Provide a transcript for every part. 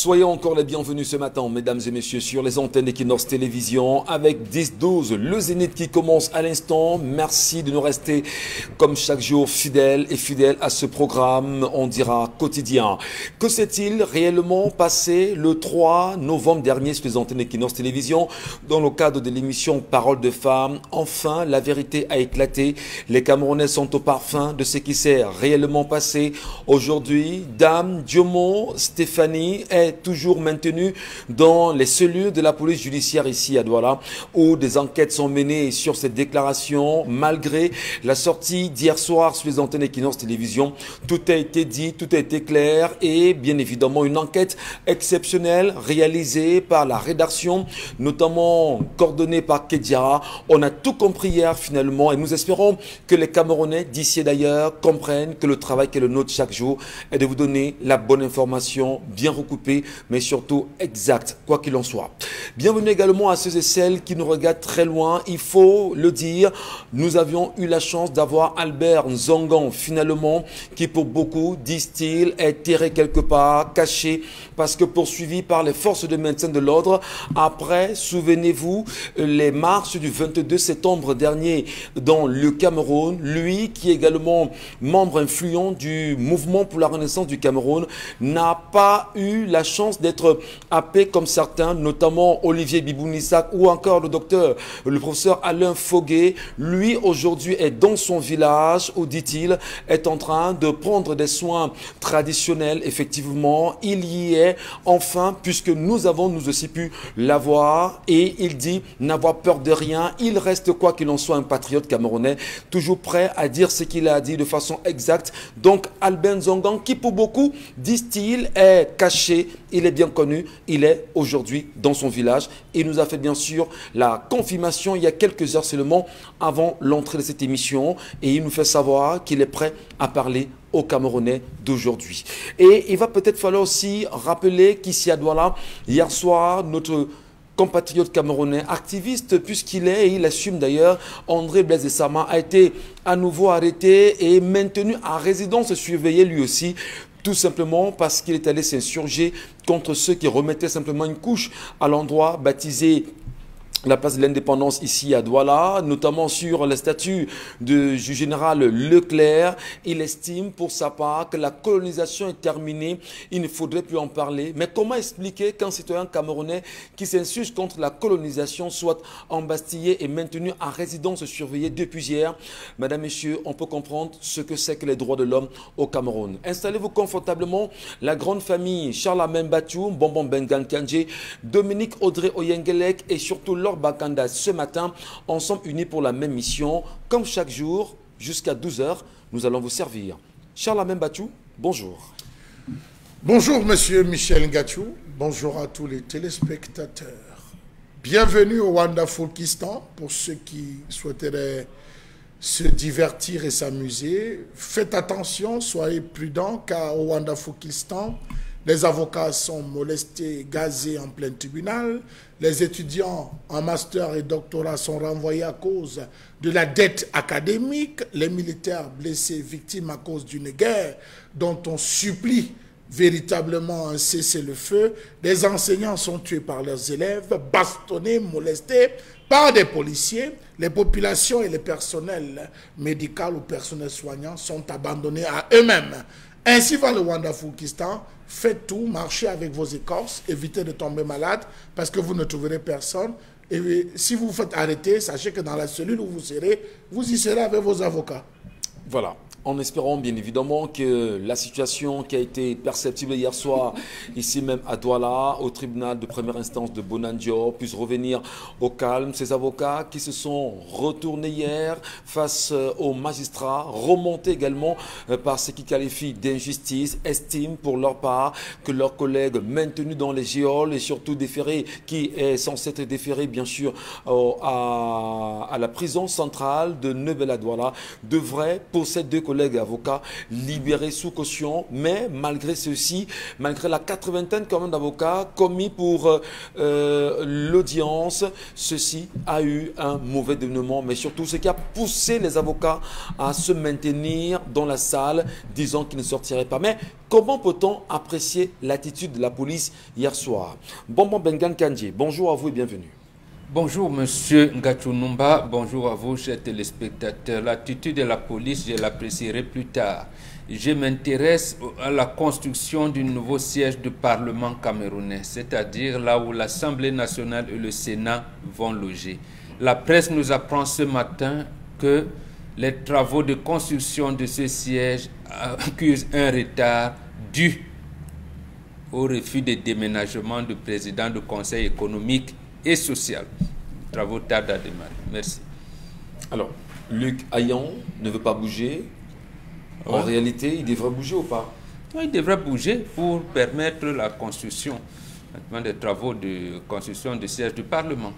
Soyez encore les bienvenus ce matin, mesdames et messieurs, sur les antennes d'Equinox Télévision avec 10-12, le Zénith qui commence à l'instant. Merci de nous rester comme chaque jour fidèles à ce programme, on dira quotidien. Que s'est-il réellement passé le 3 novembre dernier sur les antennes d'Equinox Télévision dans le cadre de l'émission Parole de femmes? Enfin, la vérité a éclaté. Les Camerounais sont au parfum de ce qui s'est réellement passé aujourd'hui. Dame Diomon Stéphanie est toujours maintenue dans les cellules de la police judiciaire ici à Douala, où des enquêtes sont menées sur cette déclaration. Malgré la sortie d'hier soir sur les antennes d'Equinox Télévision, tout a été dit, tout a été clair et bien évidemment une enquête exceptionnelle réalisée par la rédaction, notamment coordonnée par Kedjara. On a tout compris hier finalement et nous espérons que les Camerounais d'ici et d'ailleurs comprennent que le travail qui est le nôtre chaque jour est de vous donner la bonne information, bien recoupée, mais surtout exacte, quoi qu'il en soit. Bienvenue également à ceux et celles qui nous regardent très loin. Il faut le dire, nous avions eu la chance d'avoir Albert Nzongan, finalement, qui pour beaucoup, disent-ils, est terré quelque part, caché, parce que poursuivi par les forces de maintien de l'ordre. Après, souvenez-vous, les marches du 22 septembre dernier dans le Cameroun, lui qui est également membre influent du mouvement pour la renaissance du Cameroun, n'a pas eu la chance d'être happé comme certains, notamment Olivier Bibounissac ou encore le professeur Alain Foguet. Lui aujourd'hui est dans son village où, dit-il, est en train de prendre des soins traditionnels. Effectivement, il y est enfin, puisque nous avons nous aussi pu l'avoir, et il dit n'avoir peur de rien. Il reste quoi qu'il en soit un patriote camerounais, toujours prêt à dire ce qu'il a dit de façon exacte. Donc Albert Nzongan, qui pour beaucoup, disent-ils, est caché, il est bien connu, il est aujourd'hui dans son village. Il nous a fait bien sûr la confirmation il y a quelques heures seulement avant l'entrée de cette émission et il nous fait savoir qu'il est prêt à parler aux Camerounais d'aujourd'hui. Et il va peut-être falloir aussi rappeler qu'ici à Douala, hier soir, notre compatriote camerounais, activiste puisqu'il est, et il assume d'ailleurs, André Blaise Sama a été à nouveau arrêté et maintenu à résidence surveillée lui aussi, tout simplement parce qu'il est allé s'insurger contre ceux qui remettaient simplement une couche à l'endroit baptisé la place de l'indépendance ici à Douala, notamment sur le statut du général Leclerc. Il estime pour sa part que la colonisation est terminée, il ne faudrait plus en parler. Mais comment expliquer qu'un citoyen camerounais qui s'insurge contre la colonisation soit embastillé et maintenu en résidence surveillée depuis hier? Madame, Messieurs, on peut comprendre ce que c'est que les droits de l'homme au Cameroun. Installez-vous confortablement. La grande famille Charlamagne Batou, Bonbon Bengan Kandje, Dominique Audrey Oyengelek et surtout Bakanda ce matin, ensemble unis pour la même mission. Comme chaque jour, jusqu'à 12 h, nous allons vous servir. Charlamagne Batou, bonjour. Bonjour, monsieur Michel Ngachou. Bonjour à tous les téléspectateurs. Bienvenue au Wonderfulkistan. Pour ceux qui souhaiteraient se divertir et s'amuser, faites attention, soyez prudents, car au Wonderfulkistan, les avocats sont molestés, gazés en plein tribunal. Les étudiants en master et doctorat sont renvoyés à cause de la dette académique. Les militaires blessés, victimes à cause d'une guerre dont on supplie véritablement un cessez-le-feu. Les enseignants sont tués par leurs élèves, bastonnés, molestés par des policiers. Les populations et les personnels médicaux ou personnels soignants sont abandonnés à eux-mêmes. Ainsi va le Wonderfulkistan. Faites tout, marchez avec vos écorces, évitez de tomber malade parce que vous ne trouverez personne. Et si vous vous faites arrêter, sachez que dans la cellule où vous serez, vous y serez avec vos avocats. Voilà. En espérant bien évidemment que la situation qui a été perceptible hier soir, ici même à Douala, au tribunal de première instance de Bonandio, puisse revenir au calme. Ces avocats qui se sont retournés hier face aux magistrats, remontés également par ce qu'ils qualifient d'injustice, estiment pour leur part que leurs collègues maintenus dans les geôles et surtout déférés, qui est censé être déféré bien sûr à la prison centrale de Neuvelle à Douala, devraient pour ces deux collègues collègues avocats libérés sous caution, mais malgré ceci, malgré la 80aine quand même d'avocats commis pour l'audience, ceci a eu un mauvais dénouement, mais surtout ce qui a poussé les avocats à se maintenir dans la salle, disant qu'ils ne sortiraient pas. Mais comment peut-on apprécier l'attitude de la police hier soir? Bonbon Bengan Kandji, bonjour à vous et bienvenue. Bonjour Monsieur Ngatou Numba, bonjour à vous chers téléspectateurs. L'attitude de la police, je l'apprécierai plus tard. Je m'intéresse à la construction du nouveau siège du Parlement camerounais, c'est-à-dire là où l'Assemblée nationale et le Sénat vont loger. La presse nous apprend ce matin que les travaux de construction de ce siège accusent un retard dû au refus de déménagement du président du Conseil économique et social. Les travaux tardent à démarrer. Merci. Alors, Luc Ayan ne veut pas bouger. En réalité, il devrait bouger ou pas? Il devrait bouger pour permettre la construction des travaux de construction du siège du Parlement.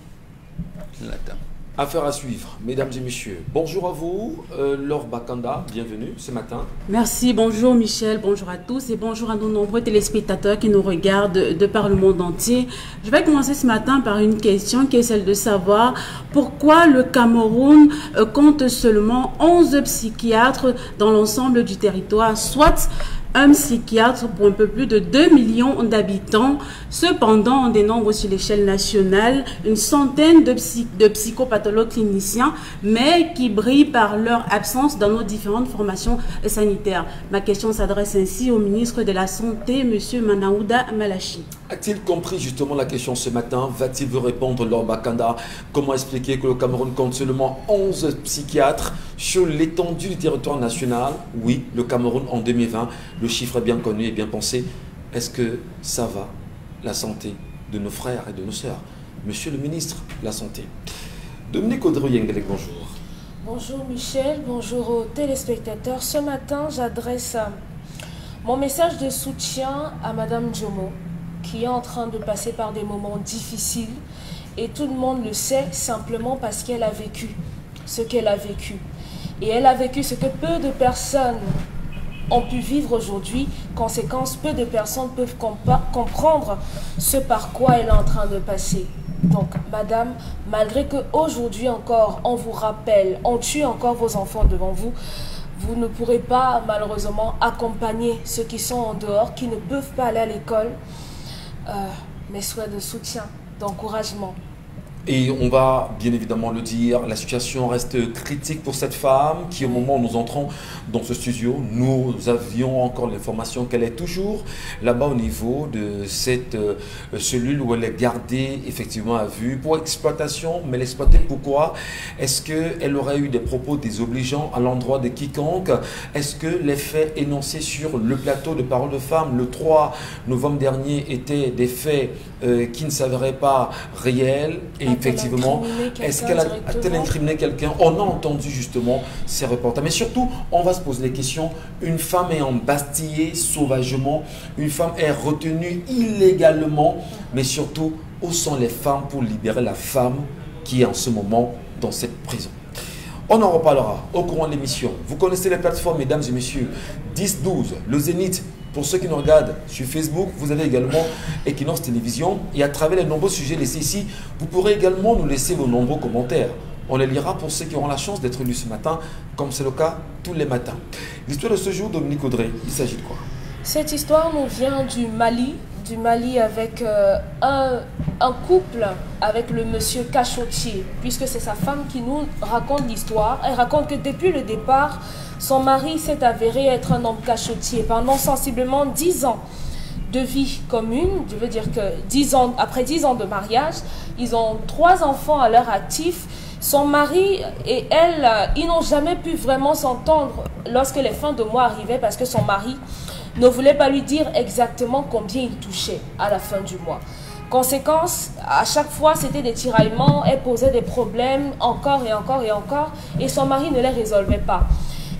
Affaire à suivre, mesdames et messieurs. Bonjour à vous, Laure Bakanda, bienvenue ce matin. Merci, bonjour Michel, bonjour à tous et bonjour à nos nombreux téléspectateurs qui nous regardent de par le monde entier. Je vais commencer ce matin par une question qui est celle de savoir pourquoi le Cameroun compte seulement 11 psychiatres dans l'ensemble du territoire, soit un psychiatre pour un peu plus de 2 millions d'habitants. Cependant, on dénombre sur l'échelle nationale une centaine de psychopathologues cliniciens, mais qui brillent par leur absence dans nos différentes formations sanitaires. Ma question s'adresse ainsi au ministre de la Santé, M. Manaouda Malachi. A-t-il compris justement la question ce matin? Va-t-il vous répondre, Laure Bakanda? Comment expliquer que le Cameroun compte seulement 11 psychiatres sur l'étendue du territoire national? Oui, le Cameroun en 2020, le chiffre est bien connu et bien pensé. Est-ce que ça va, la santé de nos frères et de nos sœurs? Monsieur le ministre de la Santé. Dominique Audrey-Yengelek, bonjour. Bonjour Michel, bonjour aux téléspectateurs. Ce matin, j'adresse mon message de soutien à Madame Djomo, qui est en train de passer par des moments difficiles. Et tout le monde le sait simplement parce qu'elle a vécu ce qu'elle a vécu. Et elle a vécu ce que peu de personnes ont pu vivre aujourd'hui. Conséquence, peu de personnes peuvent comprendre ce par quoi elle est en train de passer. Donc, madame, malgré qu'aujourd'hui encore, on vous rappelle, on tue encore vos enfants devant vous, vous ne pourrez pas, malheureusement, accompagner ceux qui sont en dehors, qui ne peuvent pas aller à l'école. Mes souhaits de soutien, d'encouragement. Et on va bien évidemment le dire, la situation reste critique pour cette femme qui, au moment où nous entrons dans ce studio, nous avions encore l'information qu'elle est toujours là-bas au niveau de cette cellule où elle est gardée effectivement à vue pour exploitation. Mais l'exploiter pourquoi? Est-ce qu'elle aurait eu des propos désobligeants à l'endroit de quiconque? Est-ce que les faits énoncés sur le plateau de Parole de Femmes le 3 novembre dernier étaient des faits qui ne s'avéraient pas réels? Et effectivement, est-ce qu'elle a-t-elle incriminé quelqu'un? On a entendu justement ces reportages. Mais surtout, on va se poser les questions. Une femme est embastillée sauvagement. Une femme est retenue illégalement. Mais surtout, où sont les femmes pour libérer la femme qui est en ce moment dans cette prison? On en reparlera au courant de l'émission. Vous connaissez les plateformes, mesdames et messieurs. 10-12, le Zénith. Pour ceux qui nous regardent sur Facebook, vous avez également Equinox Télévision. Et à travers les nombreux sujets laissés ici, vous pourrez également nous laisser vos nombreux commentaires. On les lira pour ceux qui auront la chance d'être lus ce matin, comme c'est le cas tous les matins. L'histoire de ce jour, Dominique Audrey, il s'agit de quoi? Cette histoire nous vient du Mali avec un couple avec le monsieur cachotier, puisque c'est sa femme qui nous raconte l'histoire. Elle raconte que depuis le départ, son mari s'est avéré être un homme cachotier pendant sensiblement 10 ans de vie commune. Je veux dire que après 10 ans de mariage, ils ont 3 enfants à leur actif. Son mari et elle, ils n'ont jamais pu vraiment s'entendre lorsque les fins de mois arrivaient parce que son mari ne voulait pas lui dire exactement combien il touchait à la fin du mois. Conséquence, à chaque fois, c'était des tiraillements, elle posait des problèmes encore et encore et encore, et son mari ne les résolvait pas.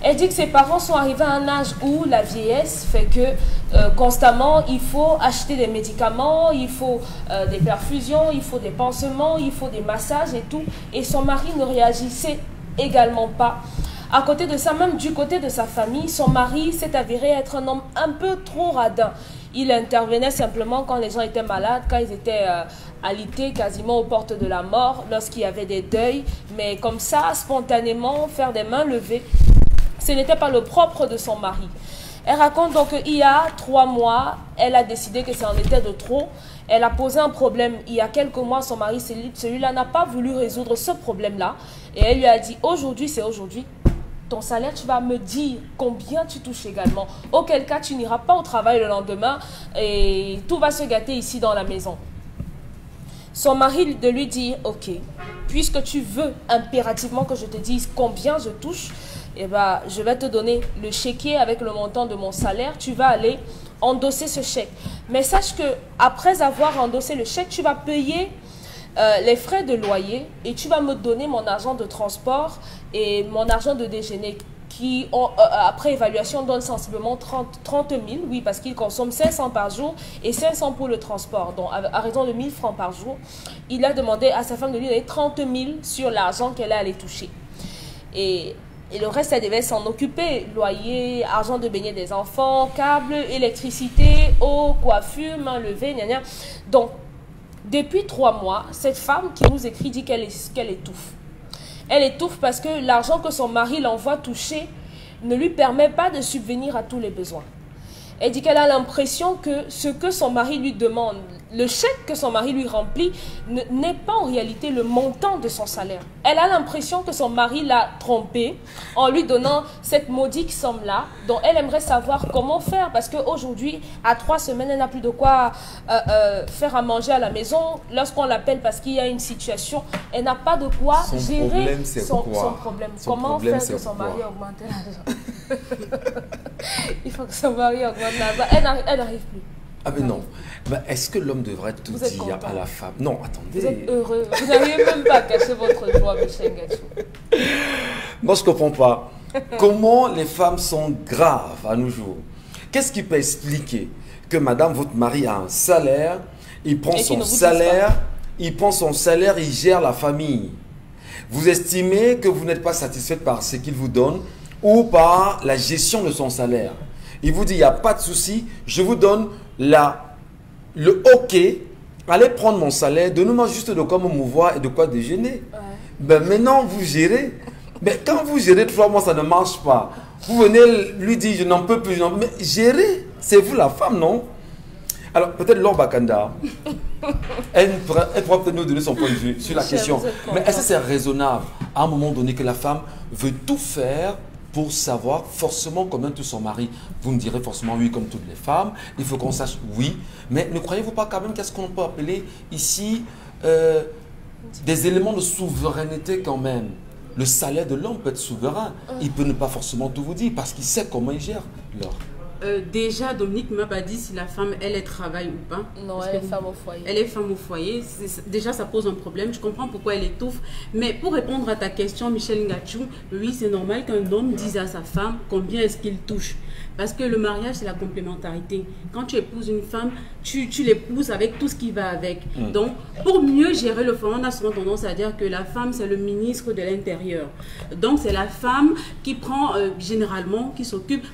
Elle dit que ses parents sont arrivés à un âge où la vieillesse fait que constamment, il faut acheter des médicaments, il faut des perfusions, il faut des pansements, il faut des massages et tout. Et son mari ne réagissait également pas À côté de ça, même du côté de sa famille, son mari s'est avéré être un homme un peu trop radin. Il intervenait simplement quand les gens étaient malades, quand ils étaient alités quasiment aux portes de la mort, lorsqu'il y avait des deuils. Mais comme ça, spontanément, faire des mains levées, ce n'était pas le propre de son mari. Elle raconte donc qu'il y a 3 mois, elle a décidé que ça en était de trop. Elle a posé un problème. Il y a quelques mois, son mari, celui-là n'a pas voulu résoudre ce problème-là. Et elle lui a dit, aujourd'hui, c'est aujourd'hui. Ton salaire, tu vas me dire combien tu touches également. Auquel cas, tu n'iras pas au travail le lendemain et tout va se gâter ici dans la maison. Son mari de lui dire, ok, puisque tu veux impérativement que je te dise combien je touche, eh ben, je vais te donner le chéquier avec le montant de mon salaire. Tu vas aller endosser ce chèque. Mais sache que après avoir endossé le chèque, tu vas payer les frais de loyer et tu vas me donner mon argent de transport et mon argent de déjeuner qui, après évaluation, donne sensiblement 30 000, oui, parce qu'il consomme 500 par jour et 500 pour le transport. Donc, à raison de 1000 francs par jour, il a demandé à sa femme de lui donner 30 000 sur l'argent qu'elle allait toucher. Et le reste, elle devait s'en occuper. Loyer, argent de baigner des enfants, câbles, électricité, eau, coiffure, main levée, gna gna. Donc, depuis 3 mois, cette femme qui nous écrit dit qu'elle étouffe. Elle étouffe parce que l'argent que son mari l'envoie toucher ne lui permet pas de subvenir à tous les besoins. Elle dit qu'elle a l'impression que ce que son mari lui demande, le chèque que son mari lui remplit, n'est pas en réalité le montant de son salaire. Elle a l'impression que son mari l'a trompée en lui donnant cette maudite somme-là, dont elle aimerait savoir comment faire, parce qu'aujourd'hui, à 3 semaines, elle n'a plus de quoi faire à manger à la maison. Lorsqu'on l'appelle parce qu'il y a une situation, elle n'a pas de quoi gérer son problème. Comment faire que son mari augmente l'argent? Il faut que son mari augmente l'argent. Elle n'arrive plus. Ah mais non. Ben, est-ce que l'homme devrait tout dire à la femme? Non, attendez. Vous êtes heureux. Vous n'arrivez même pas à cacher votre joie, Michel Gachou. Moi, je ne comprends pas. Comment les femmes sont graves à nos jours? Qu'est-ce qui peut expliquer que madame, votre mari a un salaire, il prend son salaire, il gère la famille. Vous estimez que vous n'êtes pas satisfaite par ce qu'il vous donne ou par la gestion de son salaire. Il vous dit, il n'y a pas de souci, je vous donne le OK, allez prendre mon salaire, donnez-moi juste de quoi me mouvoir et de quoi déjeuner. Ouais. Ben maintenant, vous gérez. Mais quand vous gérez 3 mois, ça ne marche pas. Vous venez lui dire, je n'en peux plus, mais gérez, c'est vous la femme, non? Alors, peut-être Laure Bakanda, elle pourra peut-être nous donner son point de vue sur la question. Mais est-ce que c'est raisonnable, à un moment donné, que la femme veut tout faire pour savoir forcément combien touche son mari? Vous me direz forcément oui, comme toutes les femmes. Il faut qu'on sache oui. Mais ne croyez-vous pas quand même qu'est-ce qu'on peut appeler ici des éléments de souveraineté quand même? Le salaire de l'homme peut être souverain. Il peut ne pas forcément tout vous dire parce qu'il sait comment il gère l'or. Déjà, Dominique ne m'a pas dit si la femme, elle travaille ou pas. Non, elle est femme au foyer. Elle est femme au foyer. Déjà, ça pose un problème. Je comprends pourquoi elle étouffe. Mais pour répondre à ta question, Michel Ngachou, oui, c'est normal qu'un homme dise à sa femme combien est-ce qu'il touche. Parce que le mariage, c'est la complémentarité. Quand tu épouses une femme, tu l'épouses avec tout ce qui va avec. Donc, pour mieux gérer le foyer, on a souvent tendance à dire que la femme, c'est le ministre de l'Intérieur. Donc, c'est la femme qui prend, généralement, qui s'occupe...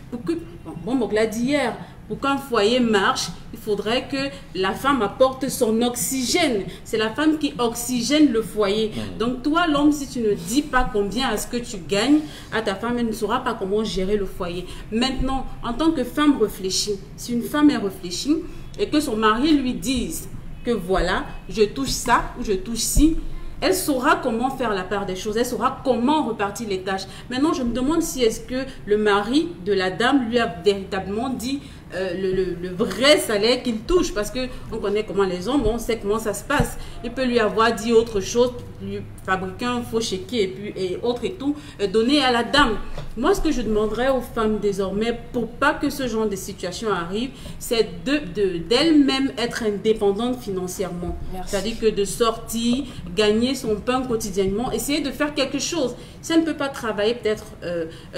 Bon, là d'hier, pour qu'un foyer marche, il faudrait que la femme apporte son oxygène. C'est la femme qui oxygène le foyer. Donc toi, l'homme, si tu ne dis pas combien est-ce que tu gagnes à ta femme, elle ne saura pas comment gérer le foyer. Maintenant, en tant que femme réfléchie, si une femme est réfléchie et que son mari lui dise que voilà, je touche ça ou je touche ci, elle saura comment faire la part des choses, elle saura comment repartir les tâches. Maintenant, je me demande si est-ce que le mari de la dame lui a véritablement dit le vrai salaire qu'il touche, parce qu'on connaît comment les hommes, on sait comment ça se passe. Il peut lui avoir dit autre chose, lui fabriquer un faux chéquier et autres et tout, donner à la dame. Moi, ce que je demanderais aux femmes désormais, pour pas que ce genre de situation arrive, c'est d'elles-mêmes être indépendantes financièrement. C'est-à-dire que de sortir, gagner son pain quotidiennement, essayer de faire quelque chose. Si elle ne peut pas travailler peut-être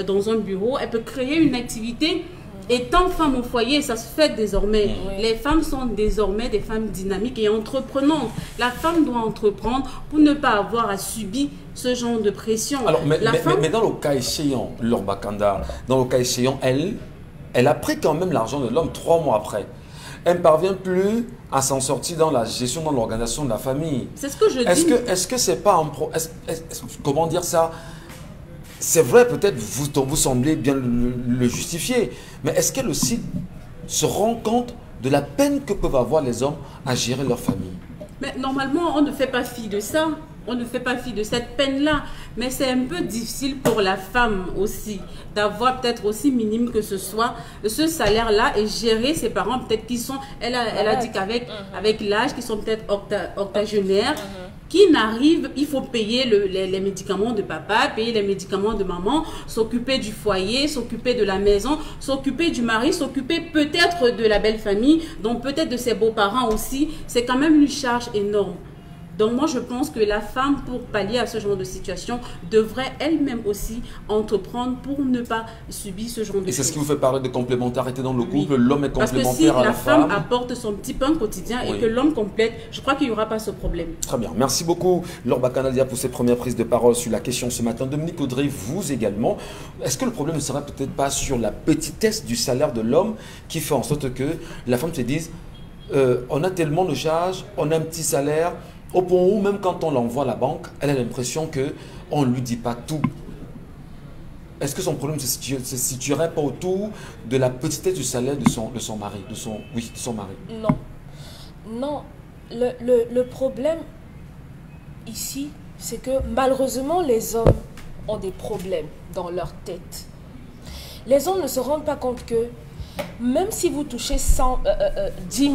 dans un bureau, elle peut créer une activité Étant femme au foyer, ça se fait désormais. Oui. Les femmes sont désormais des femmes dynamiques et entreprenantes. La femme doit entreprendre pour ne pas avoir à subir ce genre de pression. Alors, mais femme... dans le cas échéant, Laure Bakanda, dans le cas échéant, elle a pris quand même l'argent de l'homme 3 mois après. Elle ne parvient plus à s'en sortir dans la gestion, dans l'organisation de la famille. C'est ce que je dis. Est-ce que c'est pas un comment dire ça? C'est vrai, peut-être vous semblez bien le justifier, mais est-ce qu'elle aussi se rend compte de la peine que peuvent avoir les hommes à gérer leur famille? Mais normalement, on ne fait pas fi de ça. On ne fait pas fi de cette peine-là. Mais c'est un peu difficile pour la femme aussi d'avoir peut-être aussi minime que ce soit ce salaire-là et gérer ses parents peut-être qui sont, elle a dit qu'avec avec l'âge, qui sont peut-être octogénaires, qui n'arrivent, il faut payer les médicaments de papa, payer les médicaments de maman, s'occuper du foyer, s'occuper de la maison, s'occuper du mari, s'occuper peut-être de la belle famille, donc peut-être de ses beaux-parents aussi. C'est quand même une charge énorme. Donc moi je pense que la femme, pour pallier à ce genre de situation, devrait elle-même aussi entreprendre pour ne pas subir ce genre de choses. Et c'est ce qui vous fait parler de complémentarité dans le couple, oui. L'homme est complémentaire Parce que si à la femme. femme apporte son petit pain quotidien et oui. que l'homme complète, je crois qu'il n'y aura pas ce problème. Très bien, merci beaucoup Laure Bakanda pour ses premières prises de parole sur la question ce matin. Dominique Audrey, vous également, est-ce que le problème ne serait peut-être pas sur la petitesse du salaire de l'homme qui fait en sorte que la femme se dise on a tellement de charges, on a un petit salaire, au point où même quand on l'envoie à la banque, elle a l'impression qu'on ne lui dit pas tout. Est-ce que son problème se situerait pas autour de la petitesse du salaire de son mari, de son mari? Non. Non. Le problème ici, c'est que malheureusement, les hommes ont des problèmes dans leur tête. Les hommes ne se rendent pas compte que même si vous touchez 10 000,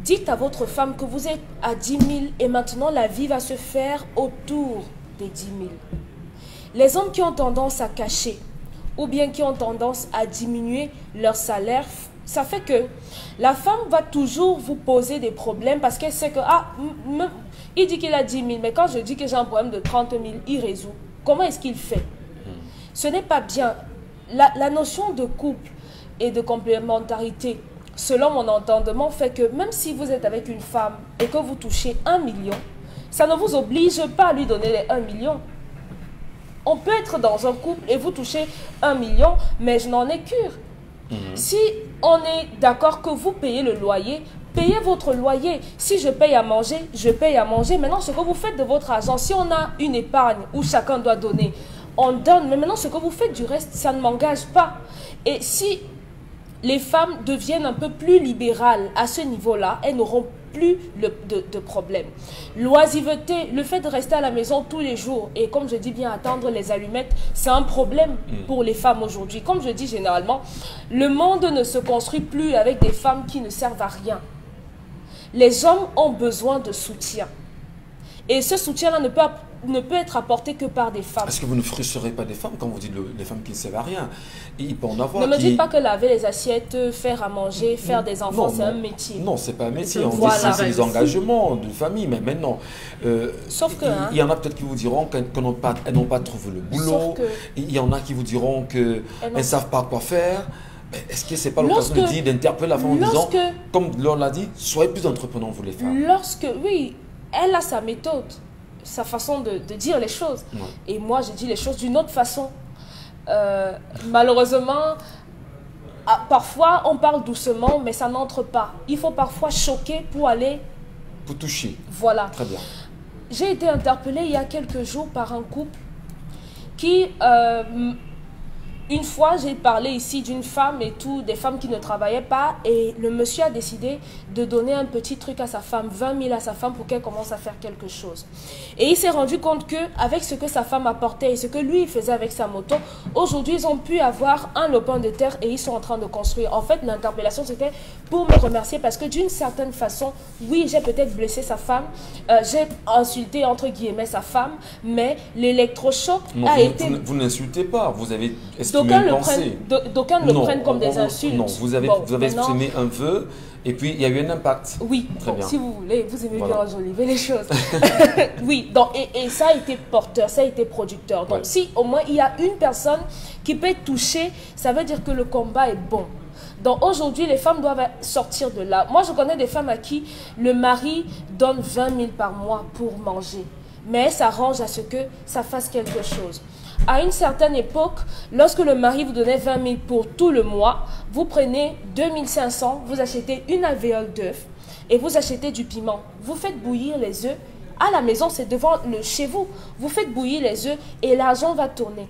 dites à votre femme que vous êtes à 10 000 et maintenant la vie va se faire autour des 10 000. Les hommes qui ont tendance à cacher ou bien qui ont tendance à diminuer leur salaire, ça fait que la femme va toujours vous poser des problèmes parce qu'elle sait que il dit qu'il a 10 000, mais quand je dis que j'ai un problème de 30 000, il résout. Comment est-ce qu'il fait? Ce n'est pas bien. La notion de couple et de complémentarité, selon mon entendement, fait que même si vous êtes avec une femme et que vous touchez 1 million, ça ne vous oblige pas à lui donner les 1 million. On peut être dans un couple et vous touchez 1 million, mais je n'en ai cure. Si on est d'accord que vous payez le loyer, payez votre loyer. Si je paye à manger, je paye à manger. Maintenant, ce que vous faites de votre argent, si on a une épargne où chacun doit donner, on donne. Mais maintenant, ce que vous faites du reste, ça ne m'engage pas. Et si les femmes deviennent un peu plus libérales à ce niveau-là, elles n'auront plus de problème. L'oisiveté, le fait de rester à la maison tous les jours et comme je dis bien attendre les allumettes, c'est un problème pour les femmes aujourd'hui. Comme je dis généralement, le monde ne se construit plus avec des femmes qui ne servent à rien. Les hommes ont besoin de soutien. Et ce soutien-là ne peut être apporté que par des femmes. Est-ce que vous ne frustrerez pas des femmes quand vous dites les femmes qui ne servent à rien? Il peut en avoir. Ne me dites pas que laver les assiettes, faire à manger, faire des enfants, c'est un métier. Non, c'est pas un métier. On voilà. dit c'est des engagements de famille, mais maintenant, sauf que, il y en a peut-être qui vous diront qu'elles n'ont pas trouvé le boulot. Il y en a qui vous diront qu'elles ne savent pas quoi faire. Est-ce que ce n'est pas l'occasion de dire, d'interpeller la femme en disant, comme Laure l'a dit, soyez plus entreprenants, vous les femmes? Oui, elle a sa méthode, sa façon de dire les choses. Ouais. Et moi, je dis les choses d'une autre façon. Malheureusement, parfois, on parle doucement, mais ça n'entre pas. Il faut parfois choquer pour aller... Pour toucher. Voilà. Très bien. J'ai été interpellée il y a quelques jours par un couple qui... une fois, j'ai parlé ici d'une femme et tout, des femmes qui ne travaillaient pas et le monsieur a décidé de donner un petit truc à sa femme, 20 000 à sa femme pour qu'elle commence à faire quelque chose. Et il s'est rendu compte qu'avec ce que sa femme apportait et ce que lui il faisait avec sa moto, aujourd'hui ils ont pu avoir un lopin de terre et ils sont en train de construire. En fait, l'interpellation c'était pour me remercier parce que d'une certaine façon, oui, j'ai peut-être blessé sa femme, j'ai insulté entre guillemets sa femme, mais l'électrochoc a été... Vous n'insultez pas, vous avez... D'aucuns le prennent comme des insultes. Non, vous avez exprimé un vœu et puis il y a eu un impact. Oui, très bien. Si vous voulez, vous aimez bien enjoliver les choses. Oui, donc, et ça a été porteur, ça a été producteur. Donc si au moins il y a une personne qui peut être touchée, ça veut dire que le combat est bon. Donc aujourd'hui, les femmes doivent sortir de là. Moi, je connais des femmes à qui le mari donne 20 000 par mois pour manger. Mais ça s'arrange à ce que ça fasse quelque chose. À une certaine époque, lorsque le mari vous donnait 20 000 pour tout le mois, vous prenez 2 500, vous achetez une alvéole d'œufs et vous achetez du piment. Vous faites bouillir les œufs. À la maison, c'est devant chez vous. Vous faites bouillir les œufs et l'argent va tourner.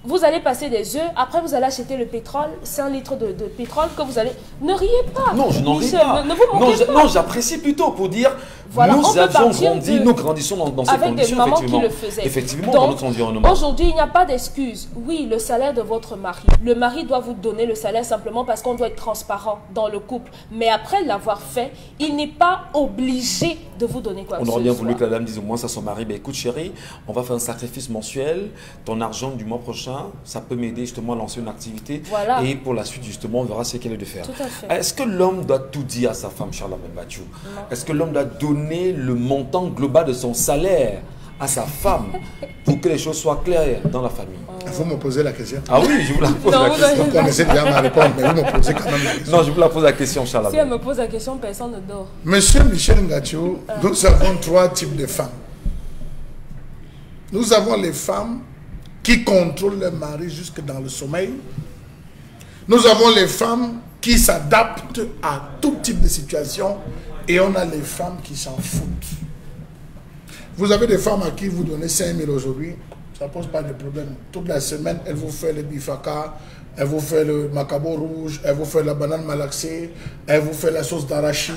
Vous allez passer des œufs, après vous allez acheter le pétrole, 5 litres de pétrole que vous allez... Ne riez pas. Non, je n'en ris pas. Ne vous moquez pas. Non, j'apprécie plutôt pour dire, voilà, nous avions grandi, nous grandissons dans ces conditions, avec des mamans qui le faisaient. Effectivement, donc, dans notre environnement. Aujourd'hui, il n'y a pas d'excuse. Oui, le salaire de votre mari. Le mari doit vous donner le salaire simplement parce qu'on doit être transparent dans le couple. Mais après l'avoir fait, il n'est pas obligé de vous donner quoi que ce soit. On aurait bien voulu que la dame dise au moins à son mari, ben, écoute chérie, on va faire un sacrifice mensuel, ton argent du mois prochain, ça peut m'aider justement à lancer une activité. Voilà. Et pour la suite, justement, on verra ce qu'elle est de faire. Tout à fait. Est-ce que l'homme doit tout dire à sa femme, Charles Bathiou? Est-ce que l'homme doit donner le montant global de son salaire à sa femme pour que les choses soient claires dans la famille? Vous me posez la question. Ah oui, je vous la pose la question. Vous connaissez bien ma réponse, mais vous me posez quand même la question. Non, je vous la pose la question, Charles. Si elle me pose la question, personne ne dort. Monsieur Michel Ngacho, nous avons 3 types de femmes. Nous avons les femmes qui contrôlent leur mari jusque dans le sommeil. Nous avons les femmes qui s'adaptent à tout type de situation. Et on a les femmes qui s'en foutent. Vous avez des femmes à qui vous donnez 5 000 aujourd'hui, ça ne pose pas de problème. Toute la semaine, elles vous font le bifaka, elles vous font le macabo rouge, elles vous font la banane malaxée, elles vous font la sauce d'arachide.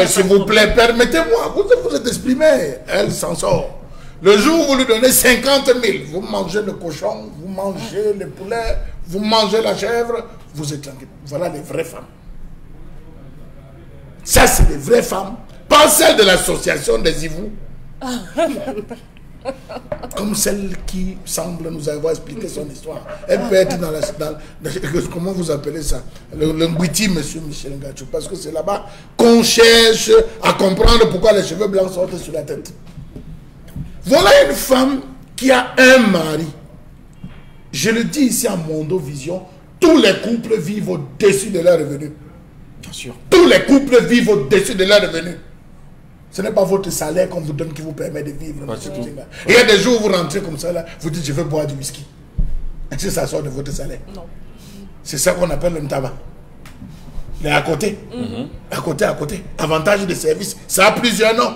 S'il vous plaît, permettez-moi, vous êtes exprimé, elle s'en sort. Le jour où vous lui donnez 50 000, vous mangez le cochon, vous mangez le poulet, vous mangez la chèvre, vous êtes tranquille. Voilà les vraies femmes. Ça, c'est les vraies femmes, pas celles de l'association des Ivous. Comme celle qui semble nous avoir expliqué son histoire. Elle peut être dans comment vous appelez ça? Le ngouiti, monsieur Michel Ngacho. Parce que c'est là-bas qu'on cherche à comprendre pourquoi les cheveux blancs sortent sur la tête. Voilà une femme qui a un mari. Je le dis ici à Mondo Vision, tous les couples vivent au-dessus de leur revenu. Bien sûr. Tous les couples vivent au-dessus de leur revenu. Ce n'est pas votre salaire qu'on vous donne qui vous permet de vivre. Et il y a des jours où vous rentrez comme ça, là, vous dites je veux boire du whisky. Est-ce que ça sort de votre salaire? Non. C'est ça qu'on appelle le tabac. Mais à côté, à côté, avantage de service, ça a plusieurs noms.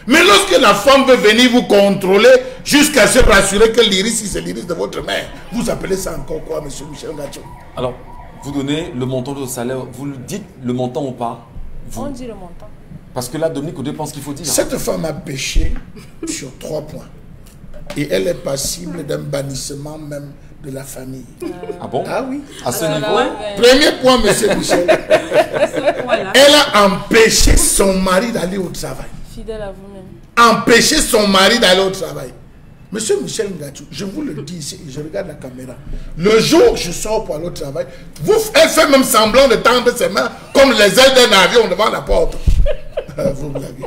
Mais lorsque la femme veut venir vous contrôler jusqu'à se rassurer que l'iris, c'est l'iris de votre mère, vous appelez ça encore quoi, monsieur Michel Ngacho? Alors, vous donnez le montant de votre salaire, vous le dites le montant ou pas? On dit le montant. Parce que là, Dominique Oudé pense qu'il faut dire. Cette femme a péché sur 3 points. Et elle est passible d'un bannissement même de la famille. Ah bon? Ah oui. À ce niveau? Premier point, monsieur Michel. Elle a empêché son mari d'aller au travail. Fidèle à vous-même. Empêcher son mari d'aller au travail. Monsieur Michel Ngacho, je vous le dis ici, je regarde la caméra. Le jour où je sors pour aller au travail, elle fait même semblant de tendre ses mains comme les ailes d'un avion devant la porte. Vous blaguez.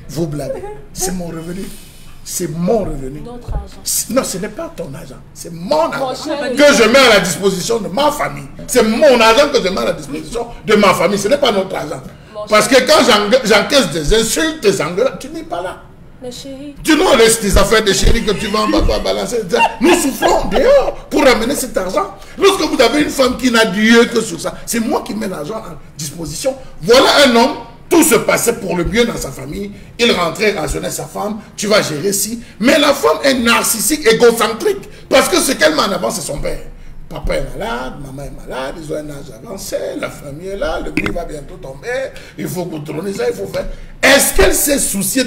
Vous blaguez. C'est mon revenu. C'est mon revenu. Notre argent. Non, ce n'est pas ton argent. C'est mon argent cher, que je mets à la disposition de ma famille. C'est mon argent que je mets à la disposition de ma famille. Ce n'est pas notre argent. Parce que quand j'encaisse des insultes, des engueulades, tu n'es pas là. Mais chérie. Tu nous laisses tes affaires de chérie que tu vas en bas balancer. Nous souffrons dehors pour ramener cet argent. Lorsque vous avez une femme qui n'a Dieu que sur ça, c'est moi qui mets l'argent à disposition. Voilà un homme, tout se passait pour le mieux dans sa famille. Il rentrait, rationnait sa femme, tu vas gérer ci. Mais la femme est narcissique, égocentrique. Parce que ce qu'elle met en avant, c'est son père. Papa est malade, maman est malade, ils ont un âge avancé, la famille est là, le prix va bientôt tomber, il faut contrôler ça, il faut faire. Est-ce qu'elle s'est souciée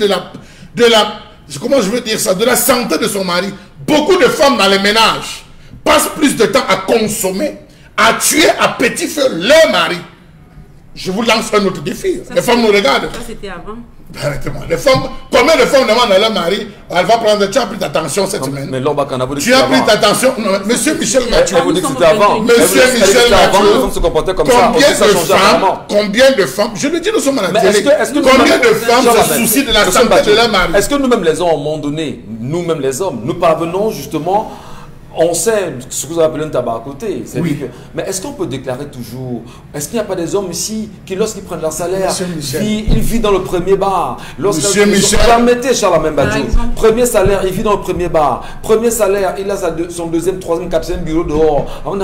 comment je veux dire ça, de la santé de son mari? Beaucoup de femmes dans les ménages passent plus de temps à consommer, à tuer à petit feu leur mari. Je vous lance un autre défi. Les femmes nous regardent. Ça, c'était avant. Arrêtez-moi. Les femmes, combien de femmes demandent à leur mari, elle va prendre, tu as pris ta tension cette semaine. Mais l'homme a vous dit tu as pris ta tension. Non, monsieur Michel Mathieu. Vous dites que c'était avant. Monsieur Michel Mathieu. Combien de femmes, je le dis, nous sommes à la télé. Combien de femmes se soucient de la santé de leur mari? Est-ce que nous-mêmes les hommes, à un moment donné, nous-mêmes les hommes, nous parvenons justement, on sait ce que vous appelez un tabac à côté. Oui. Mais est-ce qu'on peut déclarer toujours, est-ce qu'il n'y a pas des hommes ici qui, lorsqu'ils prennent leur salaire, ils vivent dans le premier bar? Monsieur Michel. Permettez, Charles Mbadjo. Premier salaire, il vit dans le premier bar. Premier salaire, il a son deuxième, troisième, quatrième bureau dehors. Avant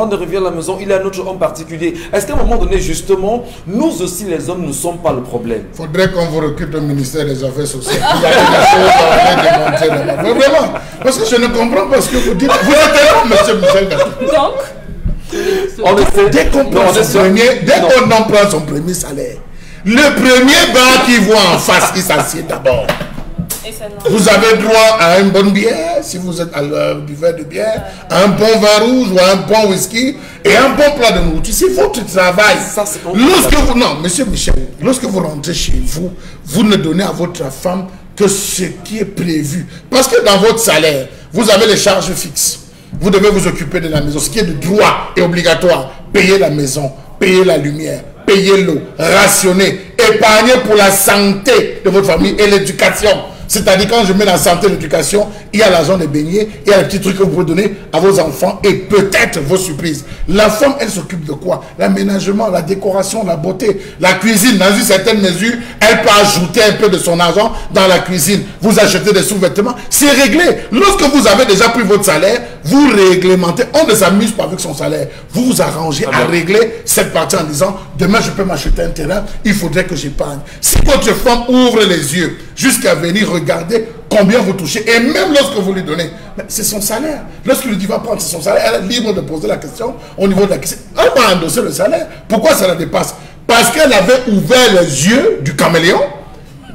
d'arriver à la maison, il a un autre homme particulier. Est-ce qu'à un moment donné, justement, nous aussi, les hommes, ne sommes pas le problème? Il faudrait qu'on vous recrute au ministère des Affaires sociales. Vous avez des choses à démontrer là-bas. Vraiment. Parce que je ne comprends pas ce que vous dites. Vous êtes là, monsieur Michel Gatou. Donc, dès qu'on prend son premier salaire, le premier bar qui voit en face, il s'assied d'abord. Vous avez droit à une bonne bière, si vous êtes à l'heure du verre de bière, à un bon vin rouge ou à un bon whisky et un bon plat de nourriture. C'est votre travail. Non, monsieur Michel, lorsque vous rentrez chez vous, vous ne donnez à votre femme que ce qui est prévu. Parce que dans votre salaire, vous avez les charges fixes. Vous devez vous occuper de la maison, ce qui est de droit et obligatoire. Payer la maison, payer la lumière, payer l'eau, rationner, épargner pour la santé de votre famille et l'éducation. C'est-à-dire quand je mets la santé et l'éducation, il y a l'argent des beignets, il y a les petits trucs que vous pouvez donner à vos enfants et peut-être vos surprises. La femme, elle s'occupe de quoi? L'aménagement, la décoration, la beauté, la cuisine. Dans une certaine mesure, elle peut ajouter un peu de son argent dans la cuisine. Vous achetez des sous-vêtements, c'est réglé. Lorsque vous avez déjà pris votre salaire, vous réglementez. On ne s'amuse pas avec son salaire. Vous vous arrangez à régler cette partie en disant, demain je peux m'acheter un terrain, il faudrait que j'épargne. Si votre femme ouvre les yeux jusqu'à venir regarder combien vous touchez, et même lorsque vous lui donnez, c'est son salaire. Lorsqu'il lui dit va prendre son salaire, elle est libre de poser la question au niveau de la question. Elle va endosser le salaire. Pourquoi ça la dépasse? Parce qu'elle avait ouvert les yeux du caméléon.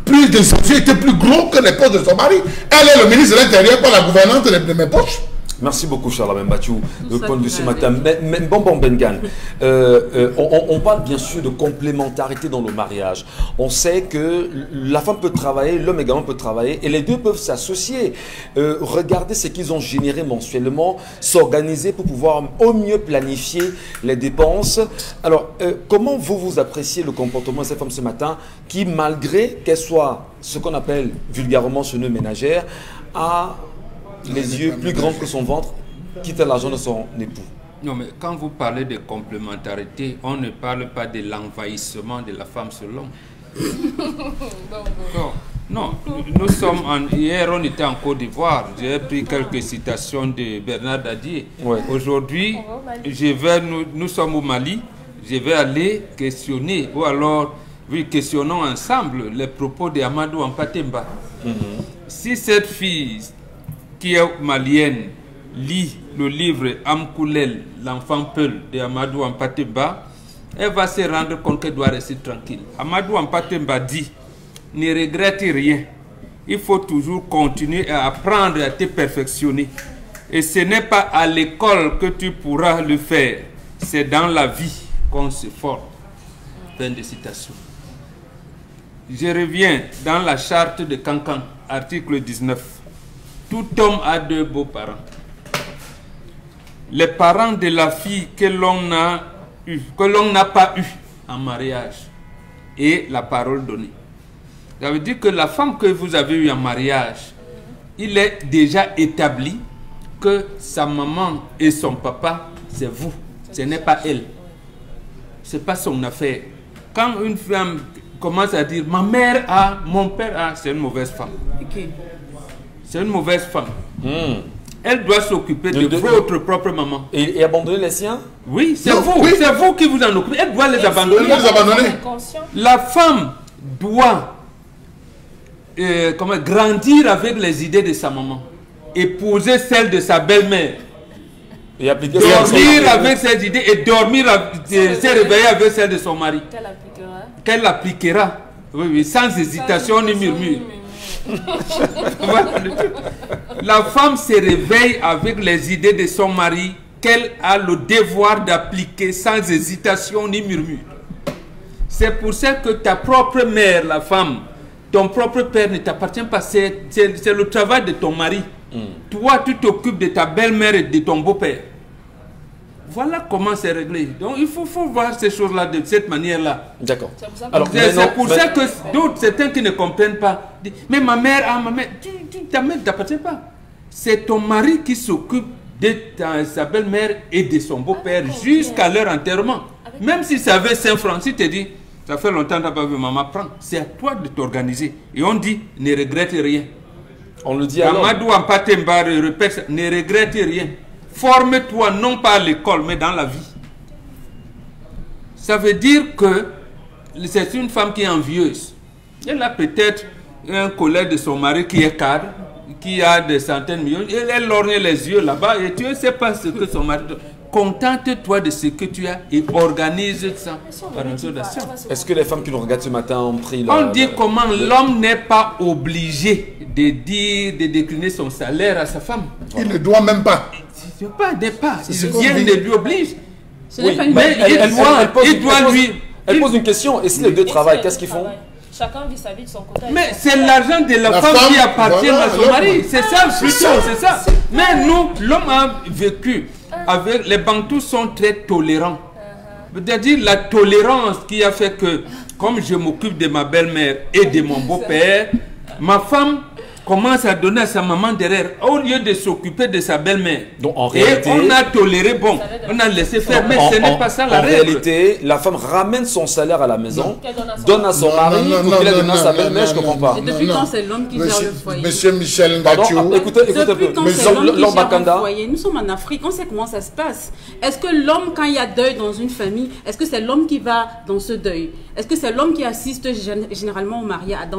Plus de ses yeux étaient plus gros que les poches de son mari. Elle est le ministre de l'Intérieur, pas la gouvernante de mes poches. Merci beaucoup, Charles Mbadjo, de point de vue ce matin. Mais bon, Bengan, on parle bien sûr de complémentarité dans le mariage. On sait que la femme peut travailler, l'homme également peut travailler, et les deux peuvent s'associer. Regarder ce qu'ils ont généré mensuellement, s'organiser pour pouvoir au mieux planifier les dépenses. Alors, comment vous appréciez le comportement de cette femme ce matin, qui, malgré qu'elle soit ce qu'on appelle vulgairement chez nous ménagère, a les yeux plus grands que son ventre, quitte l'argent de son époux? Non, mais quand vous parlez de complémentarité, on ne parle pas de l'envahissement de la femme sur l'homme. Non, nous sommes hier on était en Côte d'Ivoire, j'ai pris quelques citations de Bernard Dadier. Ouais. Aujourd'hui, nous sommes au Mali, je vais aller questionner, ou alors, oui, questionnons ensemble les propos de Amadou Hampâté-Bâ. Si cette fille qui est malienne lit le livre Amkoulel, l'enfant Peul de Amadou Hampâté-Bâ, elle va se rendre compte qu'elle doit rester tranquille. Amadou Hampâté-Bâ dit, ne regrette rien, il faut toujours continuer à apprendre, à te perfectionner. Et ce n'est pas à l'école que tu pourras le faire, c'est dans la vie qu'on se forme. Fin de citation. Je reviens dans la charte de Cancan, article 19. Tout homme a deux beaux-parents. Les parents de la fille que l'on n'a pas eu en mariage et la parole donnée. Ça veut dire que la femme que vous avez eue en mariage, il est déjà établi que sa maman et son papa, c'est vous. Ce n'est pas elle. Ce n'est pas son affaire. Quand une femme commence à dire « ma mère a, mon père a », c'est une mauvaise femme. Okay. C'est une mauvaise femme. Elle doit s'occuper de votre propre maman. Et abandonner les siens? Oui, c'est vous. Oui. C'est vous qui vous en occupez. Elle doit les abandonner. La femme doit grandir avec les idées de sa maman. Épouser celles de sa belle-mère. Et appliquer dormir avec ses idées et dormir, se réveiller avec celles de son mari. Qu'elle appliquera. Oui, oui, sans hésitation ni murmure. La femme se réveille avec les idées de son mari qu'elle a le devoir d'appliquer sans hésitation ni murmure. C'est pour ça que ta propre mère, la femme, ton propre père ne t'appartient pas. C'est le travail de ton mari. Toi, tu t'occupes de ta belle-mère et de ton beau-père. Voilà comment c'est réglé. Donc, il faut voir ces choses-là de cette manière-là. D'accord. C'est pour ça que d'autres, certains qui ne comprennent pas, disent, mais ma mère, ta mère ne t'appartient pas. C'est ton mari qui s'occupe de sa belle-mère et de son beau-père jusqu'à leur enterrement. Même si ça avait 5 francs, si tu te dis, ça fait longtemps que tu n'as pas vu maman prendre, c'est à toi de t'organiser. Et on dit, ne regrette rien. On le dit alors. Amadou Ampatemba répète, ne regrette rien. Forme-toi non pas à l'école, mais dans la vie. Ça veut dire que c'est une femme qui est envieuse. Elle a peut-être un collègue de son mari qui est cadre, qui a des centaines de millions. Elle lorgne les yeux là-bas et tu ne sais pas ce que son mari... Contente-toi de ce que tu as et organise ça par une soldation. Est-ce que les femmes qui nous regardent ce matin ont pris On dit comment l'homme n'est pas obligé de dire, de décliner son salaire à sa femme. Il ne doit même pas. Il ne lui oblige. Oui, mais elle pose une question. Et si les deux travaillent, qu'est-ce qu'ils font? Chacun vit sa vie de son côté. Mais c'est l'argent de la femme qui appartient à son mari. C'est ça plutôt, c'est ça. Mais nous, l'homme a vécu avec... Les Bantous sont très tolérants. C'est-à-dire la tolérance qui a fait que, comme je m'occupe de ma belle-mère et de mon beau-père, ma femme commence à donner à sa maman derrière, au lieu de s'occuper de sa belle-mère. Donc en réalité, on a toléré, bon, on a laissé faire, mais ce n'est pas ça la règle. En réalité, la femme ramène son salaire à la maison, donne à son mari, pour qu'il ait donné à sa belle-mère, je ne comprends pas. Et depuis quand c'est l'homme qui gère le foyer? Monsieur Michel Ngatiou. Écoutez un peu. Depuis quand c'est l'homme qui gère le foyer? Nous sommes en Afrique, on sait comment ça se passe. Est-ce que l'homme, quand il y a deuil dans une famille, est-ce que c'est l'homme qui va dans ce deuil? Est-ce que c'est l'homme qui assiste généralement au mariage,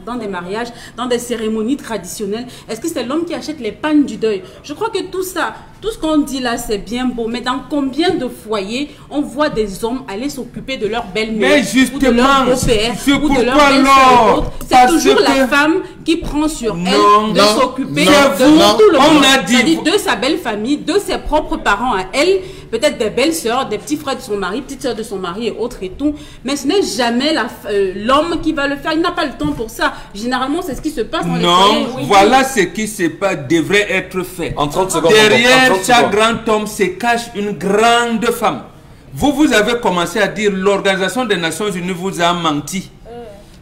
dans des mariages, dans des cérémonies traditionnelles? Est-ce que c'est l'homme qui achète les pagnes du deuil? Je crois que tout ça, tout ce qu'on dit là, c'est bien beau. Mais dans combien de foyers on voit des hommes aller s'occuper de leur belle-mère ou de leur beau-père ou de leur belle-sœur? C'est toujours la femme qui prend sur elle de s'occuper de tout le monde. C'est-à-dire de sa belle famille, de ses propres parents à elle, peut-être des belles-sœurs, des petits frères de son mari, petites sœurs de son mari et autres et tout. Mais ce n'est jamais l'homme qui va le faire. Il n'a pas le temps pour ça. Généralement, c'est ce qui se passe dans les foyers. Non, voilà ce qui devrait être fait. En 30 secondes. Derrière chaque grand homme se cache une grande femme. Vous avez commencé à dire l'Organisation des Nations Unies vous a menti.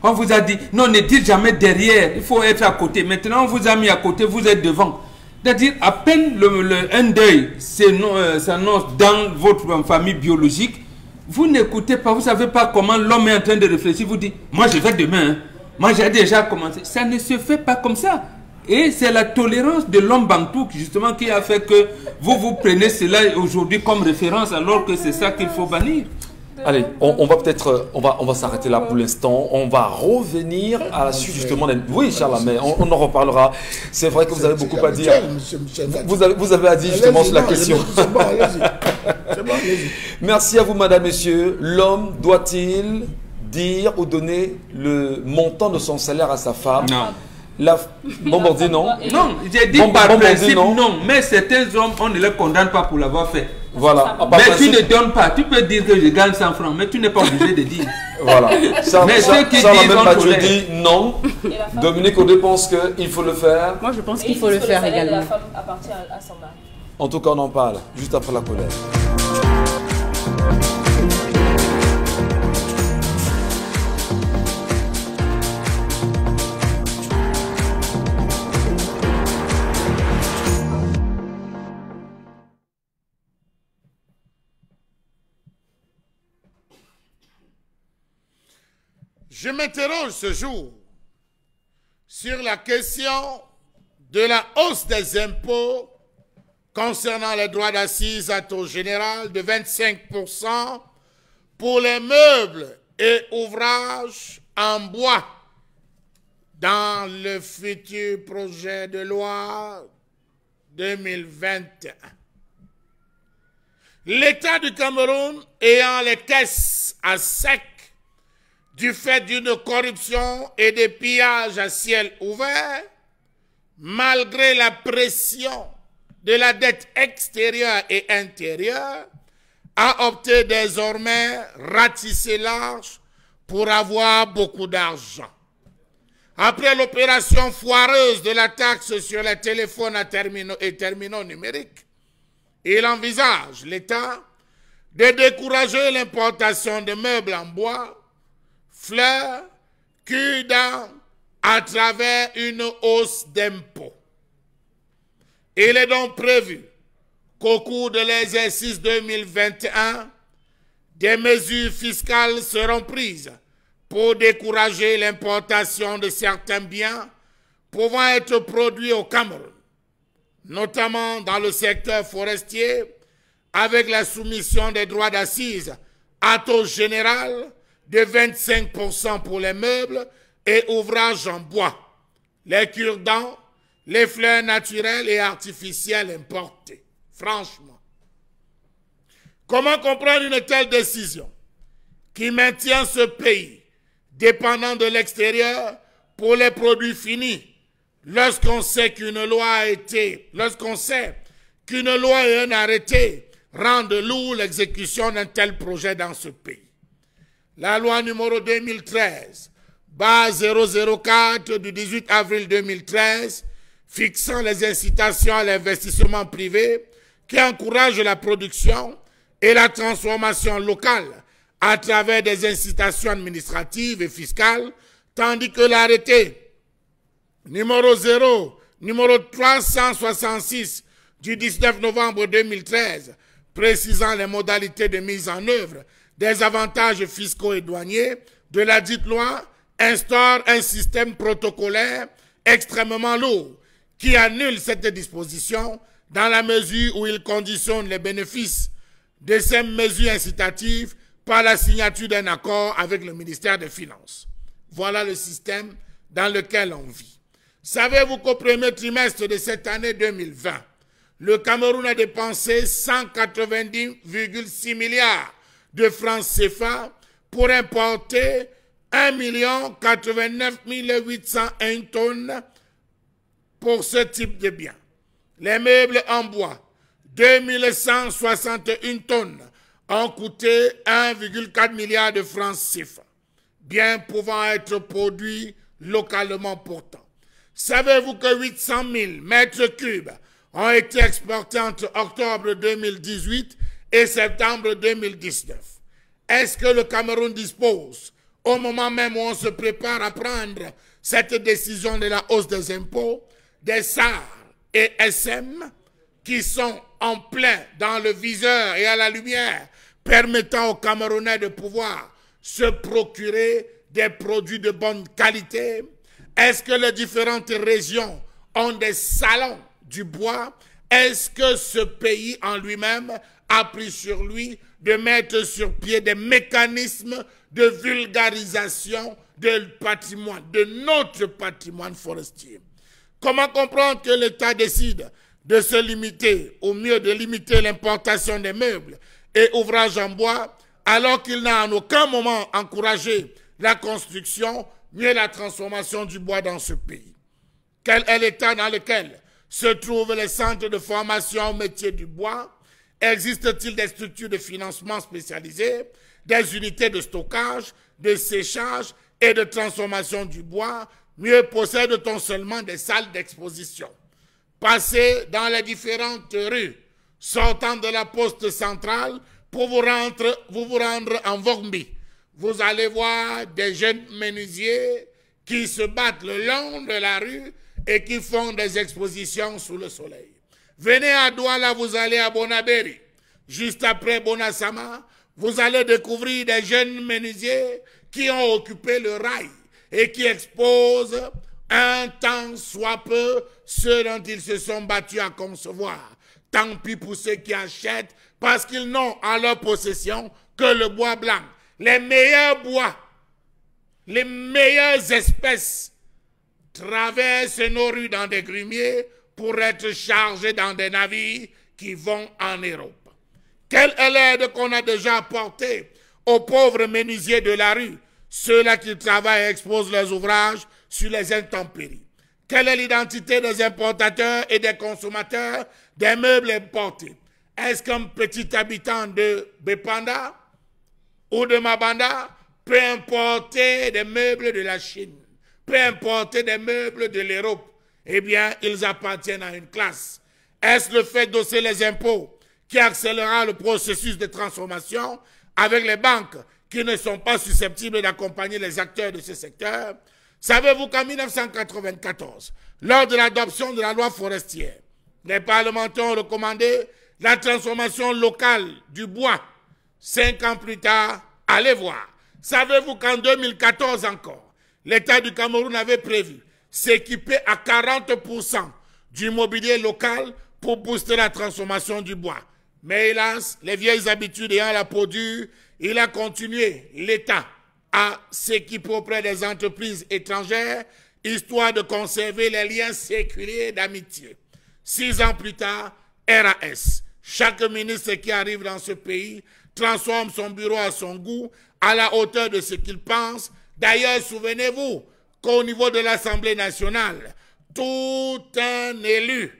On vous a dit, non, ne dites jamais derrière, il faut être à côté. Maintenant, on vous a mis à côté, vous êtes devant. C'est-à-dire, à peine un deuil s'annonce dans votre famille biologique, vous n'écoutez pas, vous ne savez pas comment l'homme est en train de réfléchir, vous dites, moi je vais demain, hein. Moi j'ai déjà commencé. Ça ne se fait pas comme ça. Et c'est la tolérance de l'homme bantou justement qui a fait que vous prenez cela aujourd'hui comme référence alors que c'est ça qu'il faut bannir. Allez, on va peut-être, on va s'arrêter là pour l'instant. On va revenir à la suite justement. Oui, Charles, mais on en reparlera. C'est vrai que vous avez beaucoup à dire. Vous avez à dire justement sur la question. Merci à vous, madame, messieurs. L'homme doit-il dire ou donner le montant de son salaire à sa femme? Non. Bon, dit non. Non, j'ai dit par principe non. Mais certains hommes, on ne les condamne pas pour l'avoir fait. Voilà. Mais tu ne donnes pas. Tu peux dire que je gagne 100 francs, mais tu n'es pas obligé de dire. Voilà. Mais ceux qui disent dit non. Dominique Odé pense qu'il faut le faire. Moi, je pense qu'il faut le faire également. La femme appartient à son mari. En tout cas, on en parle juste après la colère. Je m'interroge ce jour sur la question de la hausse des impôts concernant les droits d'assises à taux général de 25% pour les meubles et ouvrages en bois dans le futur projet de loi 2021. L'État du Cameroun ayant les caisses à sec du fait d'une corruption et des pillages à ciel ouvert, malgré la pression de la dette extérieure et intérieure, a opté désormais ratisser large pour avoir beaucoup d'argent. Après l'opération foireuse de la taxe sur les téléphones et terminaux numériques, il envisage, l'État, de décourager l'importation de meubles en bois, fleurs, cul-dents, à travers une hausse d'impôts. Il est donc prévu qu'au cours de l'exercice 2021, des mesures fiscales seront prises pour décourager l'importation de certains biens pouvant être produits au Cameroun, notamment dans le secteur forestier, avec la soumission des droits d'assises à taux général de 25% pour les meubles et ouvrages en bois, les cure-dents, les fleurs naturelles et artificielles importées. Franchement, comment comprendre une telle décision qui maintient ce pays dépendant de l'extérieur pour les produits finis, lorsqu'on sait qu'une loi et un arrêté rendent lourd l'exécution d'un tel projet dans ce pays? La loi numéro 2013/004 du 18 avril 2013 fixant les incitations à l'investissement privé qui encourage la production et la transformation locale à travers des incitations administratives et fiscales, tandis que l'arrêté numéro 366 du 19 novembre 2013 précisant les modalités de mise en œuvre des avantages fiscaux et douaniers de la dite loi instaure un système protocolaire extrêmement lourd qui annule cette disposition dans la mesure où il conditionne les bénéfices de ces mesures incitatives par la signature d'un accord avec le ministère des Finances. Voilà le système dans lequel on vit. Savez-vous qu'au premier trimestre de cette année 2020, le Cameroun a dépensé 190,6 milliards de francs CFA pour importer 1 89 801 tonnes pour ce type de biens. Les meubles en bois, 2161 tonnes, ont coûté 1,4 milliard de francs CFA, bien pouvant être produits localement pourtant. Savez-vous que 800 000 mètres cubes ont été exportés entre octobre 2018 et septembre 2019? Est-ce que le Cameroun dispose, au moment même où on se prépare à prendre cette décision de la hausse des impôts, des SAR et SM qui sont en plein dans le viseur et à la lumière, permettant aux Camerounais de pouvoir se procurer des produits de bonne qualité? Est-ce que les différentes régions ont des salons du bois? Est-ce que ce pays en lui-même a pris sur lui de mettre sur pied des mécanismes de vulgarisation de patrimoine, de notre patrimoine forestier? Comment comprendre que l'État décide de se limiter, au mieux de limiter l'importation des meubles et ouvrages en bois, alors qu'il n'a en aucun moment encouragé la construction, mieux la transformation du bois dans ce pays? Quel est l'état dans lequel se trouvent les centres de formation au métier du bois? Existe-t-il des structures de financement spécialisées, des unités de stockage, de séchage et de transformation du bois? Mieux, possède-t-on seulement des salles d'exposition? Passez dans les différentes rues, sortant de la poste centrale pour vous rendre en Vormbi. Vous allez voir des jeunes menuisiers qui se battent le long de la rue et qui font des expositions sous le soleil. Venez à Douala, vous allez à Bonaberi. Juste après Bonasama, vous allez découvrir des jeunes menuisiers qui ont occupé le rail et qui exposent un tant soit peu ceux dont ils se sont battus à concevoir. Tant pis pour ceux qui achètent parce qu'ils n'ont en leur possession que le bois blanc. Les meilleurs bois, les meilleures espèces traversent nos rues dans des grumiers pour être chargés dans des navires qui vont en Europe. Quelle est l'aide qu'on a déjà apportée aux pauvres menuisiers de la rue, ceux-là qui travaillent et exposent leurs ouvrages sur les intempéries? Quelle est l'identité des importateurs et des consommateurs des meubles importés? Est-ce qu'un petit habitant de Bepanda ou de Mabanda peut importer des meubles de la Chine, peut importer des meubles de l'Europe, eh bien, ils appartiennent à une classe. Est-ce le fait d'hausser les impôts qui accélérera le processus de transformation avec les banques qui ne sont pas susceptibles d'accompagner les acteurs de ce secteur? Savez-vous qu'en 1994, lors de l'adoption de la loi forestière, les parlementaires ont recommandé la transformation locale du bois? 5 ans plus tard, allez voir. Savez-vous qu'en 2014 encore, l'État du Cameroun avait prévu s'équiper à 40% du mobilier local pour booster la transformation du bois? Mais hélas, les vieilles habitudes ayant la peau dure, il a continué, l'État, à s'équiper auprès des entreprises étrangères, histoire de conserver les liens séculiers d'amitié. 6 ans plus tard, RAS. Chaque ministre qui arrive dans ce pays transforme son bureau à son goût, à la hauteur de ce qu'il pense. D'ailleurs, souvenez-vous qu'au niveau de l'Assemblée nationale, tout un élu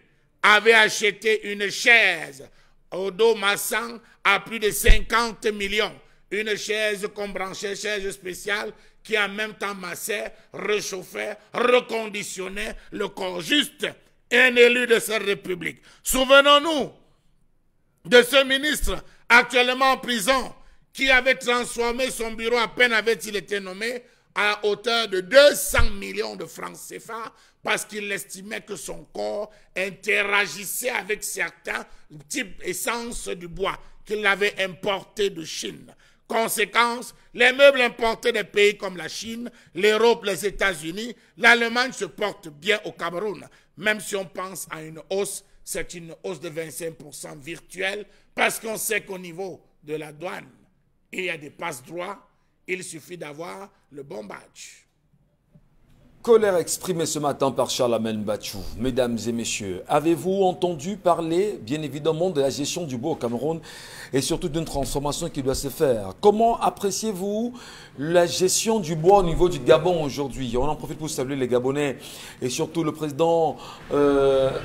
avait acheté une chaise au dos massant à plus de 50 millions. Une chaise qu'on branchait, chaise spéciale, qui en même temps massait, réchauffait, reconditionnait le corps. Juste un élu de cette République. Souvenons-nous de ce ministre actuellement en prison qui avait transformé son bureau, à peine avait-il été nommé, à hauteur de 200 millions de francs CFA parce qu'il estimait que son corps interagissait avec certains types d'essence du bois qu'il avait importé de Chine. Conséquence, les meubles importés des pays comme la Chine, l'Europe, les États-Unis, l'Allemagne se portent bien au Cameroun. Même si on pense à une hausse, c'est une hausse de 25% virtuelle parce qu'on sait qu'au niveau de la douane, il y a des passe-droits, il suffit d'avoir le bon badge. Colère exprimée ce matin par Charlemagne Batchou. Mesdames et messieurs, avez-vous entendu parler, bien évidemment, de la gestion du bois au Cameroun et surtout d'une transformation qui doit se faire? Comment appréciez-vous la gestion du bois au niveau du Gabon aujourd'hui? On en profite pour saluer les Gabonais et surtout le président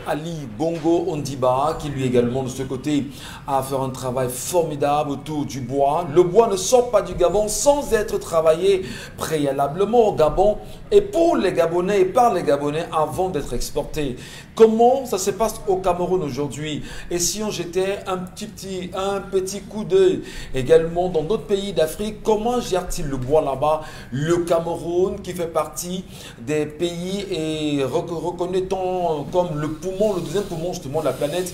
Ali Bongo Ondimba, qui lui également de ce côté a fait un travail formidable autour du bois. Le bois ne sort pas du Gabon sans être travaillé préalablement au Gabon et pour les Gabonais et par les Gabonais avant d'être exporté. Comment ça se passe au Cameroun aujourd'hui? Et si on jetait un petit coup d'œil également dans d'autres pays d'Afrique, comment gère-t-il le bois là-bas? Le Cameroun qui fait partie des pays et reconnaît-on comme le poumon, le deuxième poumon justement de la planète,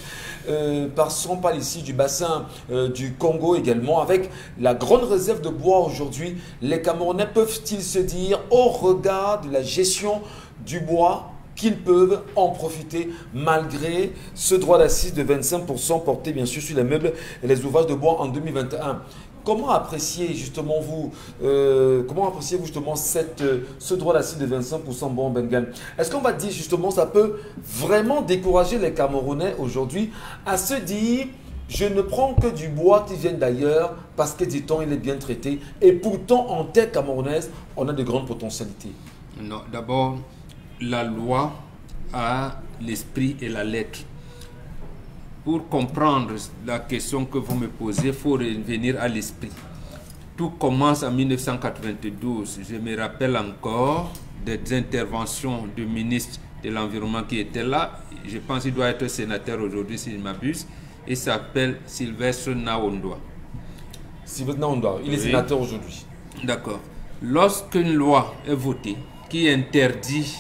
passons par ici du bassin du Congo également, avec la grande réserve de bois aujourd'hui, les Camerounais peuvent-ils se dire au regard de la gestion du bois qu'ils peuvent en profiter malgré ce droit d'accise de 25% porté bien sûr sur les meubles et les ouvrages de bois en 2021? Comment appréciez justement justement ce droit d'accise de 25% bon Bengal? Est-ce qu'on va dire justement ça peut vraiment décourager les Camerounais aujourd'hui à se dire je ne prends que du bois qui vient d'ailleurs parce que dit-on il est bien traité et pourtant en terre camerounaise on a de grandes potentialités? Non, d'abord la loi a l'esprit et la lettre. Pour comprendre la question que vous me posez, il faut revenir à l'esprit. Tout commence en 1992. Je me rappelle encore des interventions du ministre de l'Environnement qui était là. Je pense qu'il doit être sénateur aujourd'hui, si je ne m'abuse. Il s'appelle Sylvestre Naondoa. Sylvestre Naondoa, il est sénateur aujourd'hui. D'accord. Lorsqu'une loi est votée qui interdit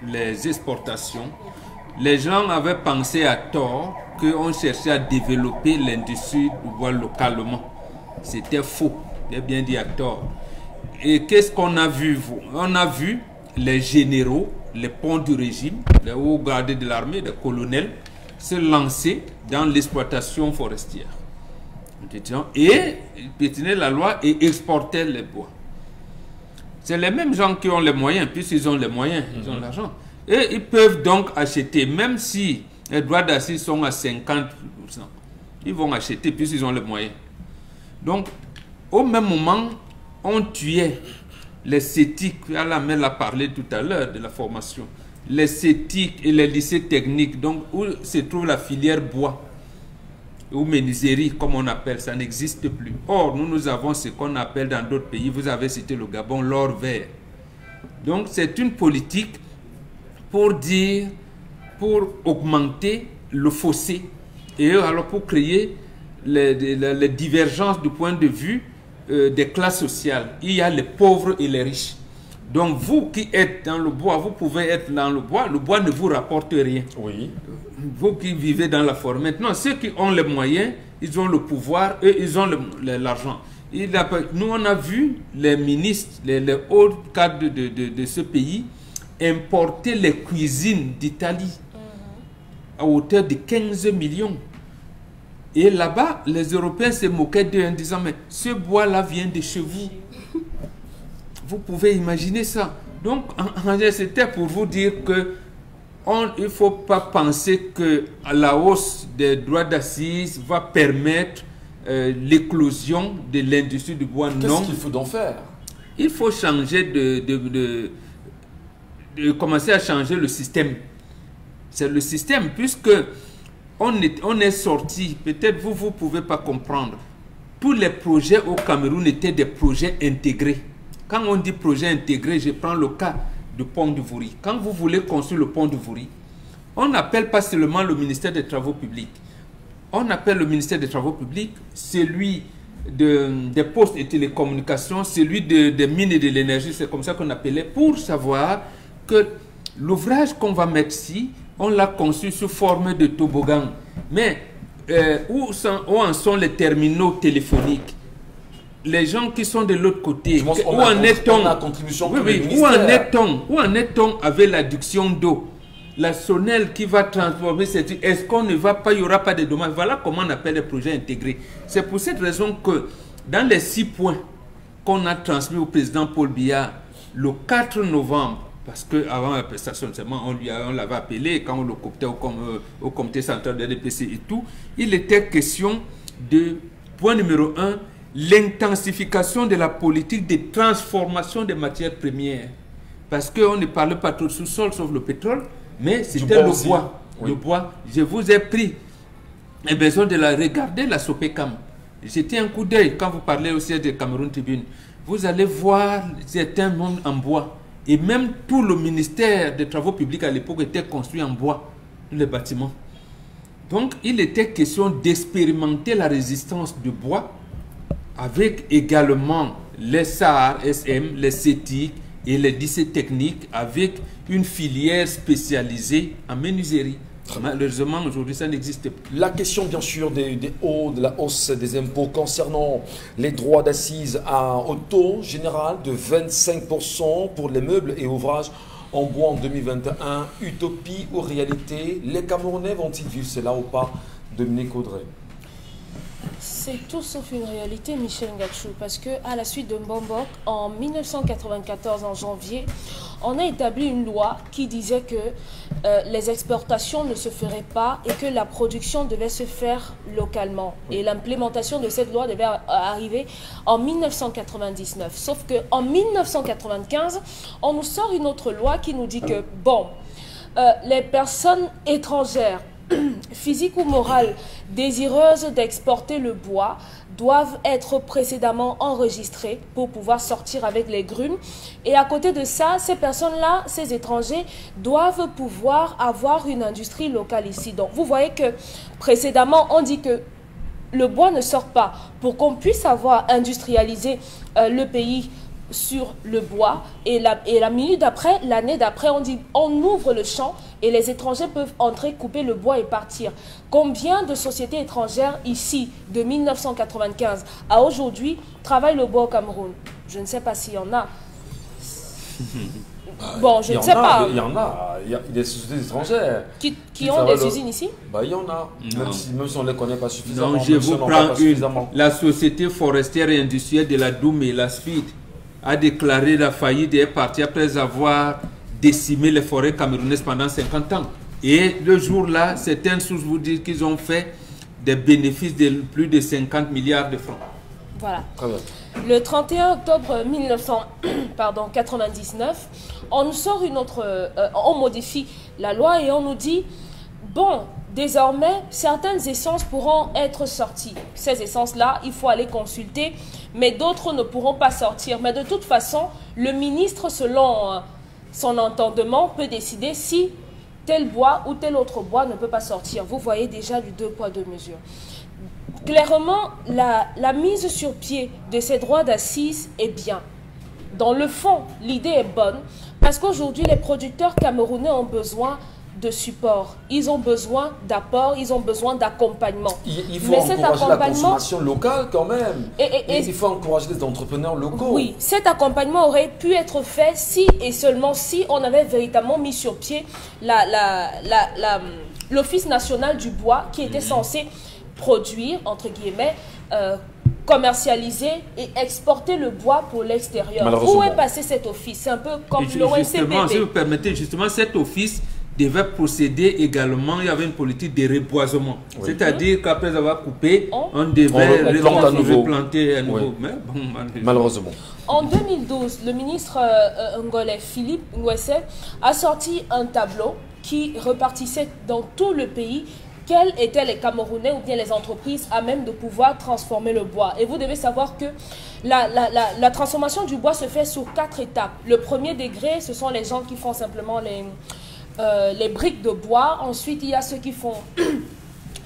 les exportations, les gens avaient pensé à tort qu'on cherchait à développer l'industrie du bois localement. C'était faux, j'ai bien dit à tort. Et qu'est-ce qu'on a vu? On a vu les généraux, les ponts du régime, les hauts gradés de l'armée, les colonels, se lancer dans l'exploitation forestière. Et pétiner la loi et exporter les bois. C'est les mêmes gens qui ont les moyens, puisqu'ils ont les moyens, ils ont l'argent. Et ils peuvent donc acheter, même si les droits d'accise sont à 50%, ils vont acheter puisqu'ils ont les moyens. Donc, au même moment, on tuait les CETIC, Alamel a parlé tout à l'heure de la formation, les CETIC et les lycées techniques, donc où se trouve la filière bois. ou menuiserie, comme on appelle, ça n'existe plus. Or, nous avons ce qu'on appelle dans d'autres pays, vous avez cité le Gabon, l'or vert. Donc, c'est une politique pour augmenter le fossé et alors pour créer les divergences du point de vue des classes sociales. Il y a les pauvres et les riches. Donc, vous qui êtes dans le bois, vous pouvez être dans le bois ne vous rapporte rien. Oui. Vous qui vivez dans la forêt. Maintenant, ceux qui ont les moyens, ils ont le pouvoir, eux, ils ont l'argent. Nous, on a vu les ministres, les hauts cadres de ce pays importer les cuisines d'Italie à hauteur de 15 millions. Et là-bas, les Européens se moquaient d'eux en disant, mais ce bois-là vient de chez vous. Vous pouvez imaginer ça. Donc, c'était pour vous dire que il ne faut pas penser que la hausse des droits d'assises va permettre l'éclosion de l'industrie du bois. Non. Qu'est-ce qu'il faut donc faire? Il faut changer de commencer à changer le système. C'est le système, puisque on est sorti, peut-être vous ne pouvez pas comprendre, tous les projets au Cameroun étaient des projets intégrés. Quand on dit projet intégré, je prends le cas du pont du Vouri. Quand vous voulez construire le pont du Vouri, on n'appelle pas seulement le ministère des Travaux publics. On appelle le ministère des Travaux publics celui des postes et télécommunications, celui des mines et de l'énergie, c'est comme ça qu'on appelait, pour savoir que l'ouvrage qu'on va mettre ici, on l'a conçu sous forme de toboggan. Mais où en sont les terminaux téléphoniques? Les gens qui sont de l'autre côté, où en est-on avec l'adduction d'eau? La Sonel qui va transformer, est-ce qu'on ne va pas, il n'y aura pas de dommages? Voilà comment on appelle les projets intégrés. C'est pour cette raison que dans les 6 points qu'on a transmis au président Paul Biya le 4 novembre, parce qu'avant la prestation de serment, on l'avait appelé, quand on le cooptait au comité central de l'ADPC et tout, il était question de, point numéro 1, l'intensification de la politique de transformation des matières premières. Parce qu'on ne parle pas trop de sous-sol, sauf le pétrole, mais c'était le bois. Oui. Le bois, je vous ai pris et besoin de la regarder, la Sopecam. Jetez un coup d'œil quand vous parlez aussi de Cameroun Tribune. Vous allez voir certains mondes en bois. Et même tout le ministère des Travaux publics à l'époque était construit en bois, les bâtiments. Donc, il était question d'expérimenter la résistance du bois avec également les SAR, SM, les CETIC et les lycées techniques avec une filière spécialisée en menuiserie. Malheureusement, aujourd'hui, ça n'existe plus. La question, bien sûr, de la hausse des impôts concernant les droits d'assises au taux général de 25% pour les meubles et ouvrages en bois en 2021. Utopie ou réalité? Les Camerounais vont-ils vivre cela ou pas? Dominique Audrey. C'est tout sauf une réalité, Michel Ngachou, parce qu'à la suite de Mbombok, en 1994, en janvier, on a établi une loi qui disait que les exportations ne se feraient pas et que la production devait se faire localement. Et l'implémentation de cette loi devait arriver en 1999. Sauf qu'en 1995, on nous sort une autre loi qui nous dit que, bon, les personnes étrangères, physiques ou morales, désireuses d'exporter le bois doivent être précédemment enregistrées pour pouvoir sortir avec les grumes. Et à côté de ça, ces personnes-là, ces étrangers, doivent pouvoir avoir une industrie locale ici. Donc, vous voyez que précédemment, on dit que le bois ne sort pas. Pour qu'on puisse avoir industrialisé le pays sur le bois, et la minute d'après, l'année d'après, on dit on ouvre le champ et les étrangers peuvent entrer, couper le bois et partir. Combien de sociétés étrangères ici, de 1995 à aujourd'hui, travaillent le bois au Cameroun? Je ne sais pas s'il y en a. Bon, je ne sais pas. Il y en a. Il y a des sociétés étrangères qui ont des usines ici? Il y en a. Même si on ne les connaît pas suffisamment. Non, je vous prends la société forestière et industrielle de la Doumé, la SFID, a déclaré la faillite et est parti après avoir décimé les forêts camerounaises pendant 50 ans. Et le jour-là, certaines sources vous disent qu'ils ont fait des bénéfices de plus de 50 milliards de francs. Voilà. Le 31 octobre 1999, on nous sort une autre... on modifie la loi et on nous dit, bon, désormais, certaines essences pourront être sorties. Ces essences-là, il faut aller consulter, mais d'autres ne pourront pas sortir. Mais de toute façon, le ministre, selon son entendement, peut décider si tel bois ou tel autre bois ne peut pas sortir. Vous voyez déjà du 2 poids 2 mesures. Clairement, la mise sur pied de ces droits d'assises est bien. Dans le fond, l'idée est bonne parce qu'aujourd'hui, les producteurs camerounais ont besoin de support. Ils ont besoin d'apport, ils ont besoin d'accompagnement. Il faut encourager la consommation locale quand même. Et il faut encourager les entrepreneurs locaux. Oui, cet accompagnement aurait pu être fait si et seulement si on avait véritablement mis sur pied l'Office national du bois qui était censé produire, entre guillemets, commercialiser et exporter le bois pour l'extérieur. Où est passé cet office? C'est un peu comme l'ONCPP. Si vous permettez, justement, cet office devait procéder également, il y avait une politique de reboisement. Oui. C'est-à-dire qu'après avoir coupé, on devait replanter à nouveau. Oui. Mais bon, malheureusement. En 2012, le ministre angolais Philippe Ngwese a sorti un tableau qui repartissait dans tout le pays quels étaient les Camerounais ou bien les entreprises à même de pouvoir transformer le bois. Et vous devez savoir que la transformation du bois se fait sur 4 étapes. Le premier degré, ce sont les gens qui font simplement les briques de bois. Ensuite, il y a ceux qui font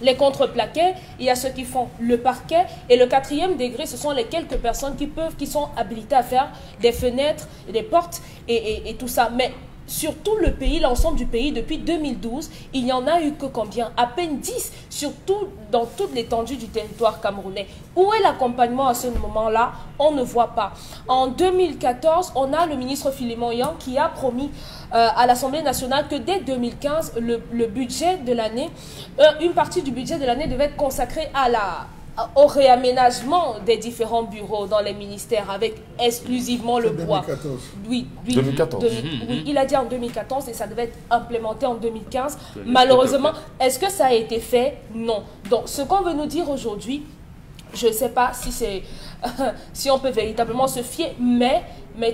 les contreplaqués, il y a ceux qui font le parquet. Et le 4e degré, ce sont les quelques personnes qui sont habilitées à faire des fenêtres, des portes et tout ça. Mais sur tout le pays, l'ensemble du pays, depuis 2012, il n'y en a eu que combien? À peine 10, surtout dans toute l'étendue du territoire camerounais. Où est l'accompagnement à ce moment-là? On ne voit pas. En 2014, on a le ministre Philémon Yang qui a promis à l'Assemblée nationale que dès 2015, le budget de l'année, une partie du budget de l'année devait être consacrée au réaménagement des différents bureaux dans les ministères avec exclusivement le bois. 2014. Oui, 2014. Oui, il a dit en 2014 et ça devait être implémenté en 2015. Malheureusement, est-ce que ça a été fait? Non. Donc, ce qu'on veut nous dire aujourd'hui, je ne sais pas si c'est si on peut véritablement se fier, mais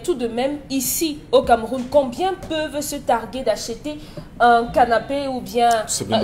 tout de même, ici au Cameroun, combien peuvent se targuer d'acheter un canapé ou bien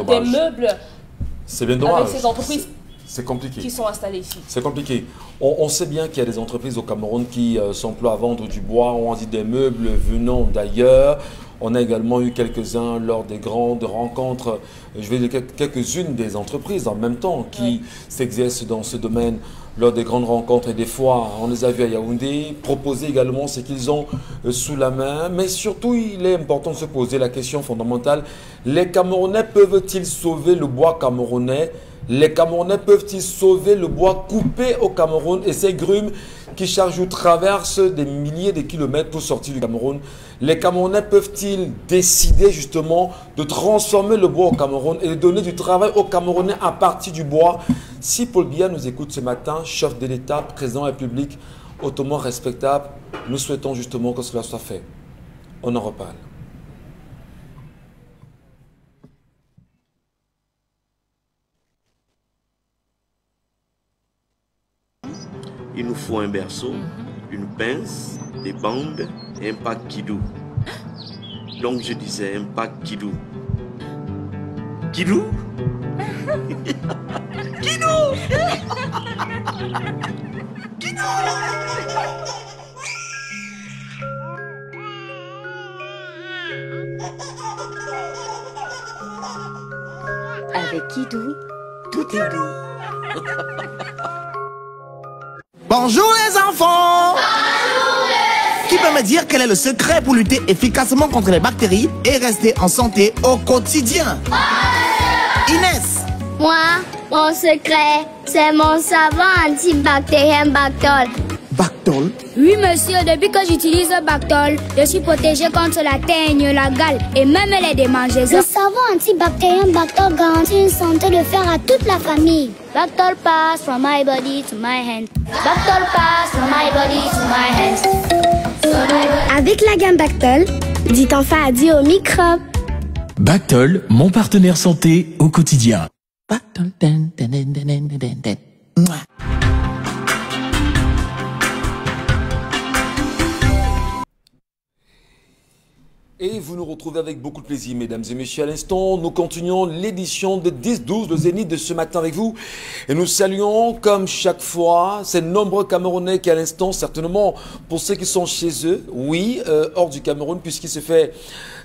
des meubles avec ces entreprises? C'est compliqué. Qui sont installés ici. C'est compliqué. On sait bien qu'il y a des entreprises au Cameroun qui s'emploient à vendre du bois, on dit des meubles venant d'ailleurs. On a également eu quelques-uns lors des grandes rencontres, je vais dire quelques-unes des entreprises en même temps qui s'exercent dans ce domaine lors des grandes rencontres et des fois, on les a vus à Yaoundé, proposer également ce qu'ils ont sous la main. Mais surtout, il est important de se poser la question fondamentale, les Camerounais peuvent-ils sauver le bois camerounais? Les Camerounais peuvent-ils sauver le bois coupé au Cameroun et ces grumes qui chargent ou traversent des milliers de kilomètres pour sortir du Cameroun? Les Camerounais peuvent-ils décider justement de transformer le bois au Cameroun et de donner du travail aux Camerounais à partir du bois? Si Paul Biya nous écoute ce matin, chef de l'État, président de la République, hautement respectable, nous souhaitons justement que cela soit fait. On en reparle. Il nous faut un berceau, une pince, des bandes et un pack Kidou. Donc je disais un pack Kidou. Kidou? Kidou! Kidou! Avec Kidou, tout est doux. Bonjour les enfants! Bonjour les... Qui peut me dire quel est le secret pour lutter efficacement contre les bactéries et rester en santé au quotidien? Inès. Moi, mon secret, c'est mon savon antibactérien Bactol. Bactol? Oui monsieur, depuis que j'utilise Bactol, je suis protégée contre la teigne, la gale et même les démangeaisons. Le savon antibactérien Bactol garantit une santé de fer à toute la famille. Bactol pass from my body to my hands. Bactol pass from my body to my hands. Avec la gamme Bactol, dites enfin adieu aux microbes. Bactol, mon partenaire santé au quotidien. Bactol. Et vous nous retrouvez avec beaucoup de plaisir, mesdames et messieurs. À l'instant, nous continuons l'édition de 10-12, le Zénith de ce matin avec vous. Et nous saluons, comme chaque fois, ces nombreux Camerounais qui, à l'instant, certainement, pour ceux qui sont chez eux, oui, hors du Cameroun, puisqu'il se fait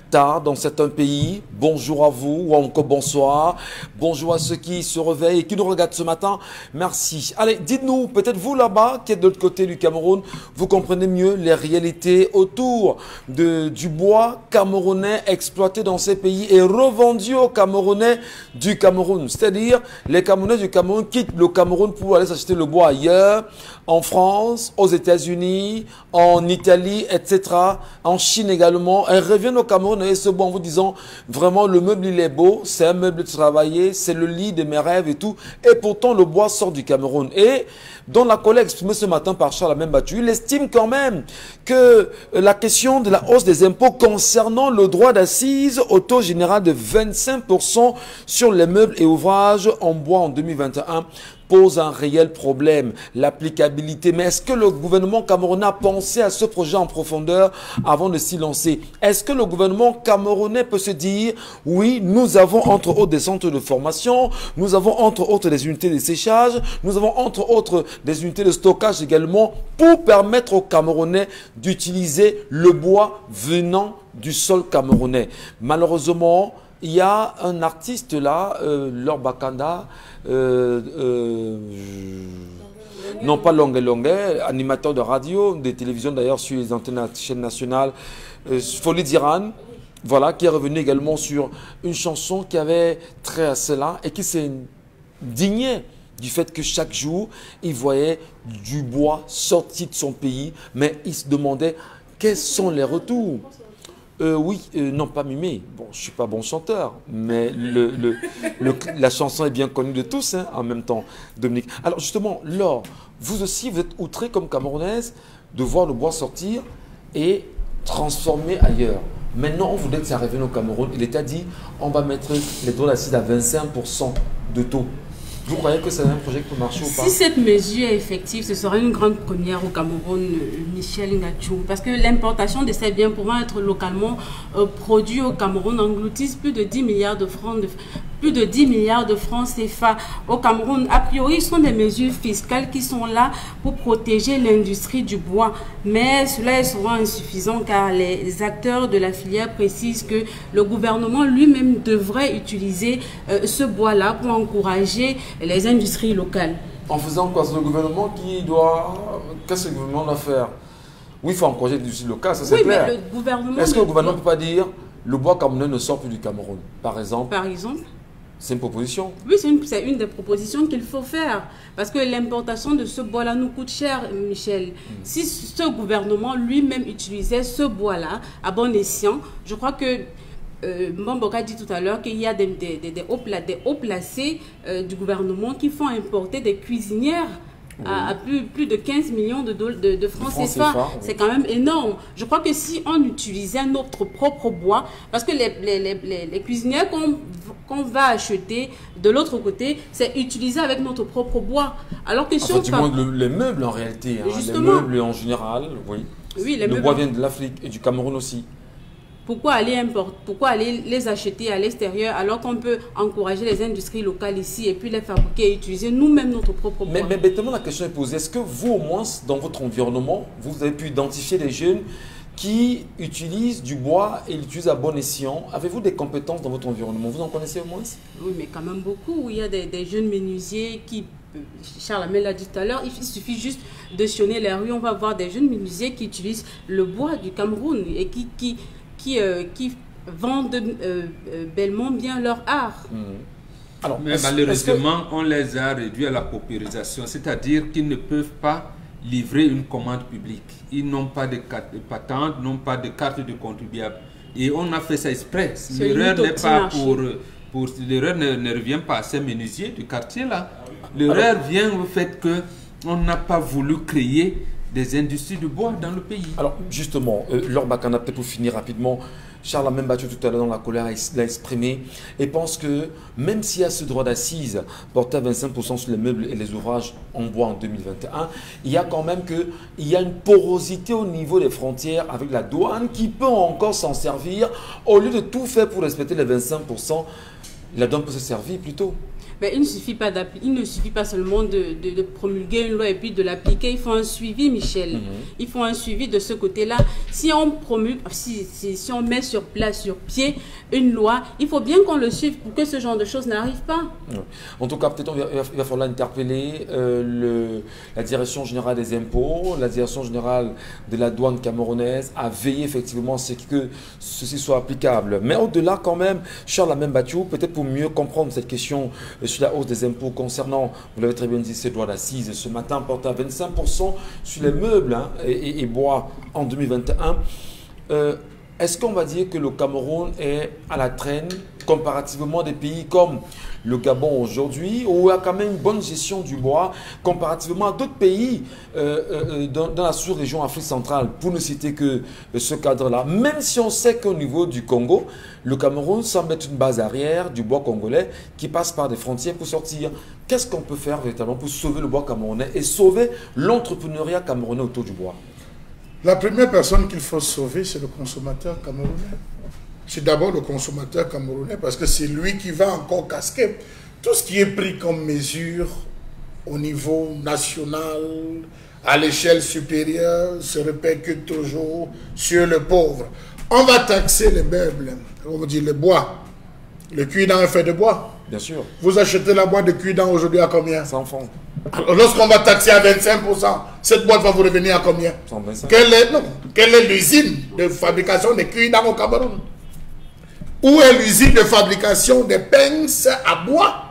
tard dans certains pays. Bonjour à vous, ou encore bonsoir. Bonjour à ceux qui se réveillent et qui nous regardent ce matin. Merci. Allez, dites-nous, peut-être vous là-bas, qui êtes de l'autre côté du Cameroun, vous comprenez mieux les réalités autour du bois camerounais exploité dans ces pays et revendu aux Camerounais du Cameroun. C'est-à-dire, les Camerounais du Cameroun quittent le Cameroun pour aller s'acheter le bois ailleurs, en France, aux États-Unis, en Italie, etc., en Chine également, et reviennent au Cameroun et ce bois en vous disant, vraiment, le meuble, il est beau, c'est un meuble travaillé, c'est le lit de mes rêves et tout, et pourtant, le bois sort du Cameroun. Et dans la collègue exprimée ce matin par Charles Amembattu, il estime quand même que la question de la hausse des impôts concernant le droit d'assises au taux général de 25% sur les meubles et ouvrages en bois en 2021 pose un réel problème, l'applicabilité. Mais est-ce que le gouvernement camerounais a pensé à ce projet en profondeur avant de s'y lancer? Est-ce que le gouvernement camerounais peut se dire, oui, nous avons entre autres des centres de formation, nous avons entre autres des unités de séchage, nous avons entre autres des unités de stockage également pour permettre aux Camerounais d'utiliser le bois venant du sol camerounais. Malheureusement, il y a un artiste là, Laure Bakanda, non pas Longue, animateur de radio, de télévision d'ailleurs sur les antennes chaînes nationales, Folie d'Iran, voilà, qui est revenu également sur une chanson qui avait trait à cela et qui s'est digné du fait que chaque jour, il voyait du bois sorti de son pays, mais il se demandait quels sont les retours. Oui, non pas mimé. Bon, je suis pas bon chanteur, mais la chanson est bien connue de tous, hein, en même temps, Dominique. Alors justement, Laure, vous aussi, vous êtes outrée comme Camerounaise de voir le bois sortir et transformer ailleurs. Maintenant, on voudrait que ça revienne au Cameroun. Et l'État dit, on va mettre les droits d'assises à 25% de taux. Vous croyez que c'est un projet qui peut marcher ou pas? Si cette mesure est effective, ce sera une grande première au Cameroun, Michel Ngachou, parce que l'importation de ces biens pouvant être localement produits au Cameroun engloutissent plus de 10 milliards de francs CFA au Cameroun. A priori, ce sont des mesures fiscales qui sont là pour protéger l'industrie du bois, mais cela est souvent insuffisant car les acteurs de la filière précisent que le gouvernement lui-même devrait utiliser ce bois-là pour encourager les industries locales. En faisant quoi? C'est le gouvernement qui doit... Qu'est-ce que le gouvernement doit faire? Oui, il faut encourager l'industrie locale, ça c'est clair. Est-ce que le gouvernement ne peut pas dire le bois camerounais ne sort plus du Cameroun, par exemple? Par exemple? C'est une proposition. Oui, c'est une des propositions qu'il faut faire. Parce que l'importation de ce bois-là nous coûte cher, Michel. Si ce gouvernement lui-même utilisait ce bois-là à bon escient, je crois que Mbamboka dit tout à l'heure qu'il y a des hauts placés du gouvernement qui font importer des cuisinières à plus de 15 millions de francs CFA. C'est quand même énorme. Je crois que si on utilisait notre propre bois, parce que les cuisinières qu'on va acheter de l'autre côté, c'est utilisé avec notre propre bois. Alors que si on les meubles en réalité, hein, les meubles en général, oui. Le bois vient de l'Afrique et du Cameroun aussi. Pourquoi aller les acheter à l'extérieur alors qu'on peut encourager les industries locales ici et puis les fabriquer et utiliser nous-mêmes notre propre bois? Mais bêtement, la question est posée. Est-ce que vous, au moins, dans votre environnement, vous avez pu identifier des jeunes qui utilisent du bois et l'utilisent à bon escient? Avez-vous des compétences dans votre environnement? Vous en connaissez au moins? Oui, mais quand même beaucoup. Il y a des jeunes menuisiers qui... Charles Amel l'a dit tout à l'heure, il suffit juste de sillonner les rues. On va voir des jeunes menuisiers qui utilisent le bois du Cameroun et qui vendent bellement bien leur art. Alors, mais malheureusement, on les a réduits à la paupérisation, c'est-à-dire qu'ils ne peuvent pas livrer une commande publique. Ils n'ont pas de carte de patente, n'ont pas de carte de contribuable. Et on a fait ça exprès. L'erreur n'est pas l'erreur ne revient pas à ces menuisiers du quartier là. L'erreur vient au fait qu'on n'a pas voulu créer des industries de bois dans le pays. Alors justement, Laure Bakanda, peut-être pour finir rapidement, Charles a même battu tout à l'heure dans la colère, l'a exprimé, et pense que même s'il y a ce droit d'assise porté à 25% sur les meubles et les ouvrages en bois en 2021, il y a quand même il y a une porosité au niveau des frontières avec la douane qui peut encore s'en servir. Au lieu de tout faire pour respecter les 25%, la douane peut se servir plutôt. Ben, il ne suffit pas seulement de promulguer une loi et puis de l'appliquer. Il faut un suivi, Michel. Il faut un suivi de ce côté-là. Si on promulgue, si on met sur pied une loi, il faut bien qu'on le suive pour que ce genre de choses n'arrive pas. En tout cas, peut-être il va falloir interpeller la Direction générale des impôts, la Direction générale de la douane camerounaise à veiller effectivement à ce que ceci soit applicable. Mais au-delà quand même, Charles a même battu, peut-être pour mieux comprendre cette question sur la hausse des impôts concernant, vous l'avez très bien dit, ces droits d'assises ce matin porté à 25% sur les meubles et bois en 2021. Est-ce qu'on va dire que le Cameroun est à la traîne comparativement à des pays comme le Gabon aujourd'hui, où il y a quand même une bonne gestion du bois comparativement à d'autres pays dans la sous-région Afrique centrale, pour ne citer que ce cadre-là. Même si on sait qu'au niveau du Congo, le Cameroun semble être une base arrière du bois congolais qui passe par des frontières pour sortir. Qu'est-ce qu'on peut faire véritablement pour sauver le bois camerounais et sauver l'entrepreneuriat camerounais autour du bois? La première personne qu'il faut sauver, c'est le consommateur camerounais. C'est d'abord le consommateur camerounais parce que c'est lui qui va encore casquer tout ce qui est pris comme mesure au niveau national, à l'échelle supérieure, se répercute toujours sur le pauvre. On va taxer les meubles, on va dire le bois. Le cuir-dent est fait de bois. Bien sûr. Vous achetez la boîte de cuir-dent aujourd'hui à combien? 100 francs. Lorsqu'on va taxer à 25%, cette boîte va vous revenir à combien? 125. Quelle est l'usine de fabrication des cuir-dents au Cameroun? Où est l'usine de fabrication des pinces à bois?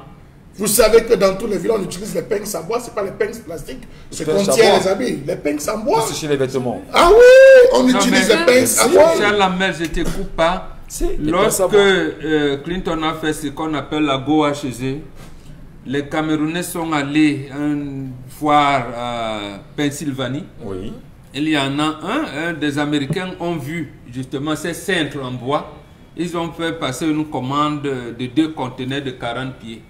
Vous savez que dans tous les villes, on utilise les pinces à bois, ce n'est pas les pinces plastiques, ce qu'on tient les habits, les pinces en bois. C'est chez les vêtements. Ah oui, on utilise les pinces à bois. Charles Lamel, je te coupe pas. Lorsque Clinton a fait ce qu'on appelle la Goa chez eux, les Camerounais sont allés à une foire à Pennsylvanie. Oui. Il y en a un des Américains ont vu justement ces cintres en bois. Ils ont fait passer une commande de 2 conteneurs de 40 pieds.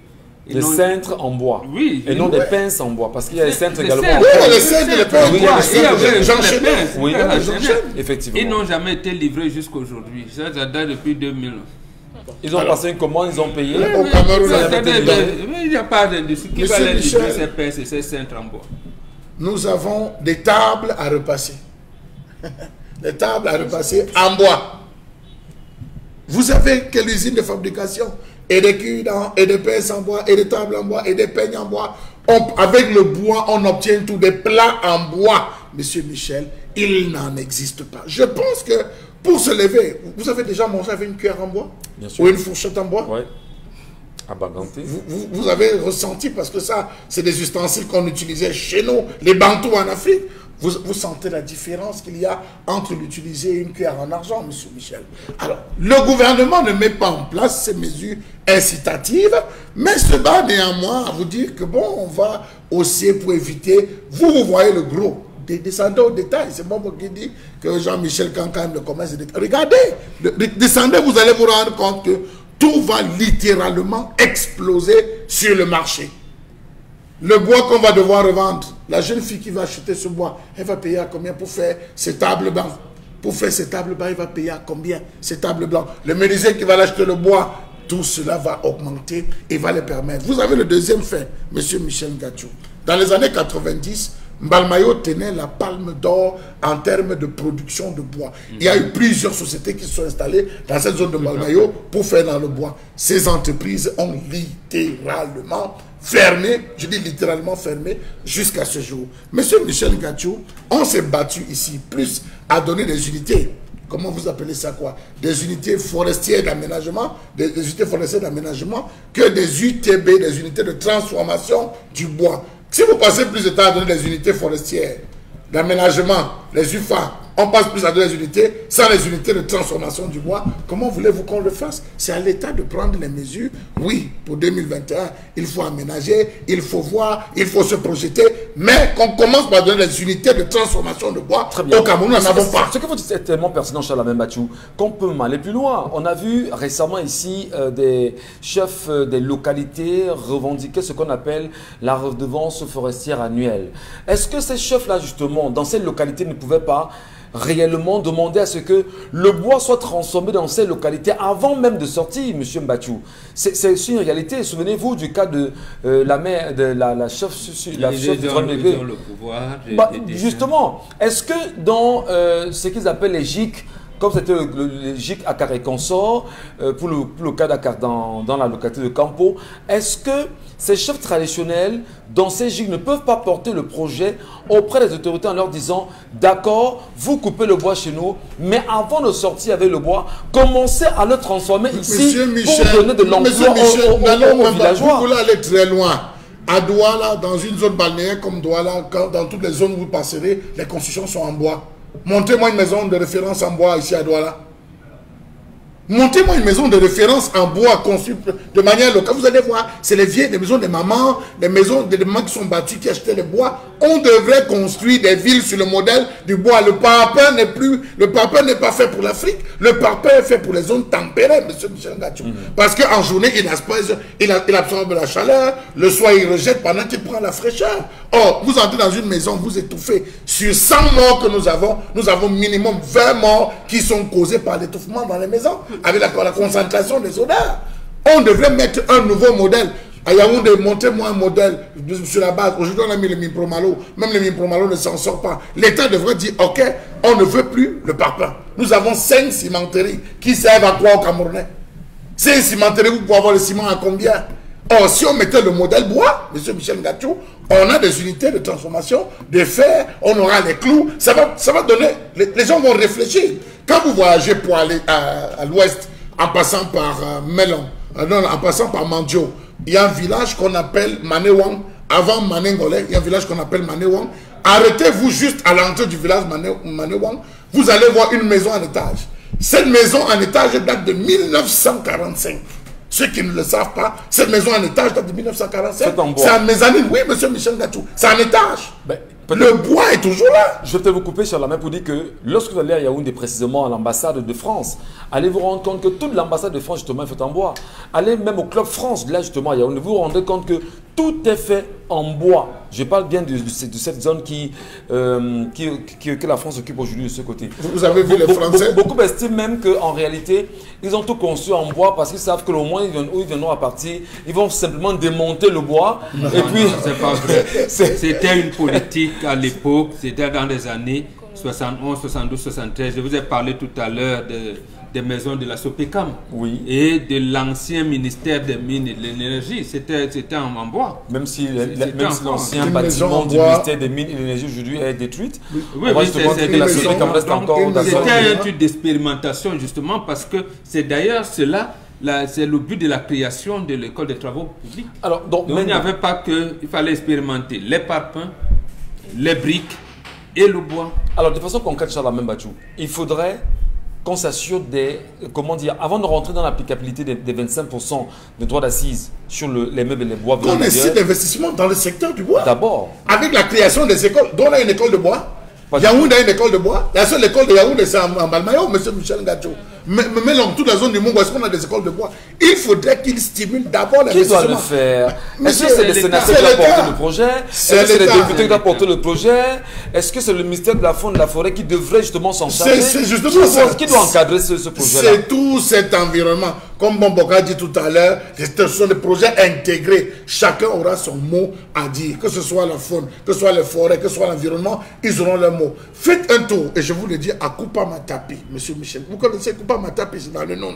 Des cintres en bois. Oui. Et non des pinces en bois. Parce qu'il y a des cintres également. Oui, les cintres et les pinces en bois. J'enchaîne. Oui, effectivement. Ils n'ont jamais été livrés jusqu'aujourd'hui. Ça date depuis 2000. Ils ont passé une commande, ils ont payé. Au Cameroun, il n'y a pas d'industrie qui va les livrer ces pinces et ces cintres en bois. Nous avons des tables à repasser. Des tables à repasser en bois. Vous avez quelle usine de fabrication? Et des culs-dents, et des pinces en bois, et des tables en bois, et des peignes en bois. Avec le bois, on obtient tous des plats en bois. Monsieur Michel, il n'en existe pas. Je pense que pour se lever, vous avez déjà mangé avec une cuillère en bois? Bien sûr. Ou une fourchette en bois? Oui. À Baganté. Vous avez ressenti, parce que ça, c'est des ustensiles qu'on utilisait chez nous, les Bantous en Afrique. Vous sentez la différence qu'il y a entre l'utiliser et une cuillère en argent, monsieur Michel. Alors, le gouvernement ne met pas en place ces mesures incitatives, mais se bat néanmoins à vous dire que bon, on va aussi pour éviter, vous voyez le gros. Descendez au détail, c'est moi qui dis que Jean-Michel Cancan le commerce de détail. Regardez, descendez, vous allez vous rendre compte que tout va littéralement exploser sur le marché. Le bois qu'on va devoir revendre, la jeune fille qui va acheter ce bois, elle va payer à combien pour faire ses tables blanches? Pour faire ses tables blanches, elle va payer à combien ces tables blanches? Le menuisier qui va l'acheter le bois, tout cela va augmenter et va les permettre. Vous avez le deuxième fait, monsieur Michel Ngachou. Dans les années 90, Mbalmayo tenait la palme d'or en termes de production de bois. Il y a eu plusieurs sociétés qui se sont installées dans cette zone de Mbalmayo pour faire dans le bois. Ces entreprises ont littéralement fermé, je dis littéralement fermé, jusqu'à ce jour. Monsieur Michel Ngachou, on s'est battu ici plus à donner des unités. Comment vous appelez ça quoi? Des unités forestières d'aménagement, des unités forestières d'aménagement que des UTB, des unités de transformation du bois. Si vous passez plus de temps à donner des unités forestières d'aménagement, les UFA, on passe plus à des unités, sans les unités de transformation du bois. Comment voulez-vous qu'on le fasse? C'est à l'État de prendre les mesures. Oui, pour 2021, il faut aménager, il faut voir, il faut se projeter, mais qu'on commence par donner les unités de transformation de bois. Au Cameroun, nous n'en avons pas. Ce que vous dites est tellement pertinent, Charles Bachou, qu'on peut aller plus loin. On a vu récemment ici des chefs des localités revendiquer ce qu'on appelle la redevance forestière annuelle. Est-ce que ces chefs-là, justement, dans ces localités, ne pouvaient pas réellement demander à ce que le bois soit transformé dans ces localités avant même de sortir, M. Mbachou? C'est une réalité. Souvenez-vous du cas de la mère, de la chef le pouvoir. Justement, est-ce que dans ce qu'ils appellent les GIC, comme c'était le GIC à Carré Consort, pour le cas d'Akar dans la localité de Campo, est-ce que ces chefs traditionnels, dans ces GIC, ne peuvent pas porter le projet auprès des autorités en leur disant « D'accord, vous coupez le bois chez nous, mais avant de sortir avec le bois, commencez à le transformer ici pour donner de l'emploi aux villageois. » Vous voulez aller très loin. À Douala, dans une zone balnéaire comme Douala, dans toutes les zones où vous passerez, les constructions sont en bois. Montez-moi une maison de référence en bois ici à Douala. Montez-moi une maison de référence en bois construite de manière locale. Vous allez voir, c'est les vieilles, les maisons des mamans, les maisons des mamans qui sont battues, qui achetaient les bois. On devrait construire des villes sur le modèle du bois. Le parpaing n'est pas fait pour l'Afrique. Le parpaing est fait pour les zones tempérées, M. Michel Ngachou. Parce qu'en journée, il absorbe la chaleur. Le soir, il rejette pendant qu'il prend la fraîcheur. Or, vous entrez dans une maison, vous étouffez. Sur 100 morts que nous avons minimum 20 morts qui sont causés par l'étouffement dans les maisons, avec la concentration des odeurs. On devrait mettre un nouveau modèle. À Yaoundé, montez-moi un modèle sur la base. Aujourd'hui, on a mis le Mipromalo. Même le Mipromalo ne s'en sort pas. L'État devrait dire, OK, on ne veut plus le parpaing. Nous avons 5 cimenteries qui servent à quoi aux Camerounais? 5 cimenteries, vous pouvez avoir le ciment à combien? Or, si on mettait le modèle bois, M. Michel Ngachou, on a des unités de transformation, des fers, on aura les clous, ça va donner, les gens vont réfléchir. Quand vous voyagez pour aller à l'ouest, en passant par en passant par Mandio, il y a un village qu'on appelle Manewang, avant Manengolais, il y a un village qu'on appelle Manewang. Arrêtez-vous juste à l'entrée du village Manewang, vous allez voir une maison en étage. Cette maison en étage date de 1945. Ceux qui ne le savent pas, cette maison en étage date de 1945. C'est en mezzanine. Oui, M. Michel Ngachou, c'est en étage. Le bois est toujours là. Je vais peut-être vous couper sur la main pour dire que lorsque vous allez à Yaoundé, précisément à l'ambassade de France, allez vous rendre compte que toute l'ambassade de France, justement, est faite en bois. Allez même au Club France, là, justement, à Yaoundé, vous vous rendez compte que tout est fait en bois. Je parle bien de cette zone que la France occupe aujourd'hui de ce côté. Vous avez vu les Français? Beaucoup estiment même qu'en réalité, ils ont tout construit en bois parce qu'ils savent que au moins où ils viendront à partir, ils vont simplement démonter le bois. Non, et puis, c'est pas vrai. C'était une politique à l'époque, c'était dans les années 71, 72, 73. Je vous ai parlé tout à l'heure des maisons de la Sopecam et de l'ancien ministère des Mines et de l'Énergie. C'était en bois. Même si l'ancien bâtiment du ministère des Mines et de l'Énergie aujourd'hui est détruite. Oui, c'était un truc d'expérimentation justement parce que c'est d'ailleurs cela. C'est le but de la création de l'école des travaux publics. Alors, donc il n'y avait pas que, il fallait expérimenter les parpaings, les briques et le bois. Alors, de façon concrète, Charles Bachou, il faudrait qu'on s'assure des, comment dire, avant de rentrer dans l'applicabilité des 25% de droits d'assises sur les meubles et les bois. On essaie d'investissement dans le secteur du bois. D'abord. Avec la création des écoles, dont on a une école de bois. Yaoundé a une école de bois. La seule école de Yaoundé, c'est en Balmayo, M. Michel Ngachou. Mais dans toute la zone du monde, où est-ce qu'on a des écoles de bois? Il faudrait qu'il stimule d'abord l'investissement. Qui doit le faire? Est-ce que c'est les sénateurs qui doivent porter le projet? Est-ce que c'est les députés qui doivent porter le projet? Est-ce que c'est le ministère de la Faune et de la Forêt qui devrait justement s'en charger? C'est justement ça. Qui doit encadrer ce projet-là? C'est tout cet environnement. Comme Bomboka dit tout à l'heure, ce sont des projets intégrés. Chacun aura son mot à dire. Que ce soit la faune, que ce soit les forêts, que ce soit l'environnement, ils auront leur mot. Faites un tour, et je vous le dis, à Kupa Matapi, M. Michel. Vous connaissez Kupa Matapi, c'est dans le nom.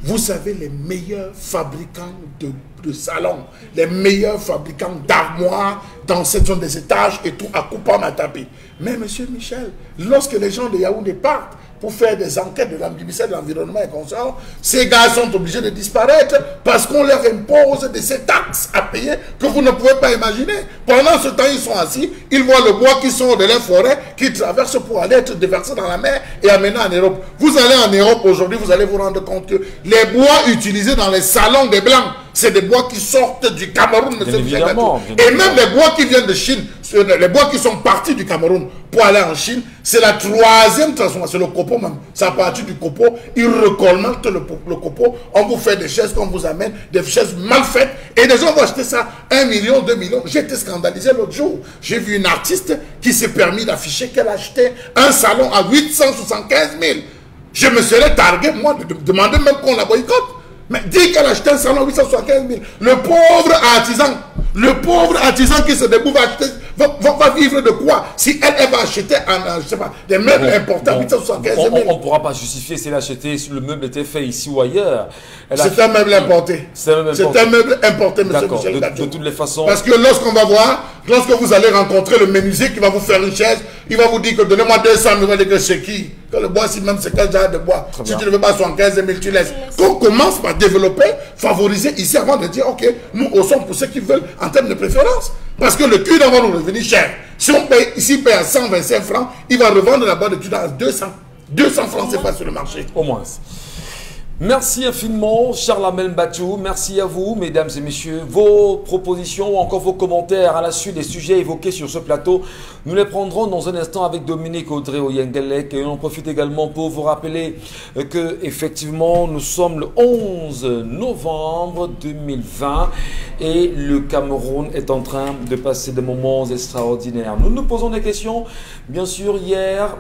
Vous savez les meilleurs fabricants de de salons, les meilleurs fabricants d'armoires dans cette zone des étages et tout à Coupa-Matapi. Mais monsieur Michel, lorsque les gens de Yaoundé partent pour faire des enquêtes du ministère de l'Environnement et consorts, ces gars sont obligés de disparaître parce qu'on leur impose de ces taxes à payer que vous ne pouvez pas imaginer. Pendant ce temps, ils sont assis, ils voient le bois qui sort de la forêt, qui traverse pour aller être déversé dans la mer et amené en Europe. Vous allez en Europe aujourd'hui, vous allez vous rendre compte que les bois utilisés dans les salons des Blancs, c'est des bois qui sortent du Cameroun, monsieur Michel. Et même les bois qui viennent de Chine, les bois qui sont partis du Cameroun pour aller en Chine, c'est la troisième transformation, le copeau même. C'est à partir du copeau, ils recolmentent le copeau, on vous fait des chaises qu'on vous amène, des chaises mal faites, et les gens vont acheter ça 1 million, 2 millions. J'ai été scandalisé l'autre jour. J'ai vu une artiste qui s'est permis d'afficher qu'elle achetait un salon à 875 000. Je me serais targué, moi, de demander même qu'on la boycotte. Mais dit qu'elle achète un salon à 875 000. Le pauvre artisan qui se debout va vivre de quoi? Si elle va acheter je sais pas, des meubles importés à 875 000. On ne pourra pas justifier si elle a acheté, si le meuble était fait ici ou ailleurs. C'est un meuble importé. C'est un meuble importé, monsieur Michel. De toutes les façons. Parce que lorsqu'on va voir, lorsque vous allez rencontrer le menuisier qui va vous faire une chaise, il va vous dire que donnez-moi 200 000, il va dire que c'est qui? Que le bois, si même c'est quel genre de bois. Si tu ne veux pas 75 000, tu laisses. Qu'on commence par développer, favoriser ici avant de dire, ok, nous haussons pour ceux qui veulent en termes de préférence. Parce que le cuir va nous revenir cher. Si on paye ici, il paye à 125 francs, il va revendre là-bas le cuir à 200. 200 francs, c'est pas sur le marché. Au moins. Merci infiniment, Charles Bachou. Merci à vous, mesdames et messieurs. Vos propositions ou encore vos commentaires à la suite des sujets évoqués sur ce plateau, nous les prendrons dans un instant avec Dominique Audrey Oyengelek. Et on profite également pour vous rappeler que, effectivement, nous sommes le 11 novembre 2020 et le Cameroun est en train de passer des moments extraordinaires. Nous nous posons des questions, bien sûr, hier,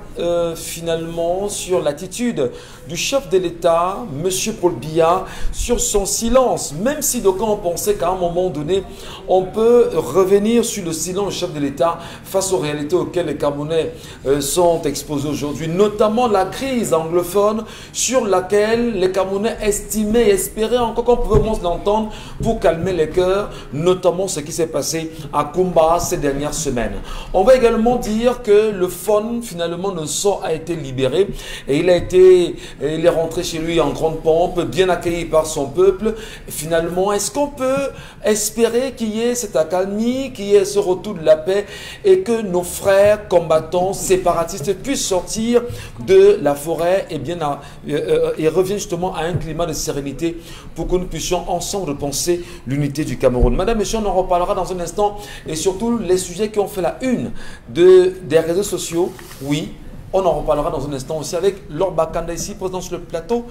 finalement, sur l'attitude du chef de l'État, M. Paul Biya, sur son silence. Même si d'aucuns ont pensé qu'à un moment donné, on peut revenir sur le silence du chef de l'État face aux réalités auxquelles les Camerounais sont exposés aujourd'hui, notamment la crise anglophone sur laquelle les Camerounais estimaient et espéraient encore qu'on pouvait moins l'entendre pour calmer les cœurs, notamment ce qui s'est passé à Kumba ces dernières semaines. On va également dire que le FON, finalement, le sort a été libéré et il est rentré chez lui en grande pompe, bien accueilli par son peuple. Finalement, est-ce qu'on peut espérer qu'il y ait cette accalmie, qu'il y ait ce retour de la paix et que nos frères combattants séparatistes puissent sortir de la forêt et reviennent justement à un climat de sérénité pour que nous puissions ensemble repenser l'unité du Cameroun. Madame, monsieur, on en reparlera dans un instant et surtout les sujets qui ont fait la une des réseaux sociaux. Oui, on en reparlera dans un instant aussi avec Laure Bakanda ici, présent sur le plateau.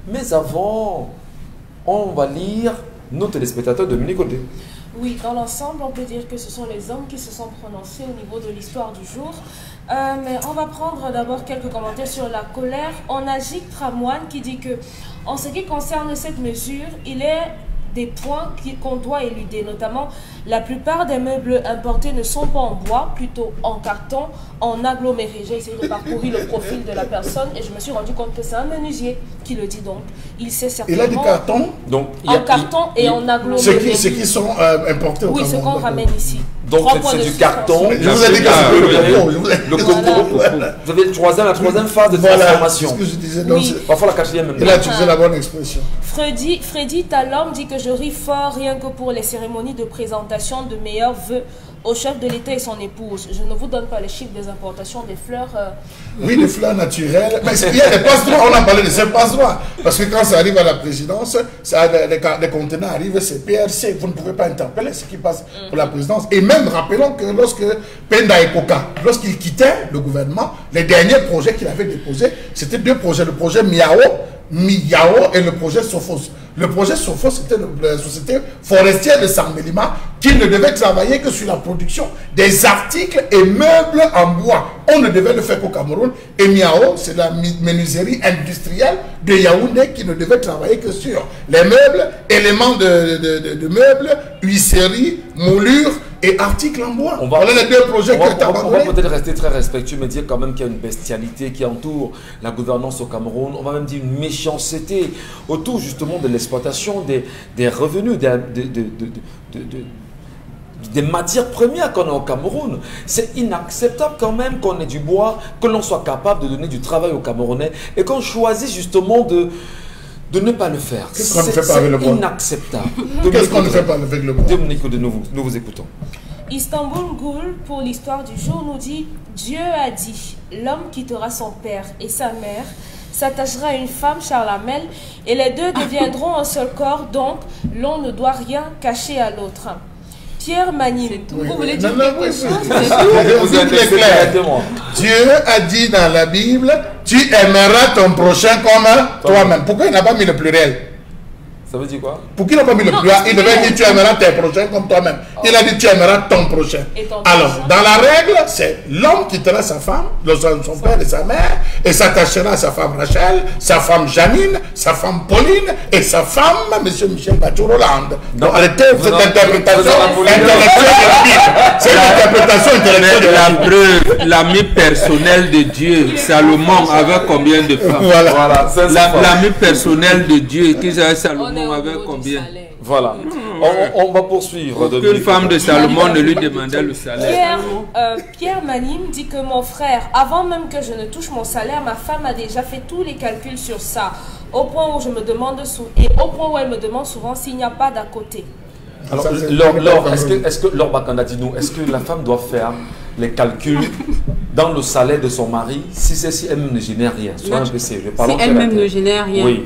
Mais avant, on va lire nos téléspectateurs de Dominique Audrey. Oui, dans l'ensemble, on peut dire que ce sont les hommes qui se sont prononcés au niveau de l'histoire du jour. Mais on va prendre d'abord quelques commentaires sur la colère. On a Gilles Tramoine qui dit que, en ce qui concerne cette mesure, il est des points qu'on doit éluder, notamment la plupart des meubles importés ne sont pas en bois, plutôt en carton, en aggloméré. J'ai essayé de parcourir le profil de la personne et je me suis rendu compte que c'est un menuisier qui le dit, donc il sait certainement. Il a du carton, donc, en carton et en aggloméré. Ceux qui sont importés au Cameroun. Oui, ce qu'on ramène ici. Donc c'est du carton. Je vous ai dit que c'est le copeau. Vous avez la troisième phase de transformation. C'est ce que je disais. Donc, parfois la quatrième même. Il a utilisé la bonne expression. Freddy Talom dit que je ris fort rien que pour les cérémonies de présentation de meilleurs vœux au chef de l'État et son épouse. Je ne vous donne pas les chiffres des importations des fleurs. Oui, des fleurs naturelles. Mais il y a des passe-droits, on a parlé de ces passe-droits. Parce que quand ça arrive à la présidence, les contenants arrivent, c'est PRC. Vous ne pouvez pas interpeller ce qui passe pour la présidence. Et même, rappelons que lorsque Penda Ekoka, lorsqu'il quittait le gouvernement, les derniers projets qu'il avait déposés, c'était deux projets. Le projet Miao et le projet Sophos. Le projet Sophos, c'était la société forestière de Saint-Mélima qui ne devait travailler que sur la production des articles et meubles en bois. On ne devait le faire qu'au Cameroun. Et Miao, c'est la menuiserie industrielle de Yaoundé qui ne devait travailler que sur les meubles, éléments de meubles, huisseries, moulures et article en bois. Voilà les deux projets que tu as On va peut-être rester très respectueux, mais dire quand même qu'il y a une bestialité qui entoure la gouvernance au Cameroun. On va même dire une méchanceté autour justement de l'exploitation des revenus, des matières premières qu'on a au Cameroun. C'est inacceptable quand même qu'on ait du bois, que l'on soit capable de donner du travail aux Camerounais et qu'on choisisse justement de ne pas le faire. Qu'est-ce qu'on ne fait pas avec le bois? C'est inacceptable. Qu'est-ce qu'on ne fait pas avec le bois? Dominique, nous vous écoutons. Istanbul Ghoul, pour l'histoire du jour, nous dit « Dieu a dit, l'homme quittera son père et sa mère, s'attachera à une femme, Charlamel, et les deux deviendront un seul corps, donc l'on ne doit rien cacher à l'autre. » Pierre Manim, vous voulez dire quelque chose? Dieu a dit dans la Bible, tu aimeras ton prochain comme toi-même. Pourquoi il n'a pas mis le pluriel? Ça veut dire quoi? Pourquoi il n'a pas mis le pluriel? Il devait dire tu aimeras tes prochains comme toi-même. Il a dit tu aimeras ton prochain. Alors, dans la règle, c'est l'homme quittera sa femme, son père et sa mère, et s'attachera à sa femme Rachel, sa femme Janine, sa femme Pauline, et sa femme, M. Michel Bachou-Roland. Donc, arrêtez cette interprétation intellectuelle de la Bible. C'est l'interprétation intellectuelle de la Bible. L'ami personnel de Dieu, Salomon, avait combien de femmes? Voilà. L'ami personnel de Dieu, qui s'appelle Salomon, avait combien? Voilà. On va poursuivre. Aucune femme de Salomon ne lui demandait le salaire. Pierre Manim dit que mon frère, avant même que je ne touche mon salaire, ma femme a déjà fait tous les calculs sur ça. Au point où je me demande où elle me demande souvent s'il n'y a pas d'à côté. Alors, est-ce que Laure Bakanda dit nous, est-ce que la femme doit faire les calculs dans le salaire de son mari si elle ne génère rien? Si elle-même ne génère rien, oui.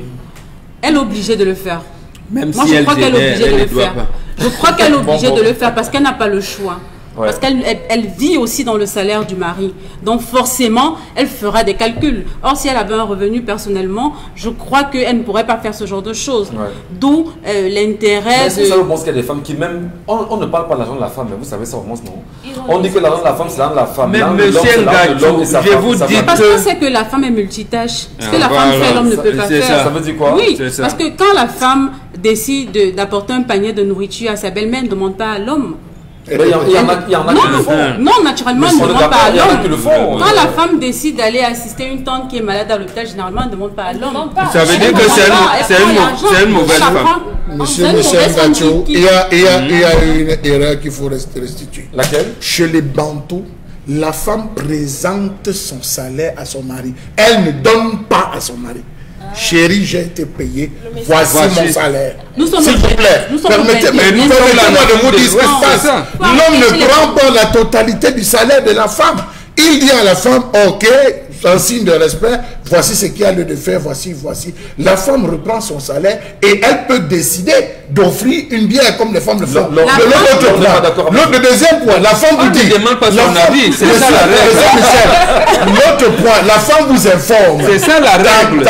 Elle est obligée de le faire. Même moi, si je crois qu'elle est obligée de le faire. Pas. Je crois qu'elle est obligée de le faire parce qu'elle n'a pas le choix. Ouais. Parce qu'elle vit aussi dans le salaire du mari. Donc forcément, elle fera des calculs. Or, si elle avait un revenu personnellement, je crois qu'elle ne pourrait pas faire ce genre de choses. Ouais. D'où l'intérêt de... Vous pense qu'il y a des femmes qui même... On ne parle pas de l'argent de la femme, mais vous savez ça au moins, non? On dit que l'argent de la femme, c'est l'argent de la femme. Mais monsieur Ngachou, je vous dis que... Parce que c'est que la femme est multitâche. Ce que la femme fait, l'homme ne peut pas faire. Ça veut dire quoi? Oui, parce que quand la femme décide d'apporter un panier de nourriture à sa belle-mère, elle ne demande pas à l'homme. Il y en a qui le font. Non, naturellement, elle ne demande pas à l'homme. Quand la femme décide d'aller assister une tante qui est malade à l'hôpital, généralement, elle ne demande pas à l'homme. Ça veut dire que c'est une mauvaise femme. Monsieur Michel Ngachou, il y a une erreur qu'il faut restituer. Laquelle? Chez les Bantous, la femme présente son salaire à son mari. Elle ne donne pas à son mari. Chérie, j'ai été payé. Voici mon salaire. S'il vous plaît, permettez-moi de vous dire ce qui se passe. L'homme ne prend pas la totalité du salaire de la femme. Il dit à la femme, ok, en signe de respect, voici ce qu'il y a lieu de faire, voici. La femme reprend son salaire et elle peut décider d'offrir une bière comme les femmes le font. Le deuxième point, la femme vous dit... ne demande pas son avis, c'est ça la règle. L'autre point, la femme vous informe. C'est ça la règle.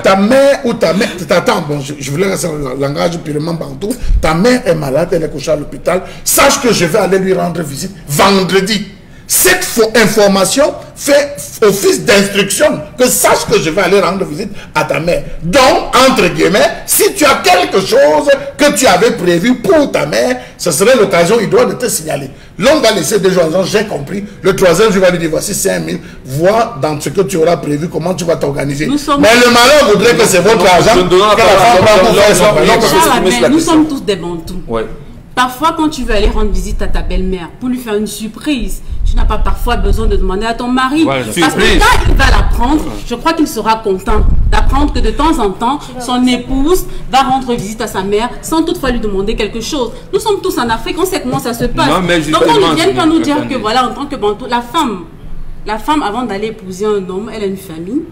Ta mère ou ta tante, bon, je voulais rester dans le langage purement bantou, ta mère est malade, elle est couchée à l'hôpital, sache que je vais aller lui rendre visite vendredi. Cette information fait office d'instruction que sache que je vais aller rendre visite à ta mère. Donc, entre guillemets, si tu as quelque chose que tu avais prévu pour ta mère, ce serait l'occasion, il doit de te signaler. L'homme va laisser 2 jours en disant, j'ai compris. Le 3e jour, il va lui dire, voici 5 000. Vois dans ce que tu auras prévu, comment tu vas t'organiser. Mais le malheur voudrait que c'est votre argent que la femme prend pour faire son. Nous sommes tous des bantous. Ouais. Parfois, quand tu veux aller rendre visite à ta belle-mère pour lui faire une surprise, tu n'as pas parfois besoin de demander à ton mari. Ouais, parce que quand il va l'apprendre, je crois qu'il sera content d'apprendre que de temps en temps, son épouse va rendre visite à sa mère sans toutefois lui demander quelque chose. Nous sommes tous en Afrique, on sait comment ça se passe. Donc on ne vient pas nous dire que voilà, en tant que bantou, la femme avant d'aller épouser un homme, elle a une famille.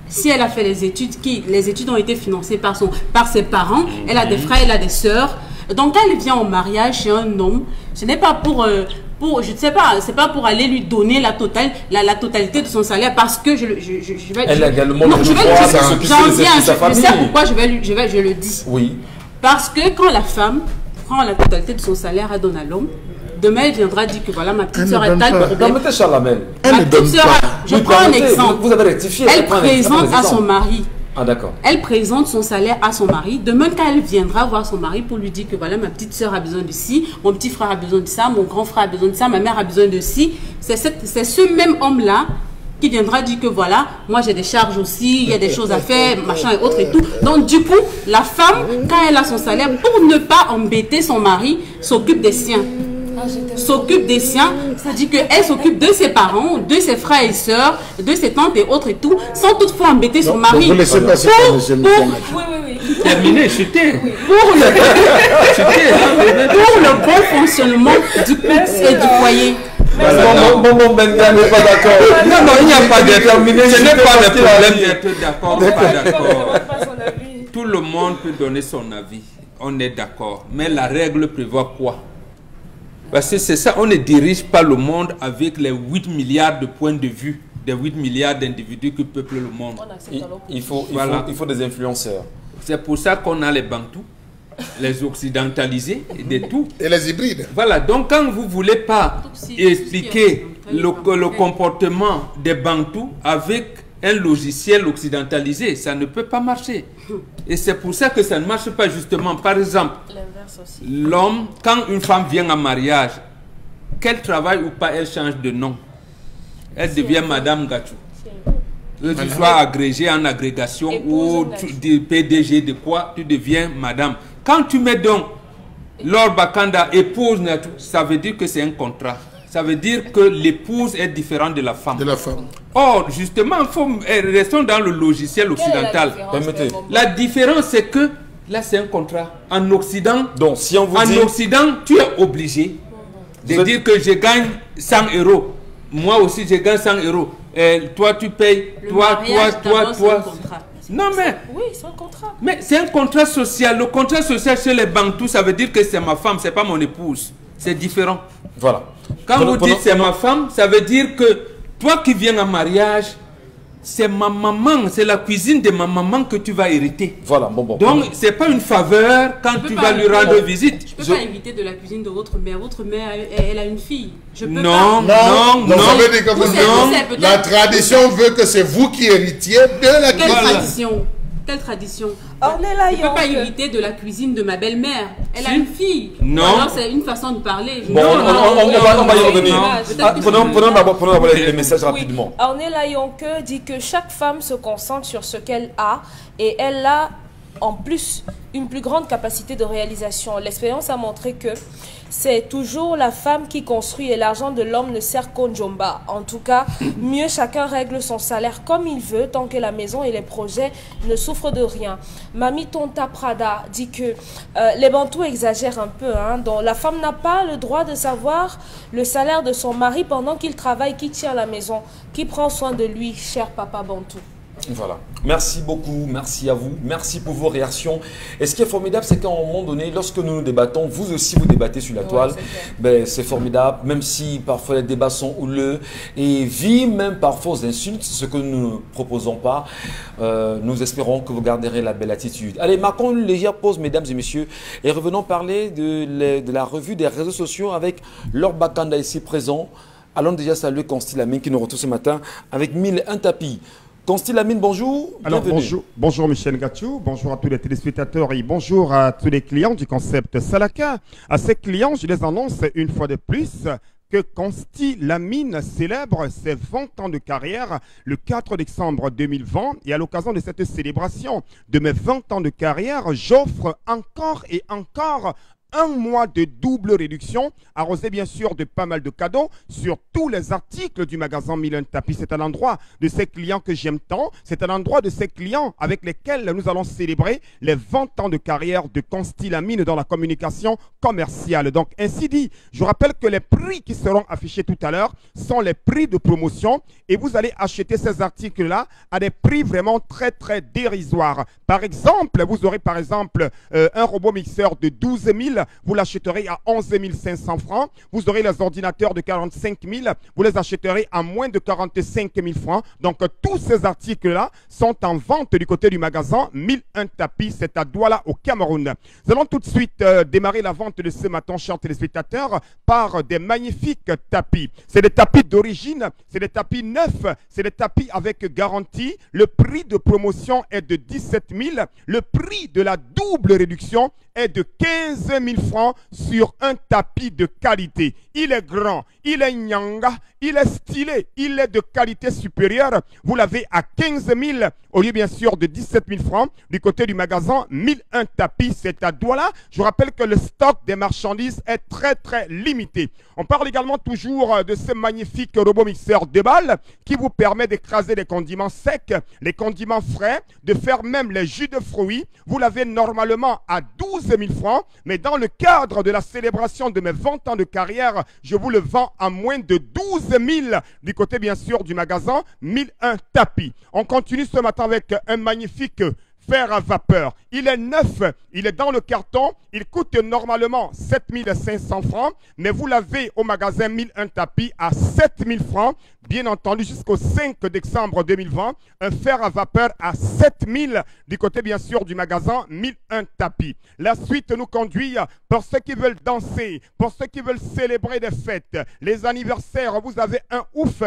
Si elle a fait les études ont été financées par ses parents, elle a des frères, elle a des sœurs. Donc, quand elle vient au mariage chez un homme, ce n'est pas je ne sais pas, c'est pas pour aller lui donner la totalité de son salaire parce que je vais... Elle a également le pouvoir de s'occuper de sa famille. Je sais pourquoi je le dis. Oui. Parce que quand la femme prend la totalité de son salaire, elle donne à l'homme, demain, elle viendra dire que voilà, ma petite soeur est telle problème. Charlamel. Ma petite soeur, je prends un exemple. Vous avez rectifié. Elle présente à son mari Ah d'accord. Elle présente son salaire à son mari. Demain, quand elle viendra voir son mari pour lui dire que voilà, ma petite soeur a besoin de ci, mon petit frère a besoin de ça, mon grand frère a besoin de ça, ma mère a besoin de ci, c'est ce même homme-là qui viendra dire que voilà, moi j'ai des charges aussi, il y a des choses à faire, machin et autres et tout. Donc du coup, la femme, quand elle a son salaire, pour ne pas embêter son mari, s'occupe des siens. S'occupe des siens, c'est-à-dire qu'elle s'occupe de ses parents, de ses frères et sœurs, de ses tantes et autres et tout, sans toutefois embêter son mari. Vous laissez passer Terminé, chuté. Pour le bon fonctionnement du couple et du foyer. Bon, Benga n'est pas d'accord. Non, il n'y a pas de terminé. Ce n'est pas le problème d'être d'accord ou pas d'accord. Tout le monde peut donner son avis. On est d'accord. Mais la règle prévoit quoi? Parce que c'est ça, on ne dirige pas le monde avec les 8 milliards de points de vue, des 8 milliards d'individus qui peuplent le monde. Il faut des influenceurs. C'est pour ça qu'on a les Bantous, les occidentalisés et de tout. Et les hybrides. Voilà, donc quand vous ne voulez pas expliquer le comportement des Bantous avec un logiciel occidentalisé, ça ne peut pas marcher. Et c'est pour ça que ça ne marche pas justement. Par exemple, l'homme, quand une femme vient en mariage, qu'elle travaille ou pas, elle change de nom. Elle devient Madame Gachou. Que tu sois agrégé en agrégation ou PDG de quoi, tu deviens Madame. Quand tu mets donc Lord Bakanda, épouse, ça veut dire que c'est un contrat. Ça veut dire que l'épouse est différente de la femme. Or, justement, restons dans le logiciel occidental. La différence, c'est que là, c'est un contrat. En Occident, donc, si on vous dit... Occident, tu es obligé de dire que je gagne 100 €. Moi aussi, je gagne 100 €. Toi, tu payes. Toi. Non, mais... Oui, c'est un contrat. Mais c'est un contrat social. Le contrat social chez les Bantous, ça veut dire que c'est ma femme, c'est pas mon épouse. C'est différent. Voilà. Quand vous dites c'est ma femme, ça veut dire que toi qui viens en mariage, c'est ma maman, c'est la cuisine de ma maman que tu vas hériter. Voilà, bon. Donc, c'est pas une faveur quand tu vas lui rendre visite. Je peux pas hériter de la cuisine de votre mère. Votre mère, elle a une fille. Je peux non. La tradition veut que c'est vous qui héritiez de la cuisine. Quelle tradition? Je ne peux pas hériter de la cuisine de ma belle-mère. Elle a une fille. Non. Alors c'est une façon de parler. Bon, on va y revenir. Prenons d'abord les messages rapidement. Ornella Yonke dit que chaque femme se concentre sur ce qu'elle a et elle a en plus une plus grande capacité de réalisation. L'expérience a montré que c'est toujours la femme qui construit et l'argent de l'homme ne sert qu'au Njomba. En tout cas, mieux chacun règle son salaire comme il veut tant que la maison et les projets ne souffrent de rien. Mami Tonta Prada dit que les Bantous exagèrent un peu. Donc la femme n'a pas le droit de savoir le salaire de son mari pendant qu'il travaille, qui tient la maison, qui prend soin de lui, cher papa Bantou. Voilà. Merci beaucoup, merci à vous, merci pour vos réactions. Et ce qui est formidable, c'est qu'à un moment donné, lorsque nous débattons, vous aussi vous débattez sur la toile, c'est formidable, même si parfois les débats sont houleux et vivent même parfois aux insultes, ce que nous ne proposons pas. Nous espérons que vous garderez la belle attitude. Allez, marquons une légère pause, mesdames et messieurs, et revenons parler de la revue des réseaux sociaux avec Lord Bakanda ici présent. Allons déjà saluer Consti Lamine qui nous retrouve ce matin avec 1001 tapis. Consti Lamine, bonjour. Alors bonjour Michel Gachou, bonjour à tous les téléspectateurs et bonjour à tous les clients du concept Salaka. À ces clients, je les annonce une fois de plus que Consti Lamine célèbre ses 20 ans de carrière le 4 décembre 2020 et à l'occasion de cette célébration de mes 20 ans de carrière, j'offre encore et encore un mois de double réduction, arrosé bien sûr de pas mal de cadeaux sur tous les articles du magasin 1001 Tapis. C'est à l'endroit de ces clients que j'aime tant. C'est à l'endroit de ces clients avec lesquels nous allons célébrer les 20 ans de carrière de Consti Lamine dans la communication commerciale. Donc ainsi dit, je rappelle que les prix qui seront affichés tout à l'heure sont les prix de promotion et vous allez acheter ces articles-là à des prix vraiment très très dérisoires. Par exemple, vous aurez par exemple un robot mixeur de 12 000 vous l'achèterez à 11 500 francs. Vous aurez les ordinateurs de 45 000, vous les achèterez à moins de 45 000 francs. Donc tous ces articles-là sont en vente du côté du magasin 1001 tapis, c'est à Douala au Cameroun. Nous allons tout de suite démarrer la vente de ce matin, chers téléspectateurs, par des magnifiques tapis. C'est des tapis d'origine, c'est des tapis neufs, c'est des tapis avec garantie. Le prix de promotion est de 17 000. Le prix de la double réduction est de 15 000 francs sur un tapis de qualité. Il est grand, il est nyanga, il est stylé, il est de qualité supérieure. Vous l'avez à 15 000 au lieu bien sûr de 17 000 francs du côté du magasin 1001 tapis, c'est à Douala. Je vous rappelle que le stock des marchandises est très limité. On parle également toujours de ce magnifique robot mixeur de balles qui vous permet d'écraser les condiments secs, les condiments frais, de faire même les jus de fruits. Vous l'avez normalement à 12 000 francs, mais dans le cadre de la célébration de mes 20 ans de carrière, je vous le vends à moins de 12 000 du côté bien sûr du magasin 1001 tapis. On continue ce matin avec un magnifique fer à vapeur. Il est neuf, il est dans le carton, il coûte normalement 7 500 francs, mais vous l'avez au magasin 1001 tapis à 7 000 francs. Bien entendu, jusqu'au 5 décembre 2020, un fer à vapeur à 7 000 du côté bien sûr du magasin 1001 tapis. La suite nous conduit pour ceux qui veulent danser, pour ceux qui veulent célébrer des fêtes, les anniversaires. Vous avez un ouf.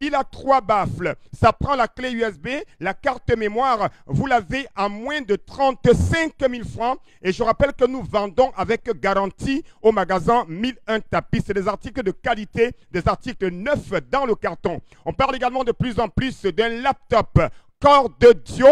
Il a 3 baffles. Ça prend la clé USB, la carte mémoire. Vous l'avez à moins de 35 000 francs. Et je rappelle que nous vendons avec garantie au magasin 1001 tapis. C'est des articles de qualité, des articles neufs dans le carton. On parle également de plus en plus d'un laptop Corte Dio.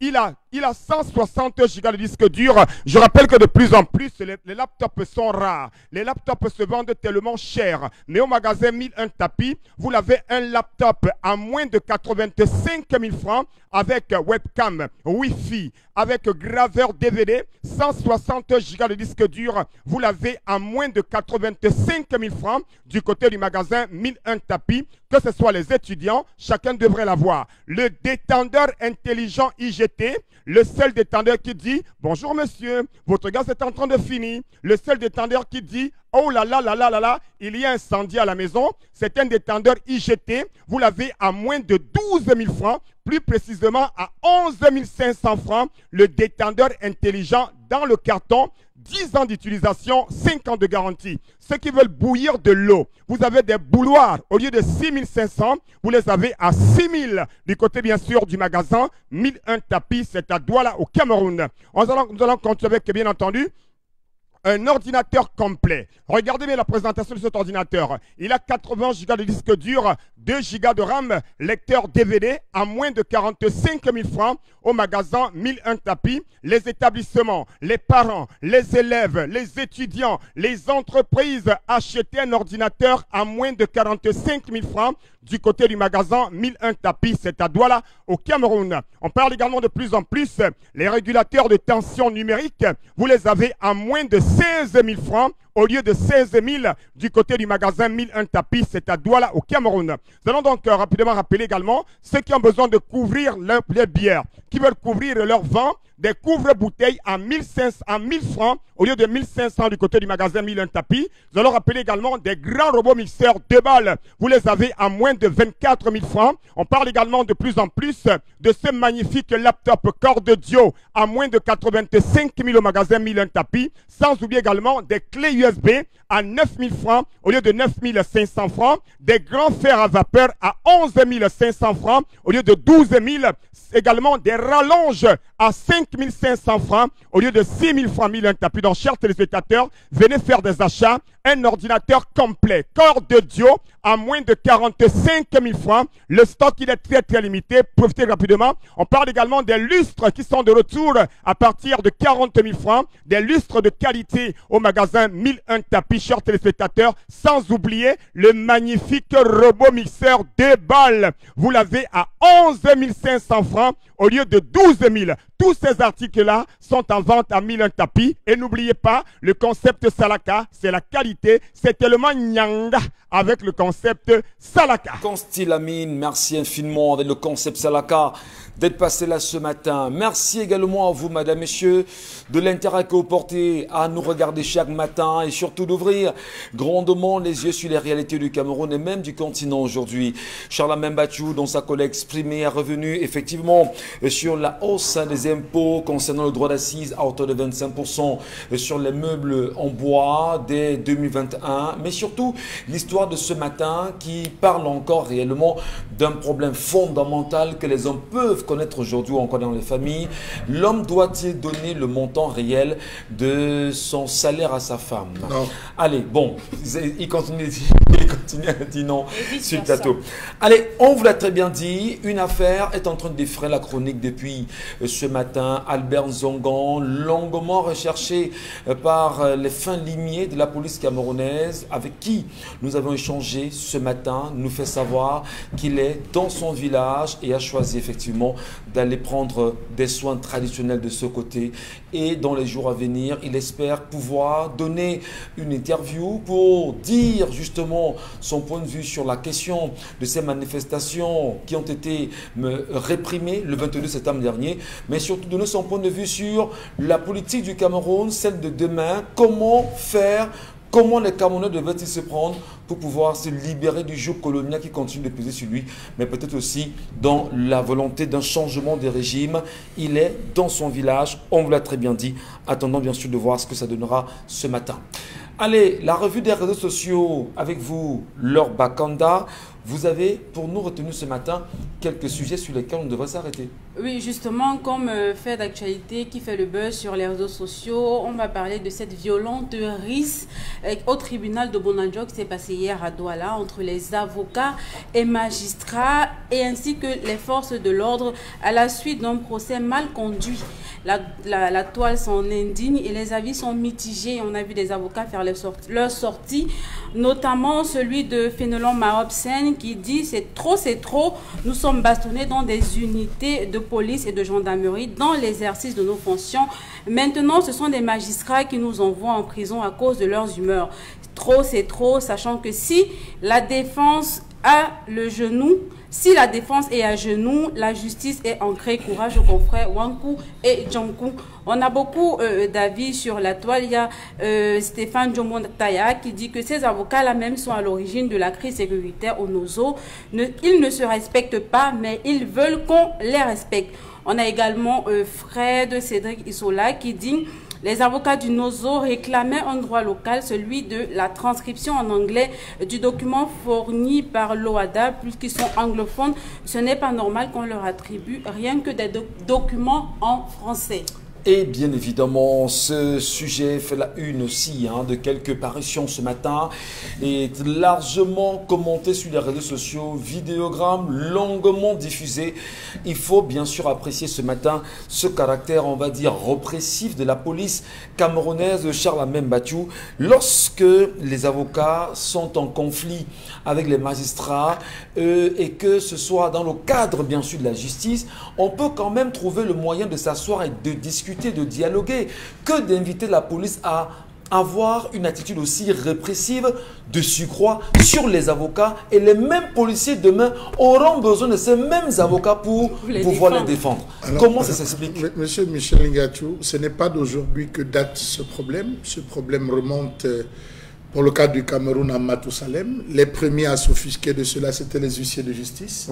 Il a 160 Go de disque dur. Je rappelle que de plus en plus, les laptops sont rares. Les laptops se vendent tellement cher. Mais au magasin 1001 tapis, vous l'avez un laptop à moins de 85 000 francs avec webcam, Wi-Fi, avec graveur DVD, 160 Go de disque dur. Vous l'avez à moins de 85 000 francs du côté du magasin 1001 tapis. Que ce soit les étudiants, chacun devrait l'avoir. Le détendeur intelligent IGT, le seul détendeur qui dit « Bonjour monsieur, votre gaz est en train de finir ». Le seul détendeur qui dit « Oh là là là là là là, il y a incendie à la maison ». C'est un détendeur IGT. Vous l'avez à moins de 12 000 francs, plus précisément à 11 500 francs. Le détendeur intelligent dans le carton. 10 ans d'utilisation, 5 ans de garantie. Ceux qui veulent bouillir de l'eau, vous avez des bouilloires. Au lieu de 6 500, vous les avez à 6 000 du côté bien sûr du magasin 1001 tapis, c'est à Douala au Cameroun. Nous allons continuer avec bien entendu un ordinateur complet. Regardez bien la présentation de cet ordinateur. Il a 80 Go de disque dur, 2 Go de RAM, lecteur DVD à moins de 45 000 francs au magasin 1001 tapis. Les établissements, les parents, les élèves, les étudiants, les entreprises achetaient un ordinateur à moins de 45 000 francs du côté du magasin 1001 tapis, c'est à Douala au Cameroun. On parle également de plus en plus les régulateurs de tension numérique. Vous les avez à moins de 16 000 francs au lieu de 16 000 du côté du magasin 1001 tapis, c'est à Douala au Cameroun. Nous allons donc rapidement rappeler également ceux qui ont besoin de couvrir les bières, qui veulent couvrir leur vin, des couvre-bouteilles à 1000 francs au lieu de 1500 du côté du magasin 1001 tapis. Nous allons rappeler également des grands robots mixeurs 2 balles. Vous les avez à moins de 24 000 francs. On parle également de plus en plus de ce magnifique laptop Corte Dio à moins de 85 000 au magasin 1001 tapis. Sans oublier également des clés USB à 9 000 francs au lieu de 9 500 francs. Des grands fers à vapeur à 11 500 francs au lieu de 12 000. Également des rallonges à 5 500 francs au lieu de 6 000 francs 1001 tapis. Donc, chers téléspectateurs, venez faire des achats. Un ordinateur complet, Corte Dio, à moins de 45 000 francs. Le stock, il est très limité. Profitez rapidement. On parle également des lustres qui sont de retour à partir de 40 000 francs. Des lustres de qualité au magasin 1001 tapis, chers téléspectateurs. Sans oublier le magnifique robot mixeur 2 balles. Vous l'avez à 11 500 francs au lieu de 12 000. Tous ces articles-là sont en vente à 1001 tapis. Et n'oubliez pas, le concept Salaka, c'est la qualité. C'est tellement nyanga avec le concept Salaka. Constilamine, merci infiniment avec le concept Salaka d'être passé là ce matin. Merci également à vous, madame, messieurs, de l'intérêt que vous portez à nous regarder chaque matin et surtout d'ouvrir grandement les yeux sur les réalités du Cameroun et même du continent aujourd'hui. Charles Mbachou, dont sa collègue exprimée, est revenu effectivement sur la hausse des impôts concernant le droit d'assise à hauteur de 25% sur les meubles en bois dès 2021, mais surtout l'histoire de ce matin qui parle encore réellement d'un problème fondamental que les hommes peuvent connaître aujourd'hui encore dans les familles. L'homme doit-il donner le montant réel de son salaire à sa femme? Non. Allez, bon, il continue à dire non sur le plateau. Allez, on vous l'a très bien dit, une affaire est en train de défrayer la chronique depuis ce matin. Albert Zongan, longuement recherché par les fins limiers de la police camerounaise, avec qui nous avons échangé ce matin, nous fait savoir qu'il est dans son village et a choisi effectivement d'aller prendre des soins traditionnels de ce côté. Et dans les jours à venir, il espère pouvoir donner une interview pour dire justement son point de vue sur la question de ces manifestations qui ont été réprimées le 22 septembre dernier, mais surtout donner son point de vue sur la politique du Cameroun, celle de demain, comment faire. Comment les Camerounais devaient-ils se prendre pour pouvoir se libérer du joug colonial qui continue de peser sur lui, mais peut-être aussi dans la volonté d'un changement de régime. Il est dans son village, on vous l'a très bien dit, attendant bien sûr de voir ce que ça donnera ce matin. Allez, la revue des réseaux sociaux avec vous, Laure Bakanda. Vous avez pour nous retenu ce matin quelques sujets sur lesquels on devrait s'arrêter. Oui, justement, comme fait d'actualité qui fait le buzz sur les réseaux sociaux, on va parler de cette violente rixe au tribunal de Bonadjo qui s'est passé hier à Douala entre les avocats et magistrats et ainsi que les forces de l'ordre à la suite d'un procès mal conduit. La toile s'en indigne et les avis sont mitigés. On a vu des avocats faire leur sortie, notamment celui de Fénelon Mahobsen qui dit c'est trop, nous sommes bastonnés dans des unités de police et de gendarmerie dans l'exercice de nos fonctions. Maintenant, ce sont des magistrats qui nous envoient en prison à cause de leurs humeurs. Trop, c'est trop, sachant que si la défense a le genou, si la défense est à genoux, la justice est ancrée. Courage aux confrères Wankou et Djankou. On a beaucoup d'avis sur la toile. Il y a Stéphane Djomontaya qui dit que ces avocats-là même sont à l'origine de la crise sécuritaire au Nozo. Ils ne se respectent pas, mais ils veulent qu'on les respecte. On a également Fred Cédric Isola qui dit... Les avocats du Nozo réclamaient un droit local, celui de la transcription en anglais du document fourni par l'OADA, puisqu'ils sont anglophones. Ce n'est pas normal qu'on leur attribue rien que des documents en français. Et bien évidemment, ce sujet fait la une aussi de quelques parutions ce matin et largement commenté sur les réseaux sociaux, vidéogrammes longuement diffusés. Il faut bien sûr apprécier ce matin ce caractère, on va dire, répressif de la police camerounaise de Charles Mbachou lorsque les avocats sont en conflit avec les magistrats et que ce soit dans le cadre bien sûr de la justice, on peut quand même trouver le moyen de s'asseoir et de discuter, de dialoguer, que d'inviter la police à avoir une attitude aussi répressive de surcroît sur les avocats, et les mêmes policiers demain auront besoin de ces mêmes avocats pour pouvoir les défendre. Alors, comment ça s'explique? Monsieur Michel Ngachou, ce n'est pas d'aujourd'hui que date ce problème. Ce problème remonte pour le cas du Cameroun à Matousalem. Les premiers à s'offusquer de cela, c'était les huissiers de justice,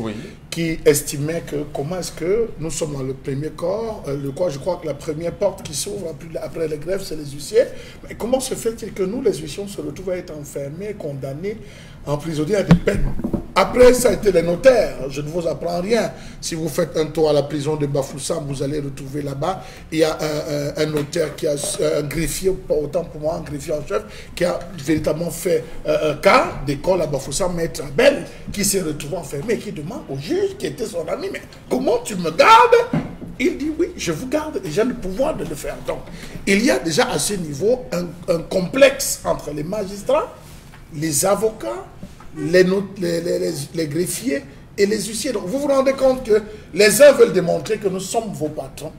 qui estimaient que comment est-ce que nous sommes dans le premier corps, je crois que la première porte qui s'ouvre après les grèves, c'est les huissiers. Mais comment se fait-il que nous, les huissiers, on se retrouve à être enfermés, condamnés, emprisonnés à des peines? Après, ça a été les notaires. Je ne vous apprends rien. Si vous faites un tour à la prison de Bafoussam, vous allez retrouver là-bas, il y a un notaire qui a un greffier, pas autant pour moi, un greffier en chef, qui a véritablement fait un cas d'école à Bafoussam, Maître Abel, qui s'est retrouvé enfermé et qui demande au juge, qui était son ami, mais comment tu me gardes? Il dit oui, je vous garde et j'ai le pouvoir de le faire. Donc, il y a déjà à ce niveau un complexe entre les magistrats, les avocats, les greffiers et les huissiers. Donc vous vous rendez compte que les uns veulent démontrer que nous sommes vos patrons.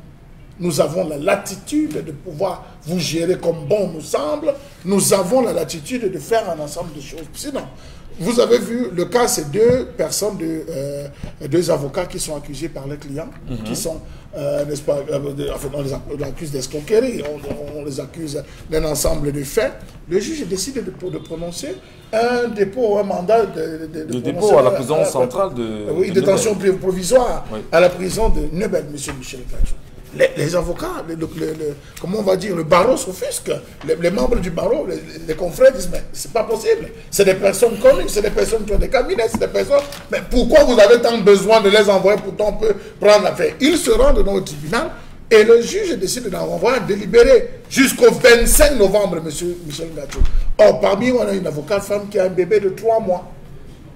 Nous avons la latitude de pouvoir vous gérer comme bon nous semble. Nous avons la latitude de faire un ensemble de choses. Sinon, vous avez vu, le cas, c'est deux personnes, deux avocats qui sont accusés par les clients, qui sont, n'est-ce pas, on les accuse d'escroquerie, on les accuse d'un ensemble de faits. Le juge décide de prononcer un dépôt, un mandat de dépôt à la prison centrale oui, détention provisoire à la prison de Nebel, M. Michel Gachou. Les avocats, comment on va dire, le barreau s'offusque. Les membres du barreau, les confrères disent, mais c'est pas possible. C'est des personnes connues, c'est des personnes qui ont des cabinets, c'est des personnes... Mais pourquoi vous avez tant besoin de les envoyer, pourtant on peut prendre l'affaire? Ils se rendent dans le tribunal et le juge décide d'en renvoyer un délibéré jusqu'au 25 novembre, M. Michel Gachou. Or, parmi eux, on a une avocate femme qui a un bébé de 3 mois.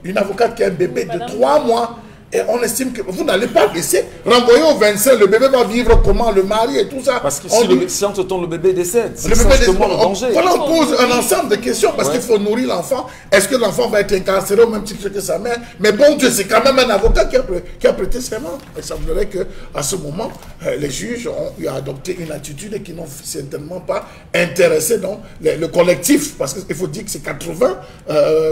Une avocate qui a un bébé de 3 mois. Et on estime que vous n'allez pas laisser renvoyer au 25, le bébé va vivre comment, le mari et tout ça. Parce que si entre-temps le bébé décède, c'est justement le danger. Voilà, on pose un ensemble de questions parce qu'il faut nourrir l'enfant. Est-ce que l'enfant va être incarcéré au même titre que sa mère? Mais bon Dieu, c'est quand même un avocat qui a prêté serment. Il semblerait qu'à ce moment, les juges ont adopté une attitude qui n'ont certainement pas intéressé le collectif. Parce qu'il faut dire que c'est 80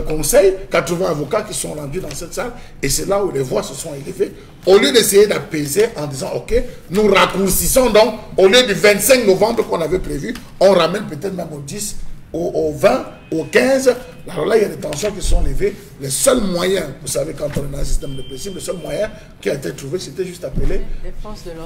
conseils, 80 avocats qui sont rendus dans cette salle. Et c'est là où les voix se sont élevés, au lieu d'essayer d'apaiser en disant ok, nous raccourcissons donc, au lieu du 25 novembre qu'on avait prévu, on ramène peut-être même au 10, au 20, au 15. Alors là, il y a des tensions qui sont levées. Les seuls moyens, vous savez, quand on est dans un système de principe, le seul moyen qui a été trouvé, c'était juste appeler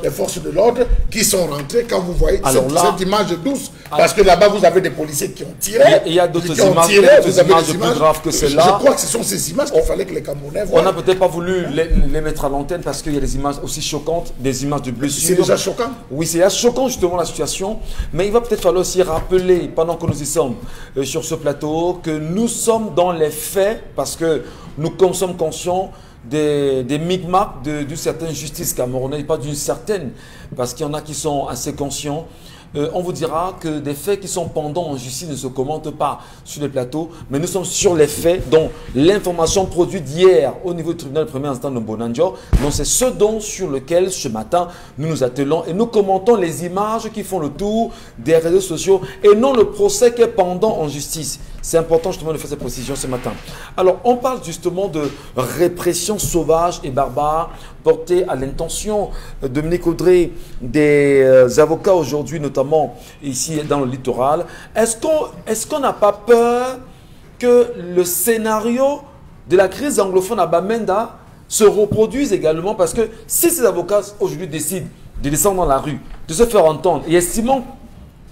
les forces de l'ordre qui sont rentrées. Quand vous voyez cette image douce, parce que là-bas, vous avez des policiers qui ont tiré. Il y a d'autres images, plus graves que celles-là. Je crois que ce sont ces images qu'il fallait que les Camerounais voient. On n'a peut-être pas voulu les mettre à l'antenne parce qu'il y a des images aussi choquantes, des images de blessures. C'est déjà choquant. Oui, c'est choquant justement la situation. Mais il va peut-être falloir aussi rappeler, pendant que nous y sommes sur ce plateau, que nous sommes dans les faits parce que nous sommes conscients des micmacs d'une certaine justice camerounaise, pas d'une certaine, parce qu'il y en a qui sont assez conscients. On vous dira que des faits qui sont pendants en justice ne se commentent pas sur les plateaux, mais nous sommes sur les faits, dont l'information produite hier au niveau du tribunal de premier instant de Bonanjo. Donc c'est ce dont sur lequel ce matin nous nous attelons et nous commentons les images qui font le tour des réseaux sociaux et non le procès qui est pendant en justice. C'est important justement de faire cette précision ce matin. Alors on parle justement de répression sauvage et barbare portée à l'intention de Dominique Audrey, des avocats aujourd'hui, notamment ici dans le littoral. Est-ce qu'on n'a pas peur que le scénario de la crise anglophone à Bamenda se reproduise également? Parce que si ces avocats aujourd'hui décident de descendre dans la rue, de se faire entendre et estimant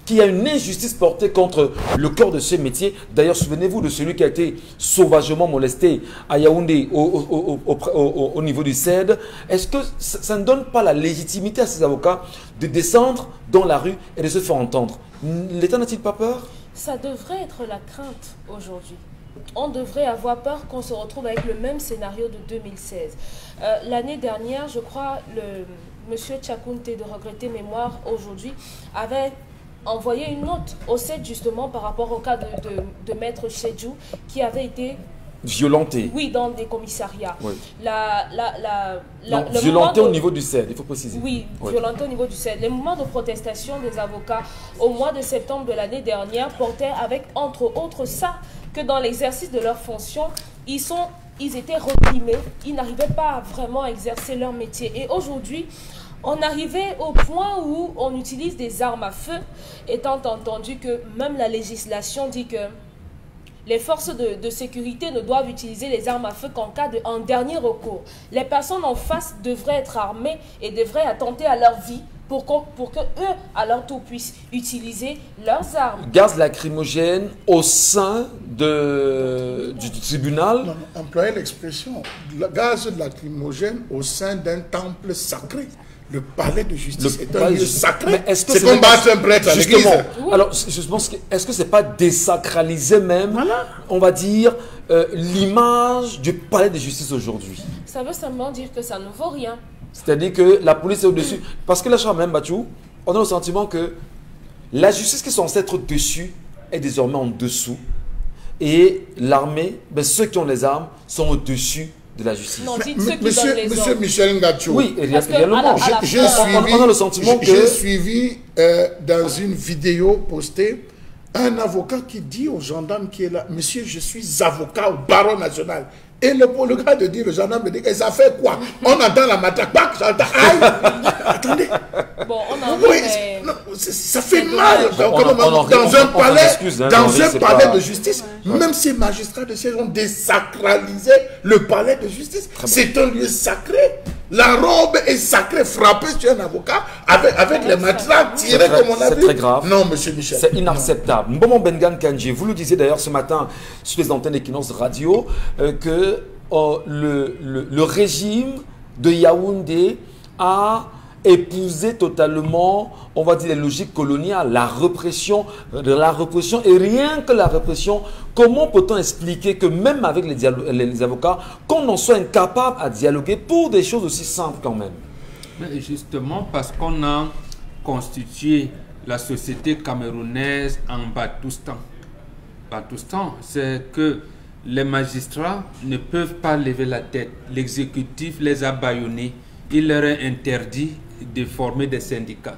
qu'il y a une injustice portée contre le corps de ce métier. D'ailleurs, souvenez-vous de celui qui a été sauvagement molesté à Yaoundé au niveau du CED. Est-ce que ça ne donne pas la légitimité à ces avocats de descendre dans la rue et de se faire entendre? L'État n'a-t-il pas peur? Ça devrait être la crainte aujourd'hui. On devrait avoir peur qu'on se retrouve avec le même scénario de 2016. L'année dernière, je crois, monsieur Tchakounte, de regretter mémoire aujourd'hui, avait envoyé une note au CED justement par rapport au cas de Maître Chedjou qui avait été violenté. Oui, dans des commissariats. Oui. Violenté au niveau du CED, il faut préciser. Oui, violenté au niveau du CED. Les mouvements de protestation des avocats au mois de septembre de l'année dernière portaient avec, entre autres, ça, que dans l'exercice de leurs fonctions, ils étaient reprimés, ils n'arrivaient pas vraiment à exercer leur métier. Et aujourd'hui, on arrivait au point où on utilise des armes à feu, étant entendu que même la législation dit que les forces de sécurité ne doivent utiliser les armes à feu qu'en cas en dernier recours. Les personnes en face devraient être armées et devraient attenter à leur vie pour que eux, à leur tour, puissent utiliser leurs armes. Gaz lacrymogène au sein du tribunal. Non, employer l'expression gaz lacrymogène au sein d'un temple sacré. Le palais de justice est un lieu sacré. C'est combattre un prêtre à l'église. Oui. Alors, je pense que, est-ce que ce n'est pas désacraliser même, on va dire, l'image du palais de justice aujourd'hui? Ça veut simplement dire que ça ne vaut rien. C'est-à-dire que la police est au-dessus. Parce que là, même Bachou, on a le sentiment que la justice qui est censée être au-dessus est désormais en dessous. Et l'armée, ceux qui ont les armes, sont au-dessus de la justice. Non, Monsieur Michel Ngachou, oui, réellement, on a le sentiment que j'ai suivi dans une vidéo postée Un avocat qui dit au gendarme qui est là, monsieur, je suis avocat au barreau national. Et le gars de dire, le gendarme me dit, et ça fait quoi? On entend la matraque, j'entends, aïe! Attendez! Bon, on en oui, non, ça fait mal. Dans un palais de justice, même ces magistrats de siège ont désacralisé le palais de justice. C'est un lieu sacré. La robe est sacrée. Frapper sur un avocat avec les matraques tirées comme on a vu. C'est très grave. Non, monsieur Michel. C'est inacceptable. Mboma Bengan Kandji, vous le disiez d'ailleurs ce matin sur les antennes d'Equinox Radio que le régime de Yaoundé a épousé totalement, on va dire, les logiques coloniales, la répression et rien que la répression. Comment peut-on expliquer que même avec les avocats, qu'on en soit incapable à dialoguer pour des choses aussi simples quand même? Mais justement parce qu'on a constitué la société camerounaise en Batoustan. Batoustan, c'est que les magistrats ne peuvent pas lever la tête. L'exécutif les a bâillonnés. Il leur est interdit de former des syndicats.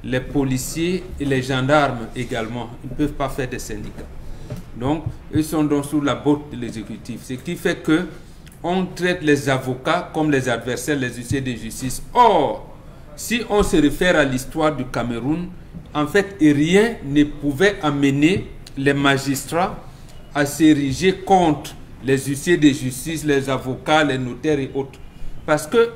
Les policiers et les gendarmes également ne peuvent pas faire des syndicats. Donc, ils sont donc sous la botte de l'exécutif. Ce qui fait que on traite les avocats comme les adversaires, les huissiers de justice. Or, si on se réfère à l'histoire du Cameroun, en fait, rien ne pouvait amener les magistrats à s'ériger contre les huissiers de justice, les avocats, les notaires et autres. Parce que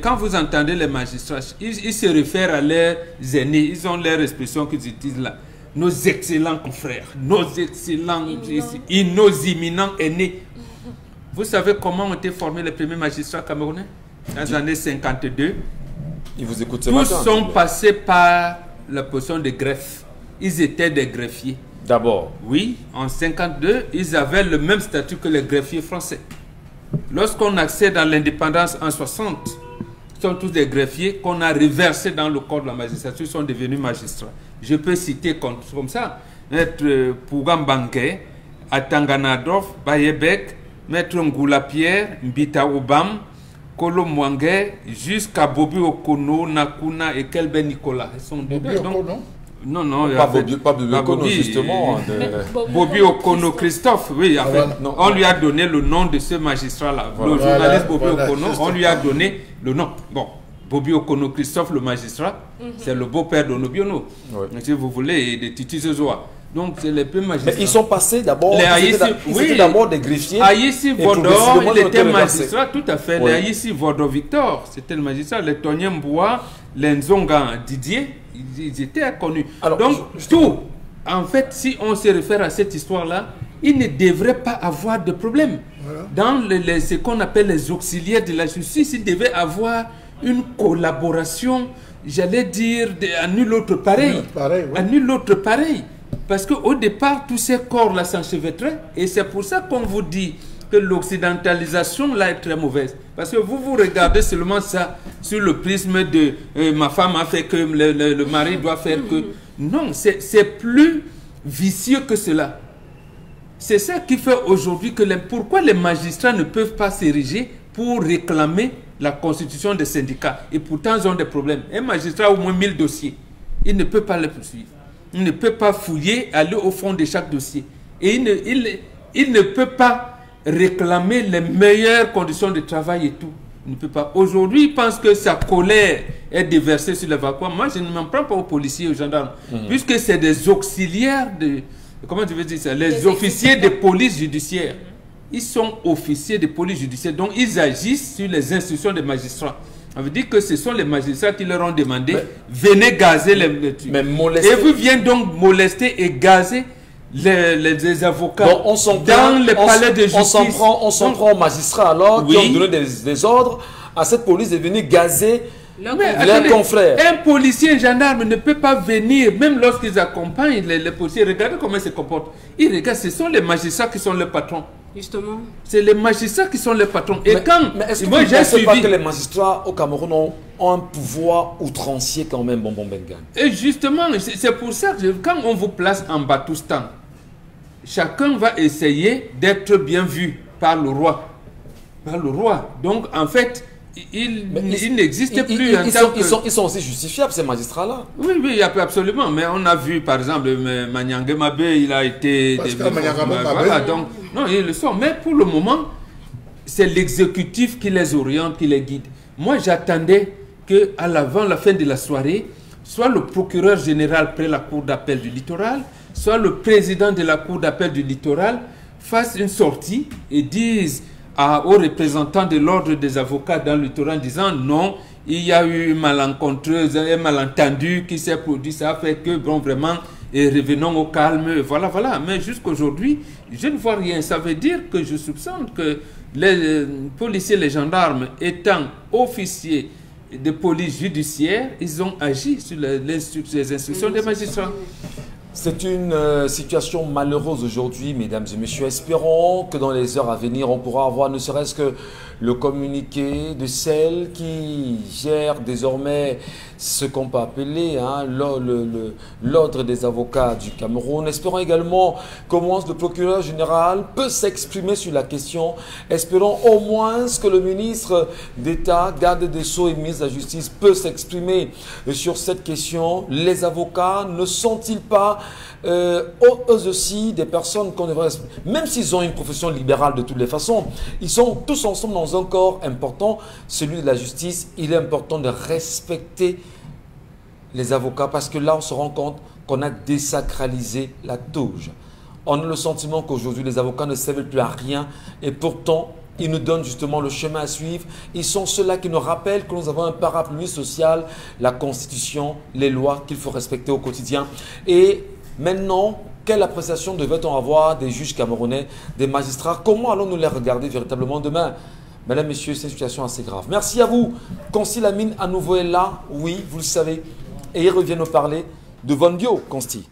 quand vous entendez les magistrats, ils se réfèrent à leurs aînés, ils ont leur expression qu'ils utilisent là. Nos excellents confrères, nos excellents, nos imminents aînés. Vous savez comment ont été formés les premiers magistrats camerounais? Dans les années 52. Ils vous écoutent ce Tous matin. sont passés par la position de greffe. Ils étaient des greffiers. D'abord. Oui, en 52, ils avaient le même statut que les greffiers français. Lorsqu'on accède à l'indépendance en 60, ce sont tous des greffiers qu'on a reversés dans le corps de la magistrature, sont devenus magistrats. Je peux citer comme ça, Maître Pougambanke, Atanganadov, Bayebek, Maître Ngoula Pierre, Mbita Obam, Kolo Mwange, jusqu'à Bobi Okono, Nakuna et Kelben Nicolas. Ils sont Bobi Okono? Non, non, pas Bobi Okono, justement. Bobi Okono Christophe, oui. En fait, on lui a donné le nom de ce magistrat-là. Le journaliste Bobi Okono, on lui a donné le nom. Bon, Bobi Okono Christophe, le magistrat, c'est le beau-père d'Onobiono. Si vous voulez, de Titi Zozoa. Donc, c'est les premiers magistrats. Mais ils sont passés d'abord. Ils étaient d'abord des greffiers. Aïssi Vodor, il était magistrat, tout à fait. Les Aïssi Vodor Victor, c'était le magistrat. Les Tonien Mboua, les Nzonga Didier, ils étaient connus. Alors, donc, tout, en fait, si on se réfère à cette histoire-là, il ne devrait pas avoir de problème. Voilà. Dans ce qu'on appelle les auxiliaires de la justice, il devait avoir une collaboration, j'allais dire, à nul autre pareil. À nul autre pareil. Parce qu'au départ, tous ces corps-là s'enchevêtraient. Et c'est pour ça qu'on vous dit que l'occidentalisation là est très mauvaise. Parce que vous regardez seulement ça sur le prisme de ma femme a fait que le mari doit faire que. Non, c'est plus vicieux que cela. C'est ça qui fait aujourd'hui que pourquoi les magistrats ne peuvent pas s'ériger pour réclamer la constitution des syndicats. Et pourtant, ils ont des problèmes. Un magistrat a au moins 1000 dossiers. Il ne peut pas les poursuivre. Il ne peut pas fouiller, aller au fond de chaque dossier. Et il ne peut pas réclamer les meilleures conditions de travail et tout. Il ne peut pas. Aujourd'hui, il pense que sa colère est déversée sur les vacuums. Moi, je ne m'en prends pas aux policiers et aux gendarmes. Puisque c'est des auxiliaires de... Comment tu veux dire ça? Les officiers de police judiciaire. Ils sont officiers de police judiciaire. Donc, ils agissent sur les instructions des magistrats. Ça veut dire que ce sont les magistrats qui leur ont demandé venez gazer les trucs. Et vous venez donc molester et gazer les avocats dans les palais de justice. On s'en prend aux magistrats alors qui ont donné des ordres à cette police de venir gazer leurs confrères. Un policier, un gendarme ne peut pas venir, même lorsqu'ils accompagnent les policiers. Regardez comment ils se comportent. Ils regardent, ce sont les magistrats qui sont les patrons. Justement. C'est les magistrats qui sont les patrons. Et mais est-ce que vous ne pensez pas que les magistrats au Cameroun ont un pouvoir outrancier quand même, Bonbon Bengan? Et justement, c'est pour ça que quand on vous place en Batoustan, chacun va essayer d'être bien vu par le roi. Par le roi. Donc, en fait, il n'existe plus. Ils sont aussi justifiables, ces magistrats-là. Oui, oui, absolument. Mais on a vu, par exemple, Manyanga Mabé, il a été... Voilà, donc, non, ils le sont. Mais pour le moment, c'est l'exécutif qui les oriente, qui les guide. Moi, j'attendais qu'à l'avant, la fin de la soirée, soit le procureur général près la cour d'appel du littoral, soit le président de la cour d'appel du littoral fasse une sortie et dise aux représentants de l'ordre des avocats dans le littoral en disant non, il y a eu un malentendu qui s'est produit, ça a fait que, bon, vraiment, et revenons au calme, voilà, voilà. Mais jusqu'aujourd'hui, je ne vois rien. Ça veut dire que je soupçonne que les policiers, les gendarmes, étant officiers de police judiciaire, ils ont agi sur les instructions des magistrats. C'est une situation malheureuse aujourd'hui, mesdames et messieurs. Espérons que dans les heures à venir, on pourra avoir ne serait-ce que le communiqué de celle qui gère désormais ce qu'on peut appeler l'ordre des avocats du Cameroun. Espérons également qu'au moins le procureur général peut s'exprimer sur la question. Espérons au moins que le ministre d'État, garde des Sceaux et ministre de la Justice peut s'exprimer sur cette question. Les avocats ne sont-ils pas eux aussi des personnes qu'on devrait, même s'ils ont une profession libérale de toutes les façons, ils sont tous ensemble dans un corps important, celui de la justice. Il est important de respecter les avocats parce que là on se rend compte qu'on a désacralisé la touche. On a le sentiment qu'aujourd'hui les avocats ne servent plus à rien et pourtant ils nous donnent justement le chemin à suivre. Ils sont ceux-là qui nous rappellent que nous avons un parapluie social, la Constitution, les lois qu'il faut respecter au quotidien. Et maintenant, quelle appréciation devait-on avoir des juges camerounais, des magistrats? Comment allons-nous les regarder véritablement demain? Mesdames, Messieurs, c'est une situation assez grave. Merci à vous. Consti Lamine à nouveau est là, oui, vous le savez. Et il revient nous parler de Von Bio, Consti.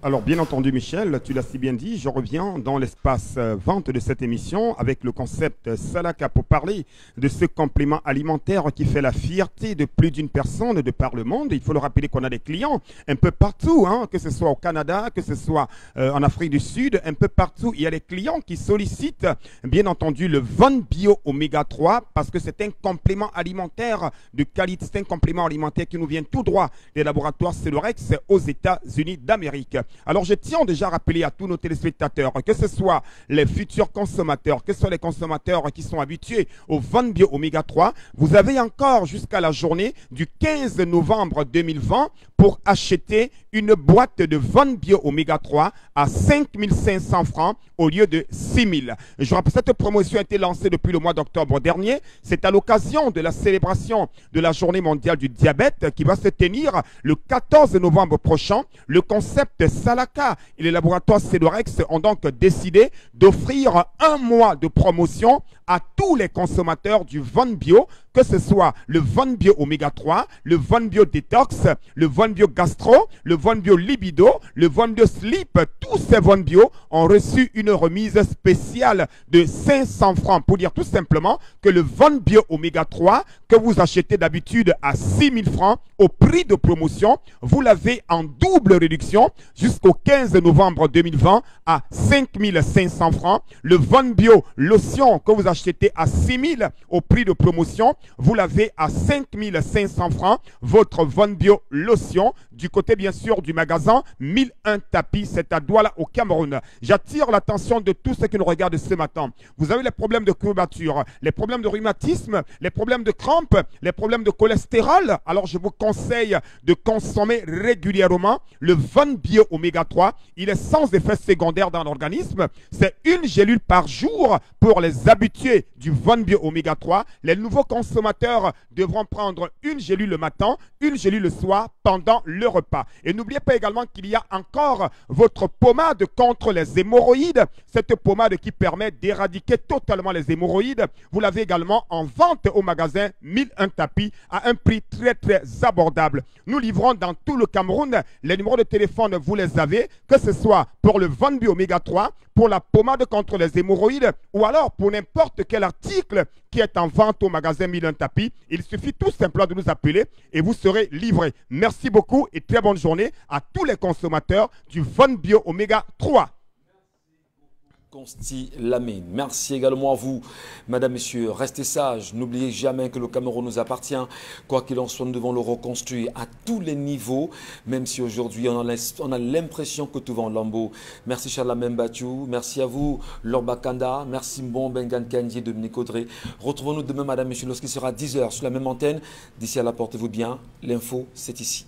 Alors, bien entendu, Michel, tu l'as si bien dit, je reviens dans l'espace vente de cette émission avec le concept Salaka pour parler de ce complément alimentaire qui fait la fierté de plus d'une personne de par le monde. Il faut le rappeler qu'on a des clients un peu partout, hein, que ce soit au Canada, que ce soit en Afrique du Sud, un peu partout. Il y a des clients qui sollicitent, bien entendu, le Von Bio Oméga 3 parce que c'est un complément alimentaire de qualité, c'est un complément alimentaire qui nous vient tout droit des laboratoires Celorex aux États-Unis d'Amérique. Alors, je tiens déjà à rappeler à tous nos téléspectateurs, que ce soit les futurs consommateurs, que ce soit les consommateurs qui sont habitués au Von Bio Oméga 3, vous avez encore jusqu'à la journée du 15 novembre 2020 pour acheter une boîte de Von Bio Oméga 3 à 5 500 francs au lieu de 6 000. Je rappelle, cette promotion a été lancée depuis le mois d'octobre dernier. C'est à l'occasion de la célébration de la Journée mondiale du diabète qui va se tenir le 14 novembre prochain. Le concept Salaka et les laboratoires Celorex ont donc décidé d'offrir un mois de promotion à tous les consommateurs du Von Bio, que ce soit le Von Bio Oméga 3, le Von Bio Detox, le Von Bio Gastro, le Von Bio Libido, le Von Bio Sleep. Tous ces Von Bio ont reçu une remise spéciale de 500 francs pour dire tout simplement que le Von Bio Oméga 3 que vous achetez d'habitude à 6 000 francs au prix de promotion, vous l'avez en double réduction jusqu'au 15 novembre 2020 à 5 500 francs. Le Von Bio Lotion que vous achetez à 6 000 au prix de promotion, vous l'avez à 5 500 francs. Votre Von Bio Lotion du côté bien sûr du magasin 1001 tapis, c'est à Douala au Cameroun. J'attire l'attention de tous ceux qui nous regardent ce matin. Vous avez les problèmes de courbature, les problèmes de rhumatisme, les problèmes de crampes, les problèmes de cholestérol. Alors je vous conseille de consommer régulièrement le Von Bio Oméga 3. Il est sans effet secondaire dans l'organisme. C'est une gélule par jour pour les habitués du Von Bio Oméga 3. Les nouveaux consommateurs devront prendre une gélule le matin, une gélule le soir pendant le repas. Et n'oubliez pas également qu'il y a encore votre pommade contre les hémorroïdes. Cette pommade qui permet d'éradiquer totalement les hémorroïdes. Vous l'avez également en vente au magasin 1001 tapis à un prix très très abordable. Nous livrons dans tout le Cameroun. Les numéros de téléphone, vous les avez, que ce soit pour le Von Bio Oméga 3, pour la pommade contre les hémorroïdes ou alors pour n'importe quel article qui est en vente au magasin 1001 tapis. Il suffit tout simplement de nous appeler et vous serez livré. Merci beaucoup et très bonne journée à tous les consommateurs du Von Bio Oméga 3. Consti Lamine. Merci également à vous, madame, messieurs. Restez sages. N'oubliez jamais que le Cameroun nous appartient. Quoi qu'il en soit, nous devons le reconstruire à tous les niveaux, même si aujourd'hui on a l'impression que tout va en lambeaux. Merci Charlamagne Batiou. Merci à vous, Laure Bakanda. Merci Mbon Bengan Kandji, Dominique Audrey. Retrouvons-nous demain, madame, messieurs, lorsqu'il sera 10 h sur la même antenne. D'ici là, portez-vous bien. L'info, c'est ici.